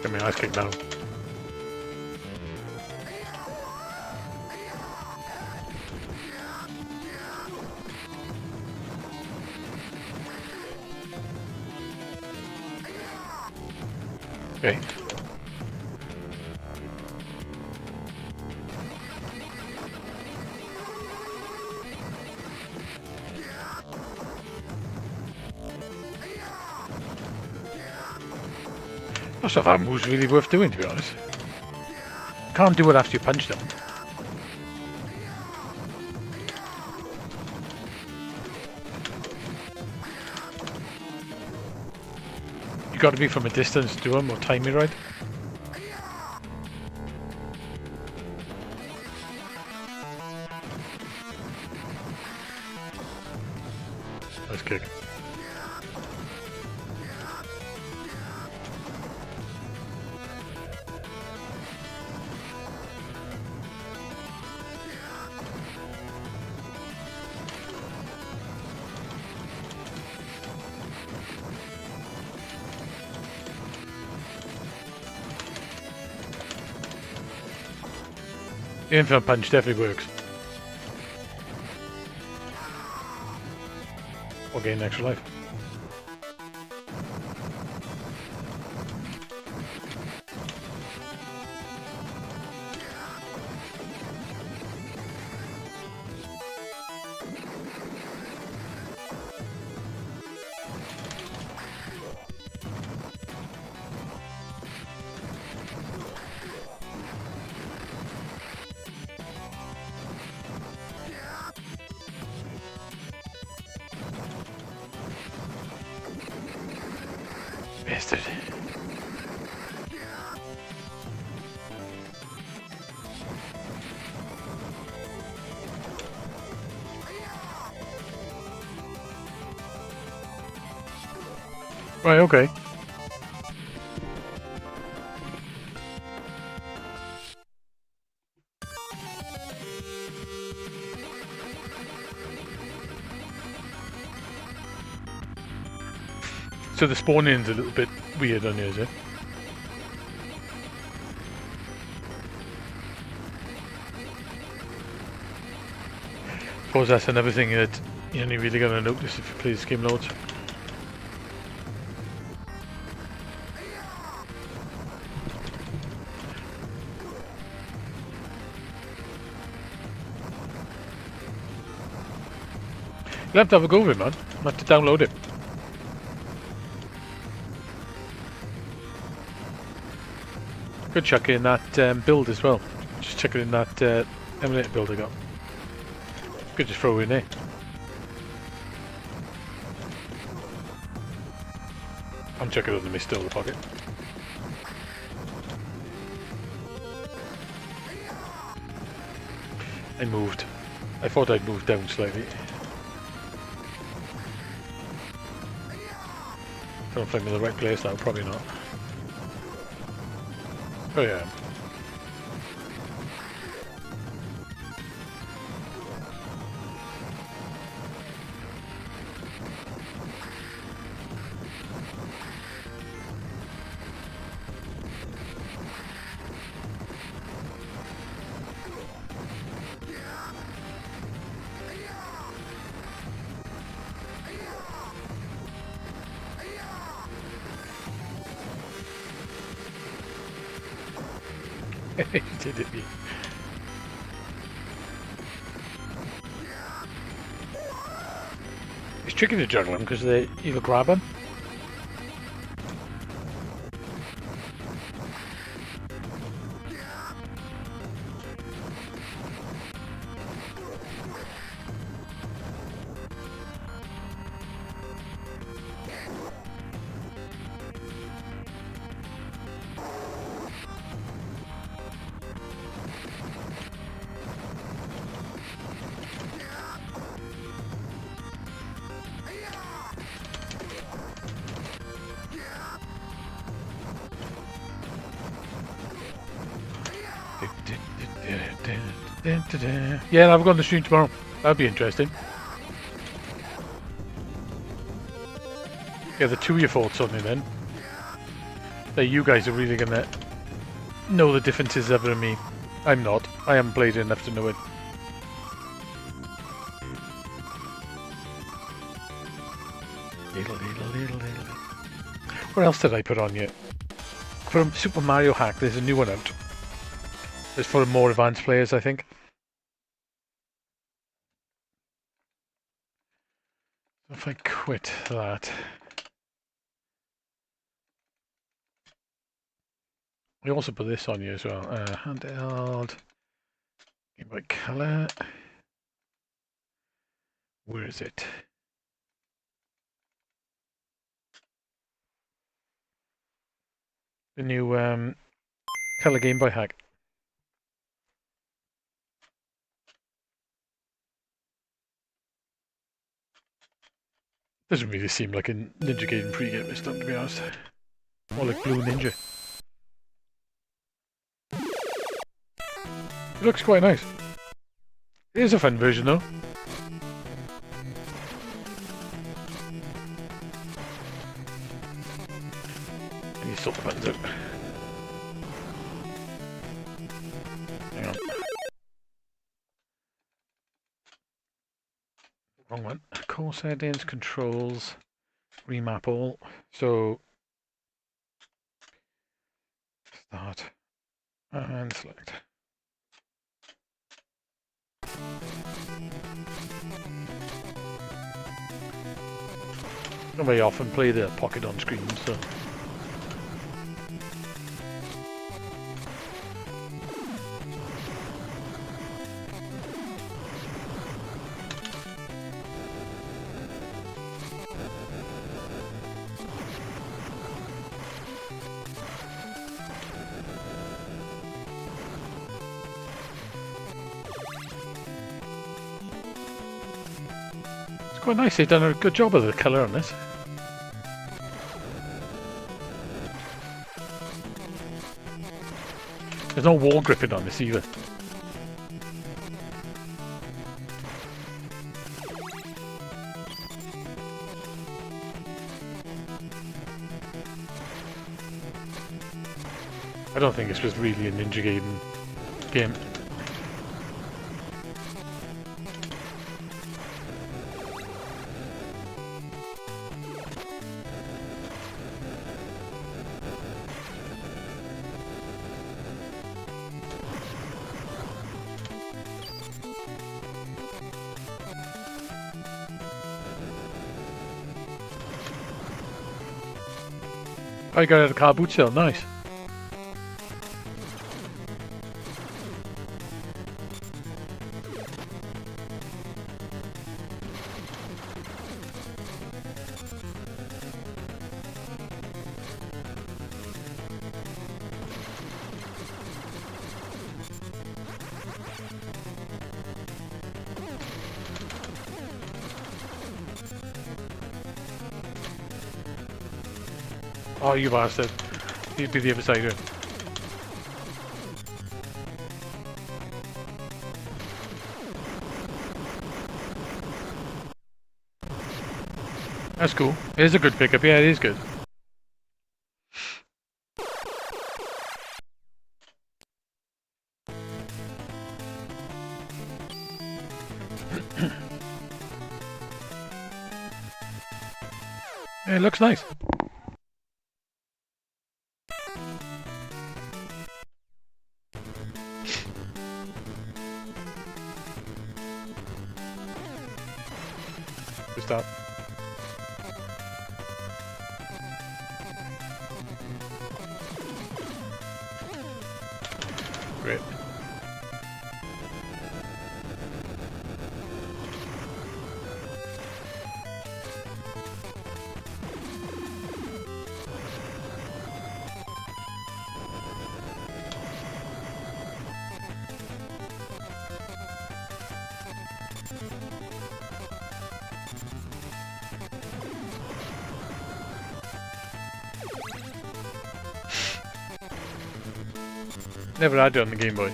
Get my ass kicked now. Okay. Not sure if that move's really worth doing, to be honest. Can't do it after you punch them. You got to be from a distance to do them or time it right. Nice kick. The infinite punch definitely works. Or gain an extra life. Bastard. Right, okay. So the spawning's a little bit weird on you, is it? Suppose that's another thing that you're only really going to notice if you play this game loads. You'll have to have a go with it, man. You'll have to download it. Could chuck in that build as well. Just chuck it in that emulator build I got. Could just throw it in there. I'm chucking it on the mist still the pocket. I moved. I thought I'd moved down slightly. I don't know if I'm in the right place now, probably not. Oh yeah. Did it be? It's tricky to juggle them because they either grab them. Yeah, I'll go on the stream tomorrow. That'll be interesting. Yeah, the two of your thoughts on it then. That you guys are really gonna know the differences other than me. I'm not. I haven't played it enough to know it. What else did I put on yet? For Super Mario Hack, there's a new one out. It's for more advanced players, I think. If I quit that. I also put this on you as well. Handheld. Game Boy Color. Where is it? The new Color Game Boy Hack. Doesn't really seem like a Ninja Gaiden pre-game this time, to be honest. More like Blue Ninja. It looks quite nice. It is a fun version though. And you sort the buttons out. Hang on. Wrong one. core settings, controls, remap all. So start and select. I don't very often play the pocket on screen, so. Quite nice, they've done a good job of the colour on this. There's no wall gripping on this either. I don't think this was really a Ninja Gaiden game. I got it at a car boot sale, nice. Oh, you bastard. You'd be the other side of it. That's cool. It is a good pickup. Yeah, it is good. It looks nice. Good start. Great. Never had it on the Game Boy.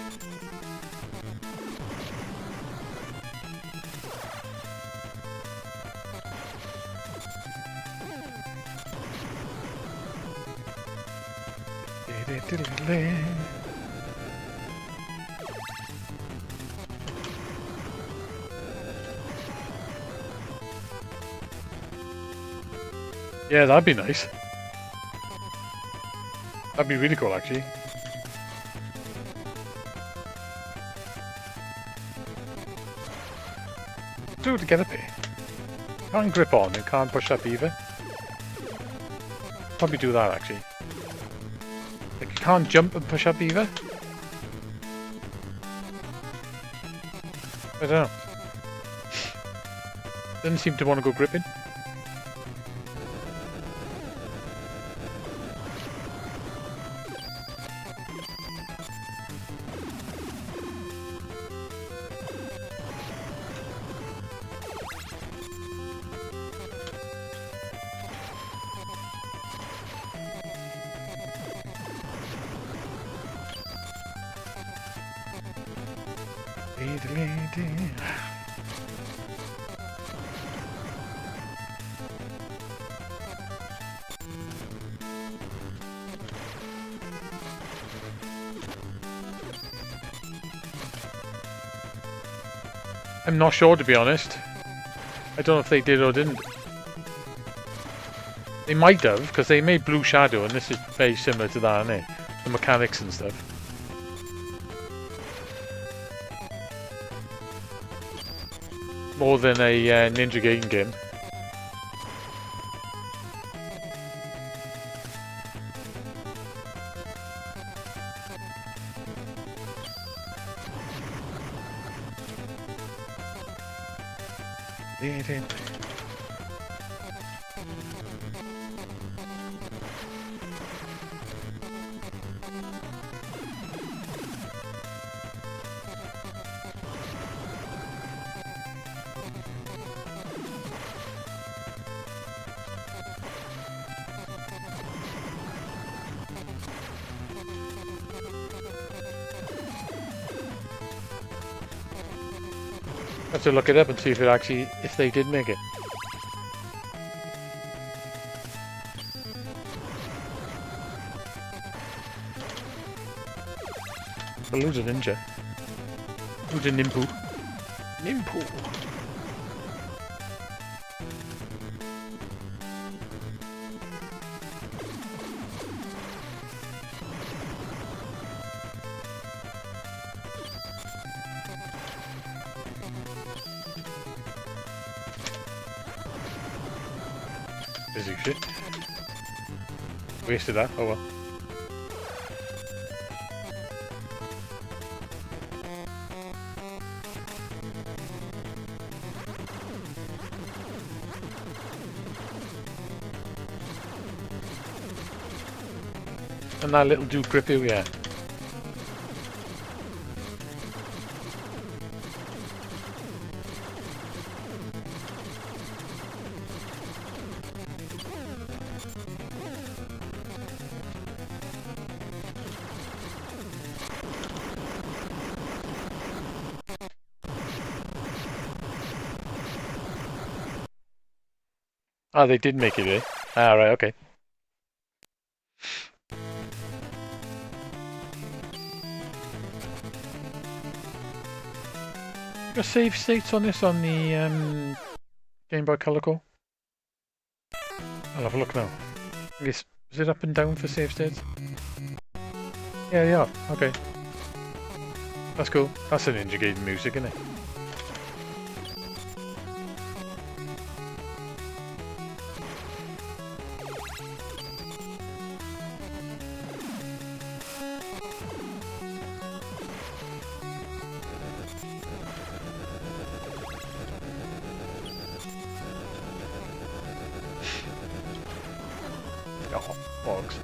Yeah, that'd be nice. That'd be really cool, actually. Do it to get up here. Can't grip on and can't push up either. Probably do that actually. Like you can't jump and push up either. I don't know. Doesn't seem to want to go gripping. I'm not sure, to be honest. I don't know if they did or didn't. They might have, because they made Blue Shadow, and this is very similar to that, isn't it? The mechanics and stuff. More than a Ninja Gaiden game. Have to look it up and see if they did make it. Loads of ninja. Loads of nimpu. Nimpu. Busy shit. Wasted that, oh well. And that little dude grip you, yeah. Oh, they did make it, eh? Ah, right, okay. Got save states on this on the Game Boy Color Core? I'll have a look now. I guess, is it up and down for save states? Yeah, they are. Okay. That's cool. That's an Ninja Gaiden music, isn't it? Oh, bogs.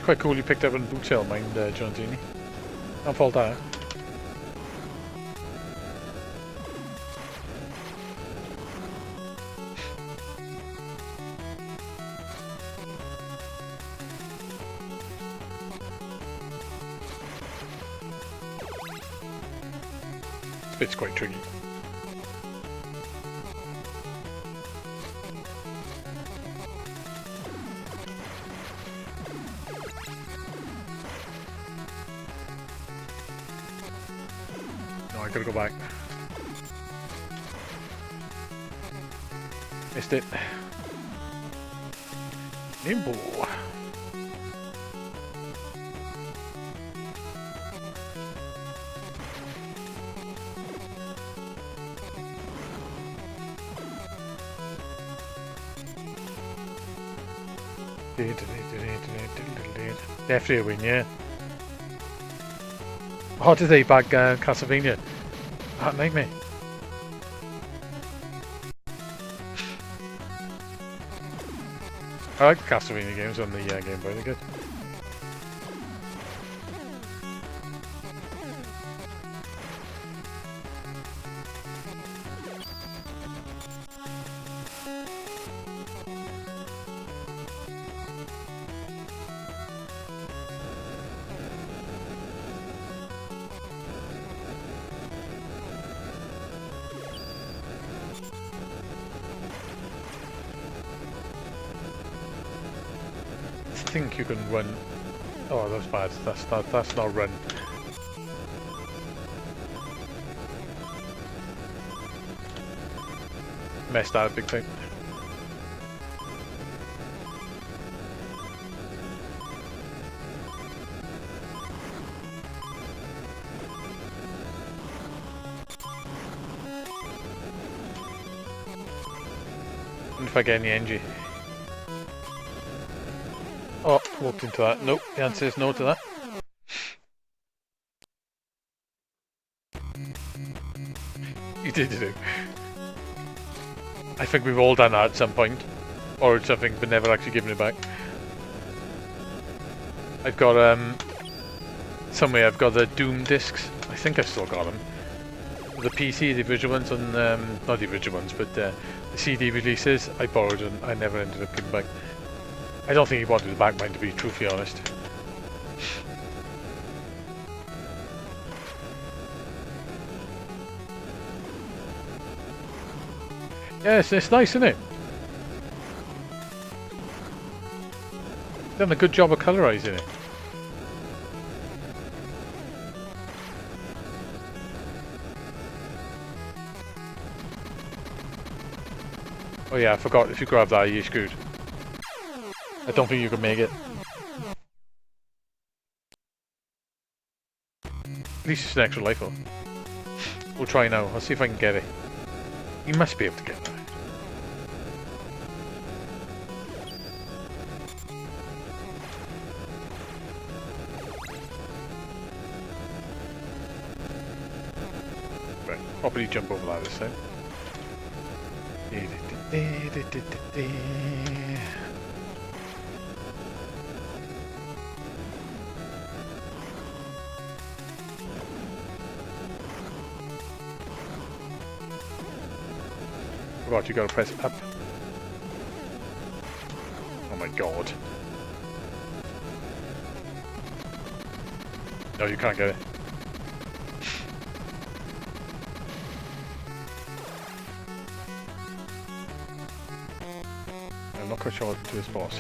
Quite cool you picked up a boot sale, mind, Jonatini. Not fault that. This bit's quite tricky. I gotta go back. Missed it. Nimble. Definitely a win, yeah. How did they bag Castlevania? That nightmare. I like Castlevania games on the Game Boy, they're good. think you can run. Oh, that's bad. That's not run. Messed out big time. And if I get any energy. Oh, walked into that. Nope, the answer is no to that. You did it. I think we've all done that at some point. Or something, but never actually given it back. I've got, somewhere I've got the Doom discs. I think I've still got them. The PC, the original ones, and, not the original ones, but the CD releases, I borrowed and I never ended up giving back. I don't think he wanted it back, mine, to be truthfully honest. Yeah, it's nice, isn't it? Done a good job of colorizing it. Oh yeah, I forgot, if you grab that, you're screwed. I don't think you can make it. At least it's an extra life though. We'll try now, I'll see if I can get it. You must be able to get that. Right, probably jump over that this time. Forgot you gotta press up. Oh my god. No, you can't get it. I'm not quite sure what to do this boss.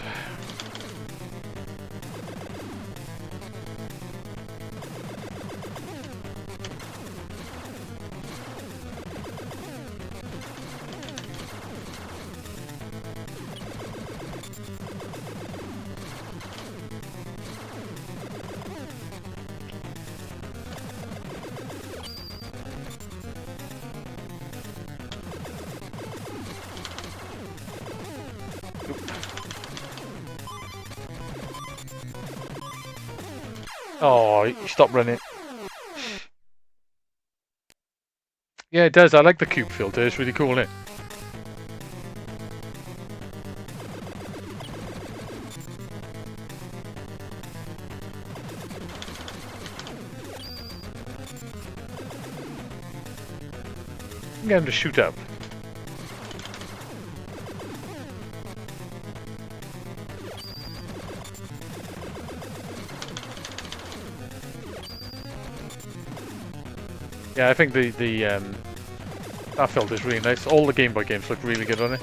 Oh, you stop running. Yeah, it does. I like the cube filter. It's really cool, isn't it? I'm getting to shoot up. Yeah, I think that filter is really nice. All the Game Boy games look really good on it.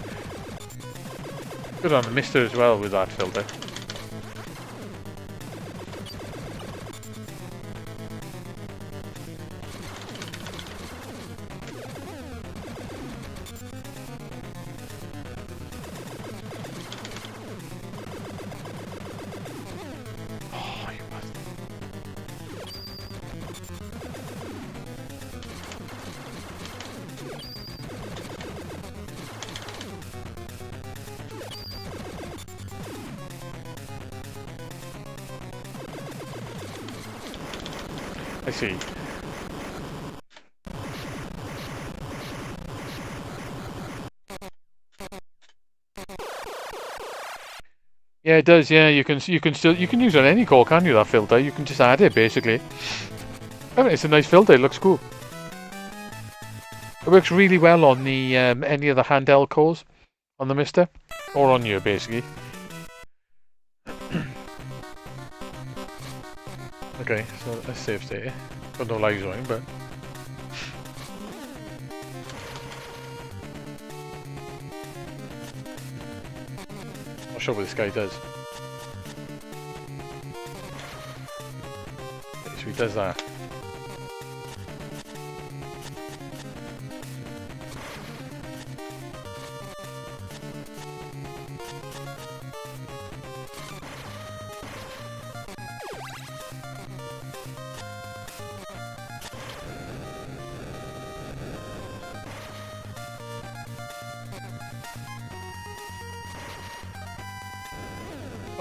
Good on the Mister as well with that filter. Oh, you must. I see. Yeah, it does. Yeah, you can use it on any core, can't you? That filter, you can just add it basically. I mean, it's a nice filter. It looks cool. It works really well on the any of the handheld cores on the Mister or on you basically. Okay, so let's save state here. Got no lives on, but not sure what this guy does. actually does that.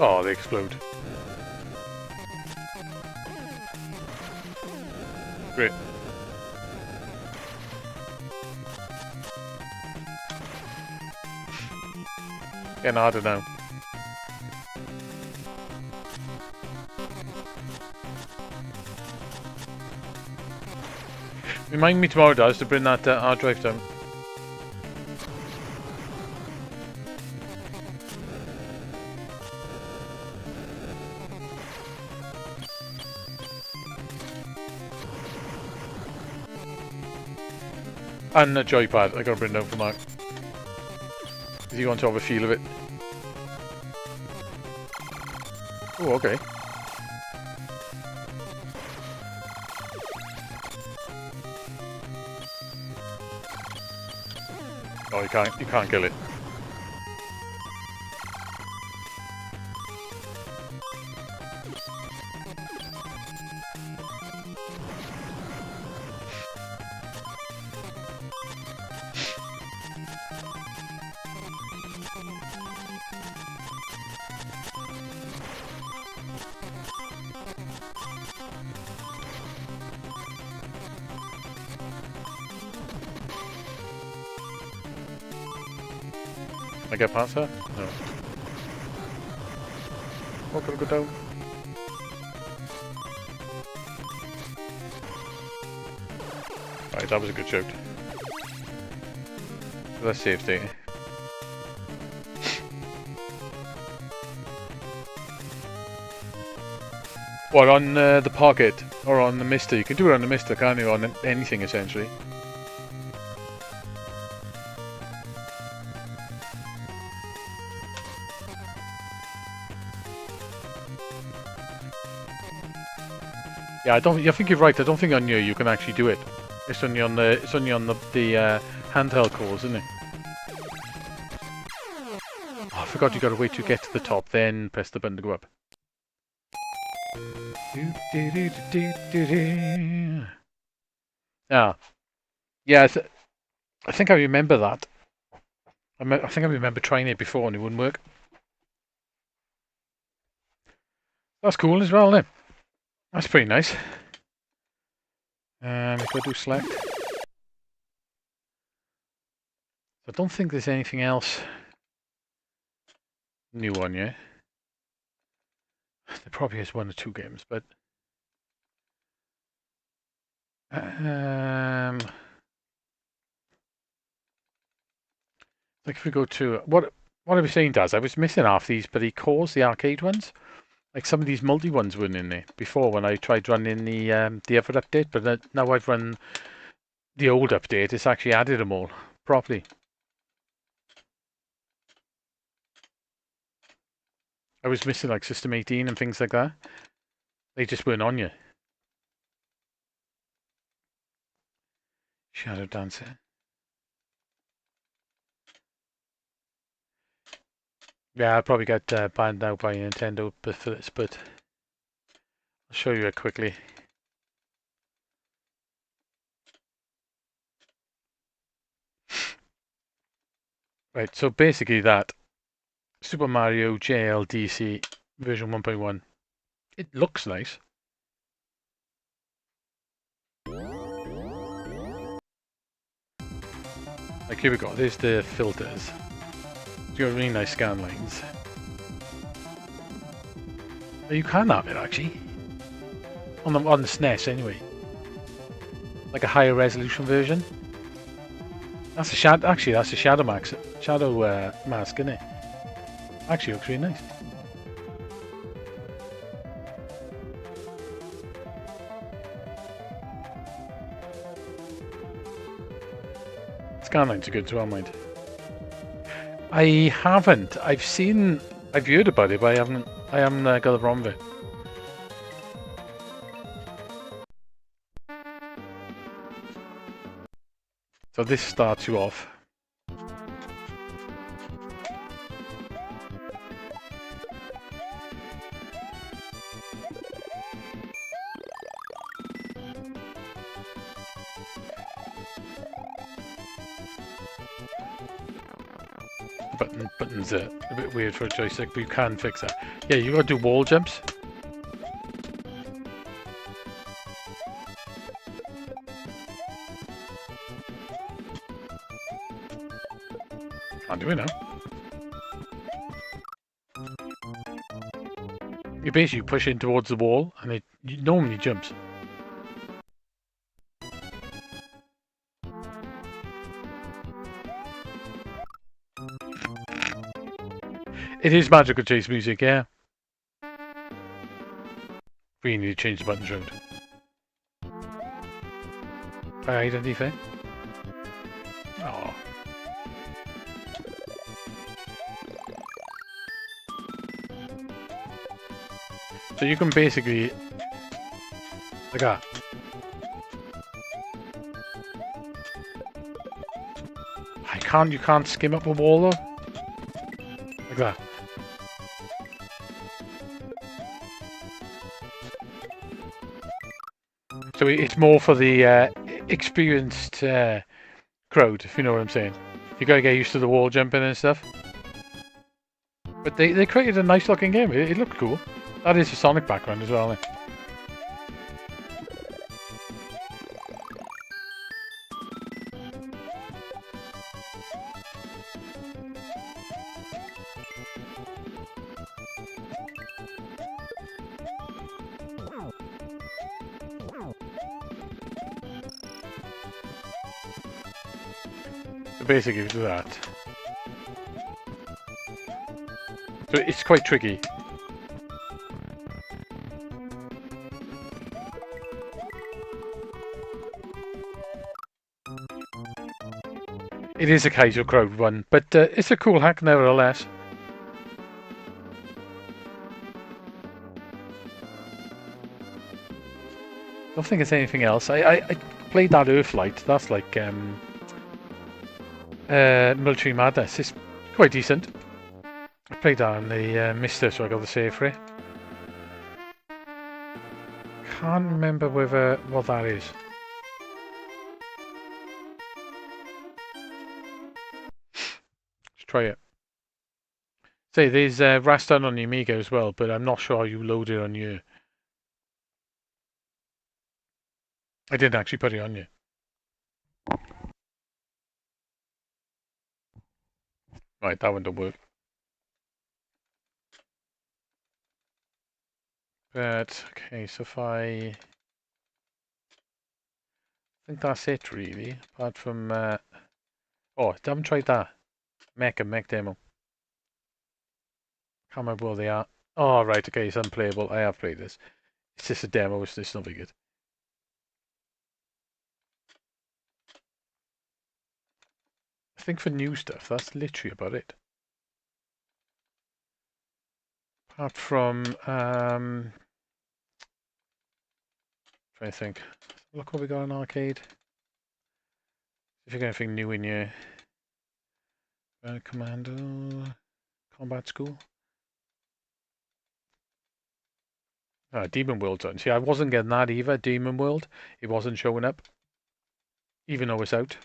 Oh, they explode. Great. Getting harder now. Remind me tomorrow, Daz, to bring that hard drive down. And a joypad, I gotta bring down for Mark. If you want to have a feel of it. Oh, okay. Oh, you can't kill it. Can I get past her? No. Oh, gotta go down. Right, that was a good shout. Let's save state. What, on the pocket? Or on the mister? You can do it on the mister, can't you? On anything, essentially. Yeah, I think you're right. I don't think on you can actually do it. It's only on the handheld calls, isn't it? Oh, I forgot you got to wait to get to the top, then press the button to go up. Ah, yeah. I think I remember that. I think I remember trying it before and it wouldn't work. That's cool as well, isn't it? That's pretty nice. If I do select. I don't think there's anything else new on you. There probably is one or two games, but like if we go to what I was saying, Daz, I was missing half these bloody cores, the arcade ones. Like some of these multi ones weren't in there before when I tried running the other update, but now I've run the old update. It's actually added them all properly. I was missing like System 18 and things like that. They just weren't on you. Shadow Dancer. Yeah, I'll probably get banned now by Nintendo for this, but I'll show you it quickly. Right, so basically that Super Mario JLDC version 1.1. It looks nice. Like here we go, there's the filters. You got really nice scan lines. You can have it actually. On the SNES anyway. Like a higher resolution version. That's a shadow. Actually, that's a shadow mask, isn't it? Actually, looks really nice. Scan lines are good as well, mind. I haven't. I've heard about it, but I haven't got the ROM of it. So this starts you off. Buttons are a bit weird for a joystick, but you can fix that. Yeah, you gotta do wall jumps. Can't do it now. You basically push in towards the wall, and it normally jumps. It is Magical Chase music, yeah. We need to change the buttons around. I identify. Oh. So you can basically like that. You can't skim up a wall though. Like that. So it's more for the experienced crowd, if you know what I'm saying. You gotta get used to the wall jumping and stuff. But they created a nice looking game. It looked cool. That is a Sonic background as well. So basically do that. So it's quite tricky. It is a Kaizo crowd one, but it's a cool hack nevertheless. I don't think it's anything else. I played that Earthlight. That's like Military Madness. It's quite decent. I played that on the Mister, so I got the save for it. Can't remember what that is. Let's try it. Say, there's Rastan on the Amiga as well, but I'm not sure how you load it on you. I didn't actually put it on you. Right, that one don't work. But, okay, so if I think that's it really, apart from, oh, I haven't tried that. Mech demo. Can't remember where they are. Oh, right, okay, it's unplayable. I have played this. It's just a demo, it's not very good. I think for new stuff, that's literally about it. Apart from, trying to think. Look what we got on arcade. If you got anything new in your Commando Combat School. Demon World's on. See, I wasn't getting that either. Demon World, it wasn't showing up, even though it's out.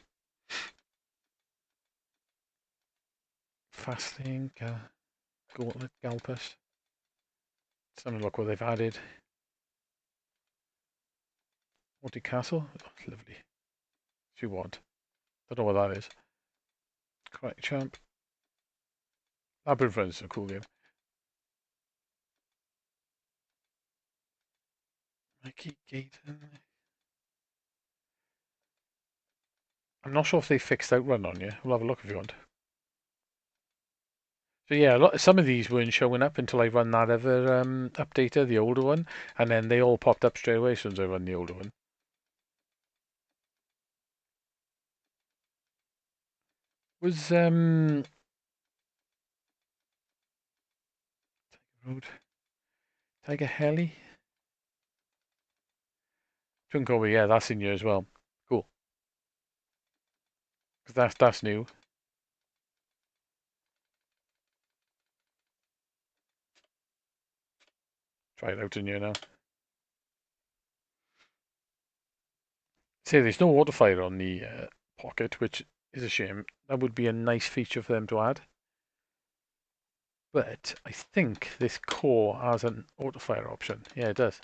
Fasting, Gauntlet, Galpus. Let's have a look what they've added. Multi Castle, oh, lovely. If you want, don't know what that is. Correct, champ. Labyrinth Run is a cool game. Mikey Gayton. I'm not sure if they fixed Outrun on you. We'll have a look if you want. So yeah, some of these weren't showing up until I run that other updater, the older one, and then they all popped up straight away as soon as I run the older one. Was Tiger Heli? Twin Kobe, yeah, that's in here as well. Cool. Because that's new. Try it out in here now. See, there's no auto fire on the Pocket, which is a shame. That would be a nice feature for them to add. But I think this core has an auto fire option. Yeah, it does.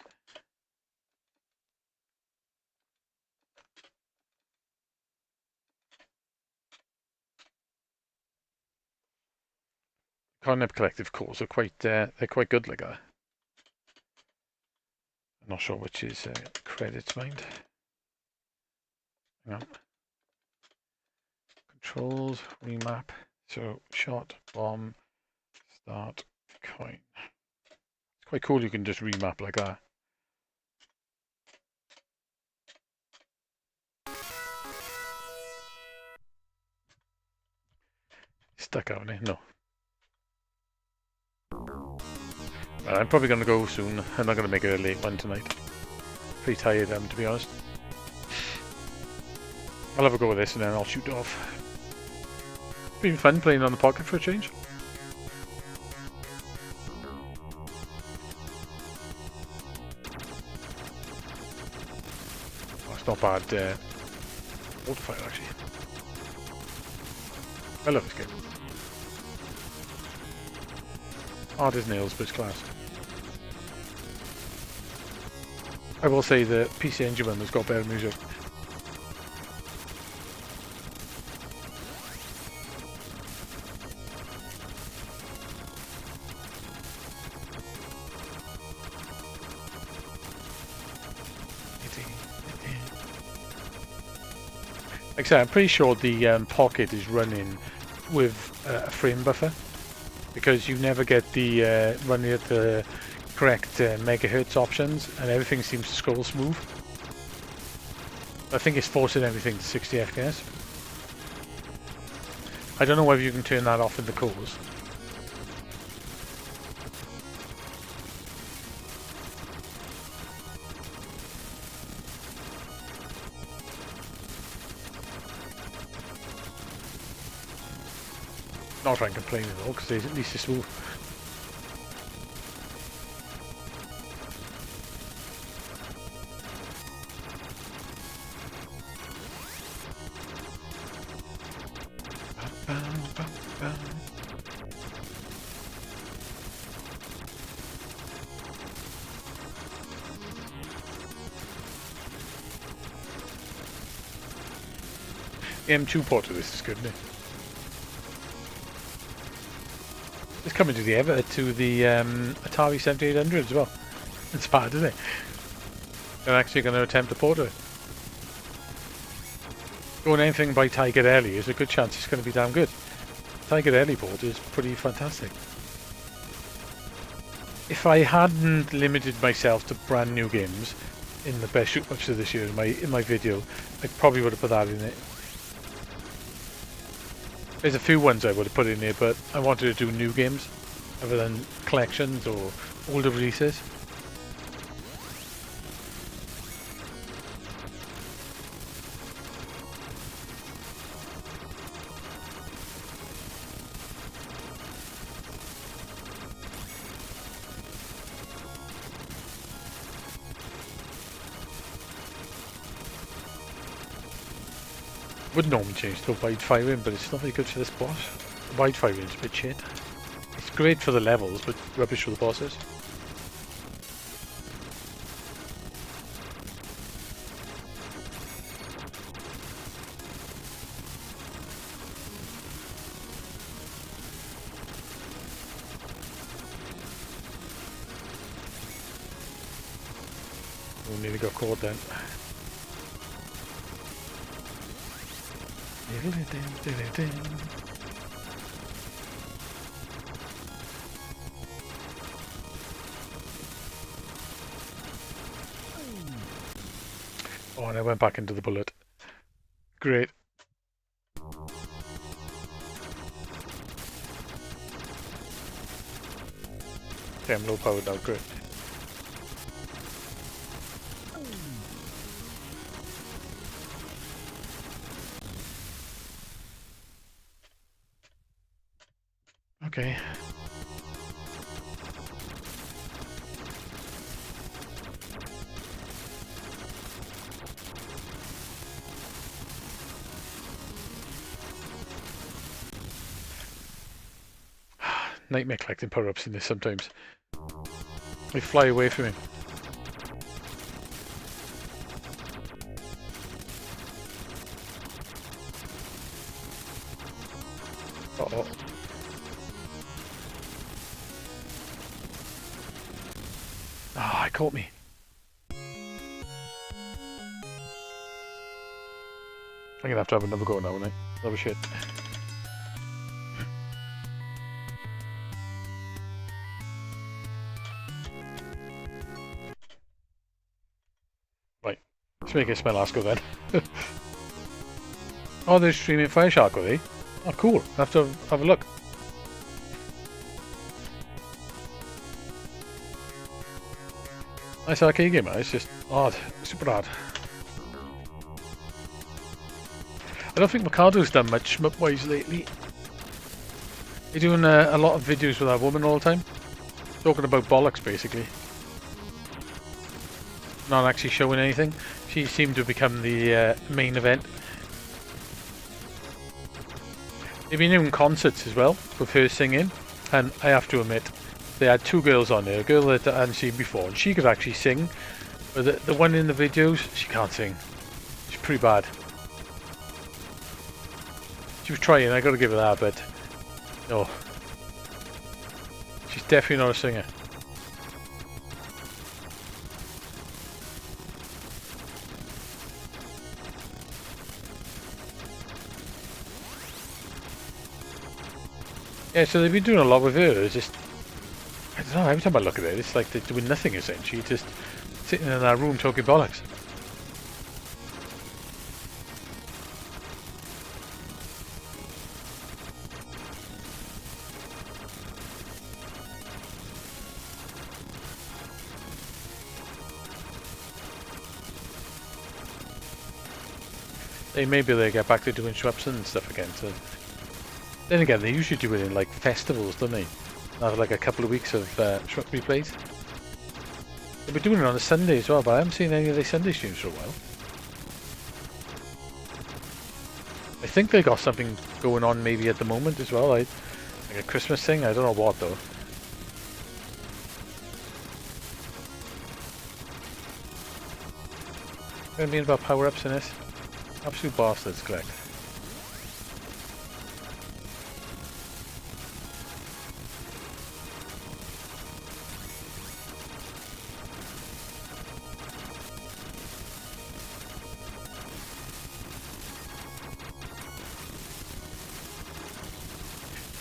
Carnib Collective cores are quite they're quite good like that. I'm not sure which is credits mind. Hang on. Controls, remap. So shot, bomb, start, coin. It's quite cool you can just remap like that. Stuck out there? No. Well, I'm probably going to go soon. I'm not going to make it a late one tonight. Pretty tired, to be honest. I'll have a go with this and then I'll shoot off. Been fun playing on the Pocket for a change. Oh, it's not bad auto fire actually. I love this game. Hard as nails, but it's class. I will say the PC Engine one has got better music. Like I said, I'm pretty sure the Pocket is running with a frame buffer because you never get the running at the correct megahertz options and everything seems to scroll smooth. I think it's forcing everything to 60 FPS. I don't know whether you can turn that off in the cores. Not trying to complain at all, because at least it's smooth. The M2 port of this is good, isn't it? It's coming to the Atari 7800 as well. It's bad, isn't it? They're actually going to attempt to port it. Going anything by Tiger Ellie is a good chance it's going to be damn good. Tiger Ellie port is pretty fantastic. If I hadn't limited myself to brand new games in the best shoot ups of this year in my video, I probably would have put that in it. There's a few ones I would have put in here, but I wanted to do new games other than collections or older releases. Would normally change to a wide firing, but it's not very good for this boss. Wide firing is a bit shit. It's great for the levels, but rubbish for the bosses. Oh, nearly got caught then. Oh, and I went back into the bullet. Great. Okay, I'm low powered now, great. Okay. Nightmare collecting power-ups in this sometimes. They fly away from me. Uh-oh. Ah, it caught me. I'm gonna have to have another go now, aren't I? Another shit. Right. Let's make it my last go then. Oh, they're streaming Fire Shark, are they? Oh, cool. I have to have a look. Nice arcade game, man. It's just hard. Super hard. I don't think Mercado's done much shmup-wise lately. They're doing a lot of videos with that woman all the time. Talking about bollocks, basically. Not actually showing anything. She seemed to become the main event. They've been doing concerts as well, with her singing. And I have to admit, they had two girls on there. A girl that I hadn't seen before, and she could actually sing. But the one in the videos, she can't sing. She's pretty bad. She was trying, I gotta give her that, but no. She's definitely not a singer. Yeah, so they've been doing a lot with her. It's just, I don't know, every time I look at it, it's like they're doing nothing essentially, just sitting in that room talking bollocks. Maybe they get back to doing shmups and stuff again. So then again, they usually do it in like festivals, don't they? Have like a couple of weeks of shmup replays. They've been doing it on a Sunday as well, but I haven't seen any of their Sunday streams for a while. I think they got something going on maybe at the moment as well, like a Christmas thing. I don't know what though. What do you mean about power-ups in this? Absolute bastards, correct.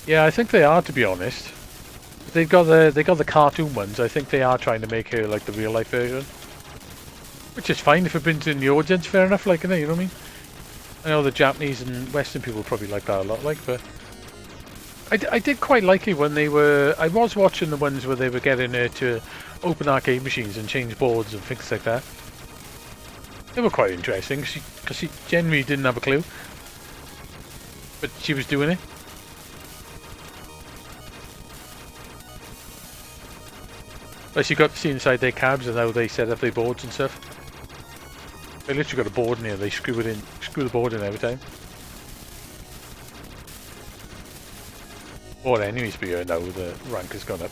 Yeah, I think they are, to be honest. They got the cartoon ones. I think they are trying to make her like the real life version, which is fine if it brings in the audience. Fair enough, like, you know what I mean. I know the Japanese and Western people probably like that a lot, like, but I did quite like it when they were. I was watching the ones where they were getting her to open arcade machines and change boards and things like that. They were quite interesting because she generally didn't have a clue, but she was doing it. Plus, you got to see inside their cabs and how they set up their boards and stuff. They literally got a board in here. They screw the board in every time. Or enemies be here now. The rank has gone up.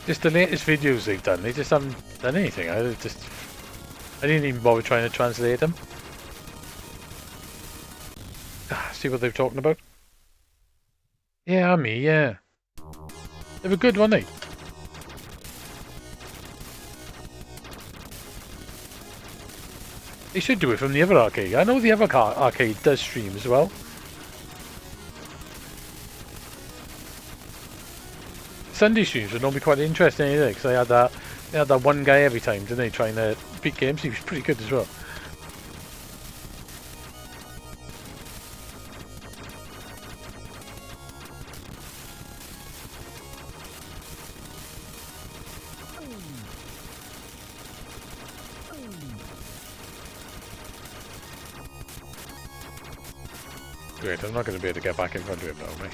Just the latest videos they've done, they just haven't done anything. I didn't even bother trying to translate them. See what they're talking about? Yeah, me, yeah. They were good, weren't they? They should do it from the other arcade. I know the other arcade does stream as well. Sunday streams would normally quite interesting, because they had that one guy every time, didn't they, trying to beat games. He was pretty good as well. Great, I'm not going to be able to get back in front of it now, mate.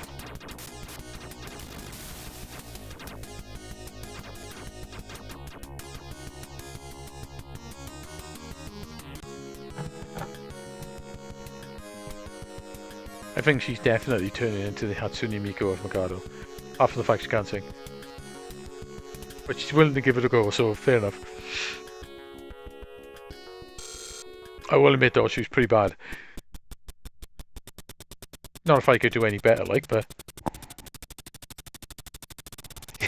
I think she's definitely turning into the Hatsune Miku of Mikado. After the fact she can't sing. But she's willing to give it a go, so fair enough. I will admit though, she was pretty bad. Not if I could do any better, like, but...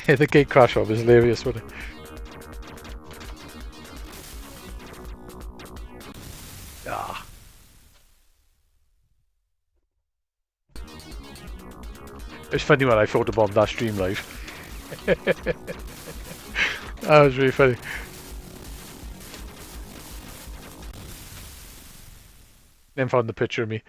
Yeah, the gate crash of is hilarious, wasn't it? Ah. It's funny when I photobombed that stream live. That was really funny. Then found the picture of me.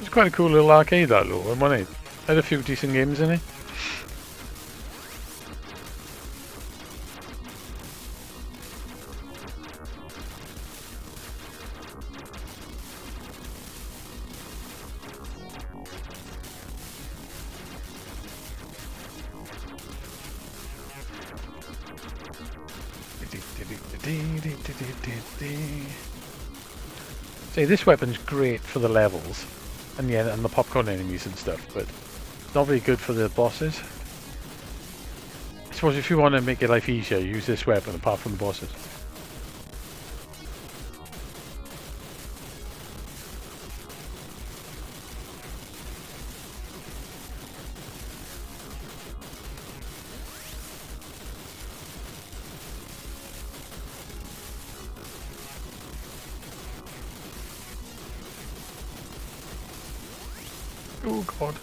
It's quite a cool little arcade, that little one, wasn't it? Had a few decent games in it. See, this weapon's great for the levels and yeah, and the popcorn enemies and stuff, but it's not very good for the bosses. I suppose if you want to make your life easier, use this weapon apart from the bosses. Oh god.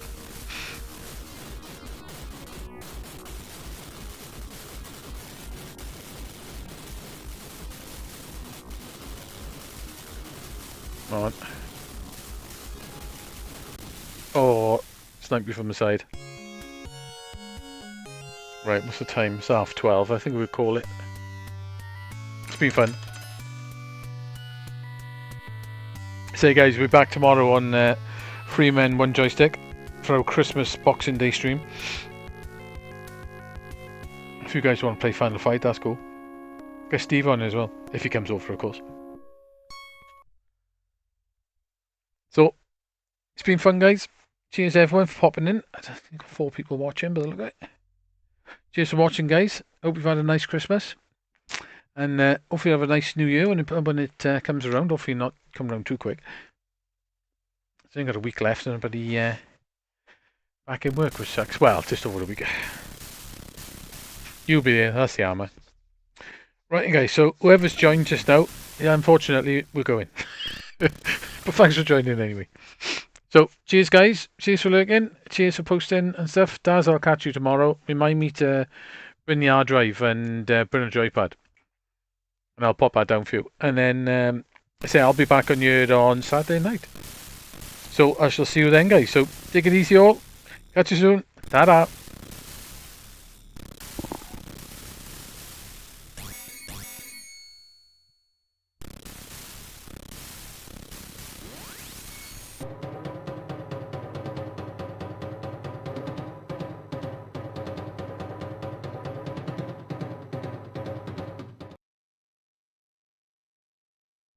Come on. Oh, sniped me from the side. Right, what's the time? It's 12:30. I think we'll call it. It's been fun. So guys, we're back tomorrow on 3 Men 1 Joystick for our Christmas Boxing Day stream. If you guys want to play Final Fight, that's cool. Get Steve on as well, if he comes over, of course. So, it's been fun, guys. Cheers everyone for popping in. I think 4 people watching, but look at it. Cheers for watching, guys. Hope you've had a nice Christmas. And hopefully you have a nice New Year when it comes around. Hopefully not come around too quick. I've only got a week left and everybody back in work, which sucks. Well, just over a week. You'll be there, that's the armour. Right, guys, so whoever's joined just now, yeah, unfortunately, we're going. But thanks for joining anyway. So, cheers, guys. Cheers for lurking. Cheers for posting and stuff. Daz, I'll catch you tomorrow. Remind me to bring the hard drive and bring a joypad. And I'll pop that down for you. And then, I say I'll be back on you on Saturday night. So, I shall see you then, guys. So, take it easy, all. Catch you soon. Ta-da.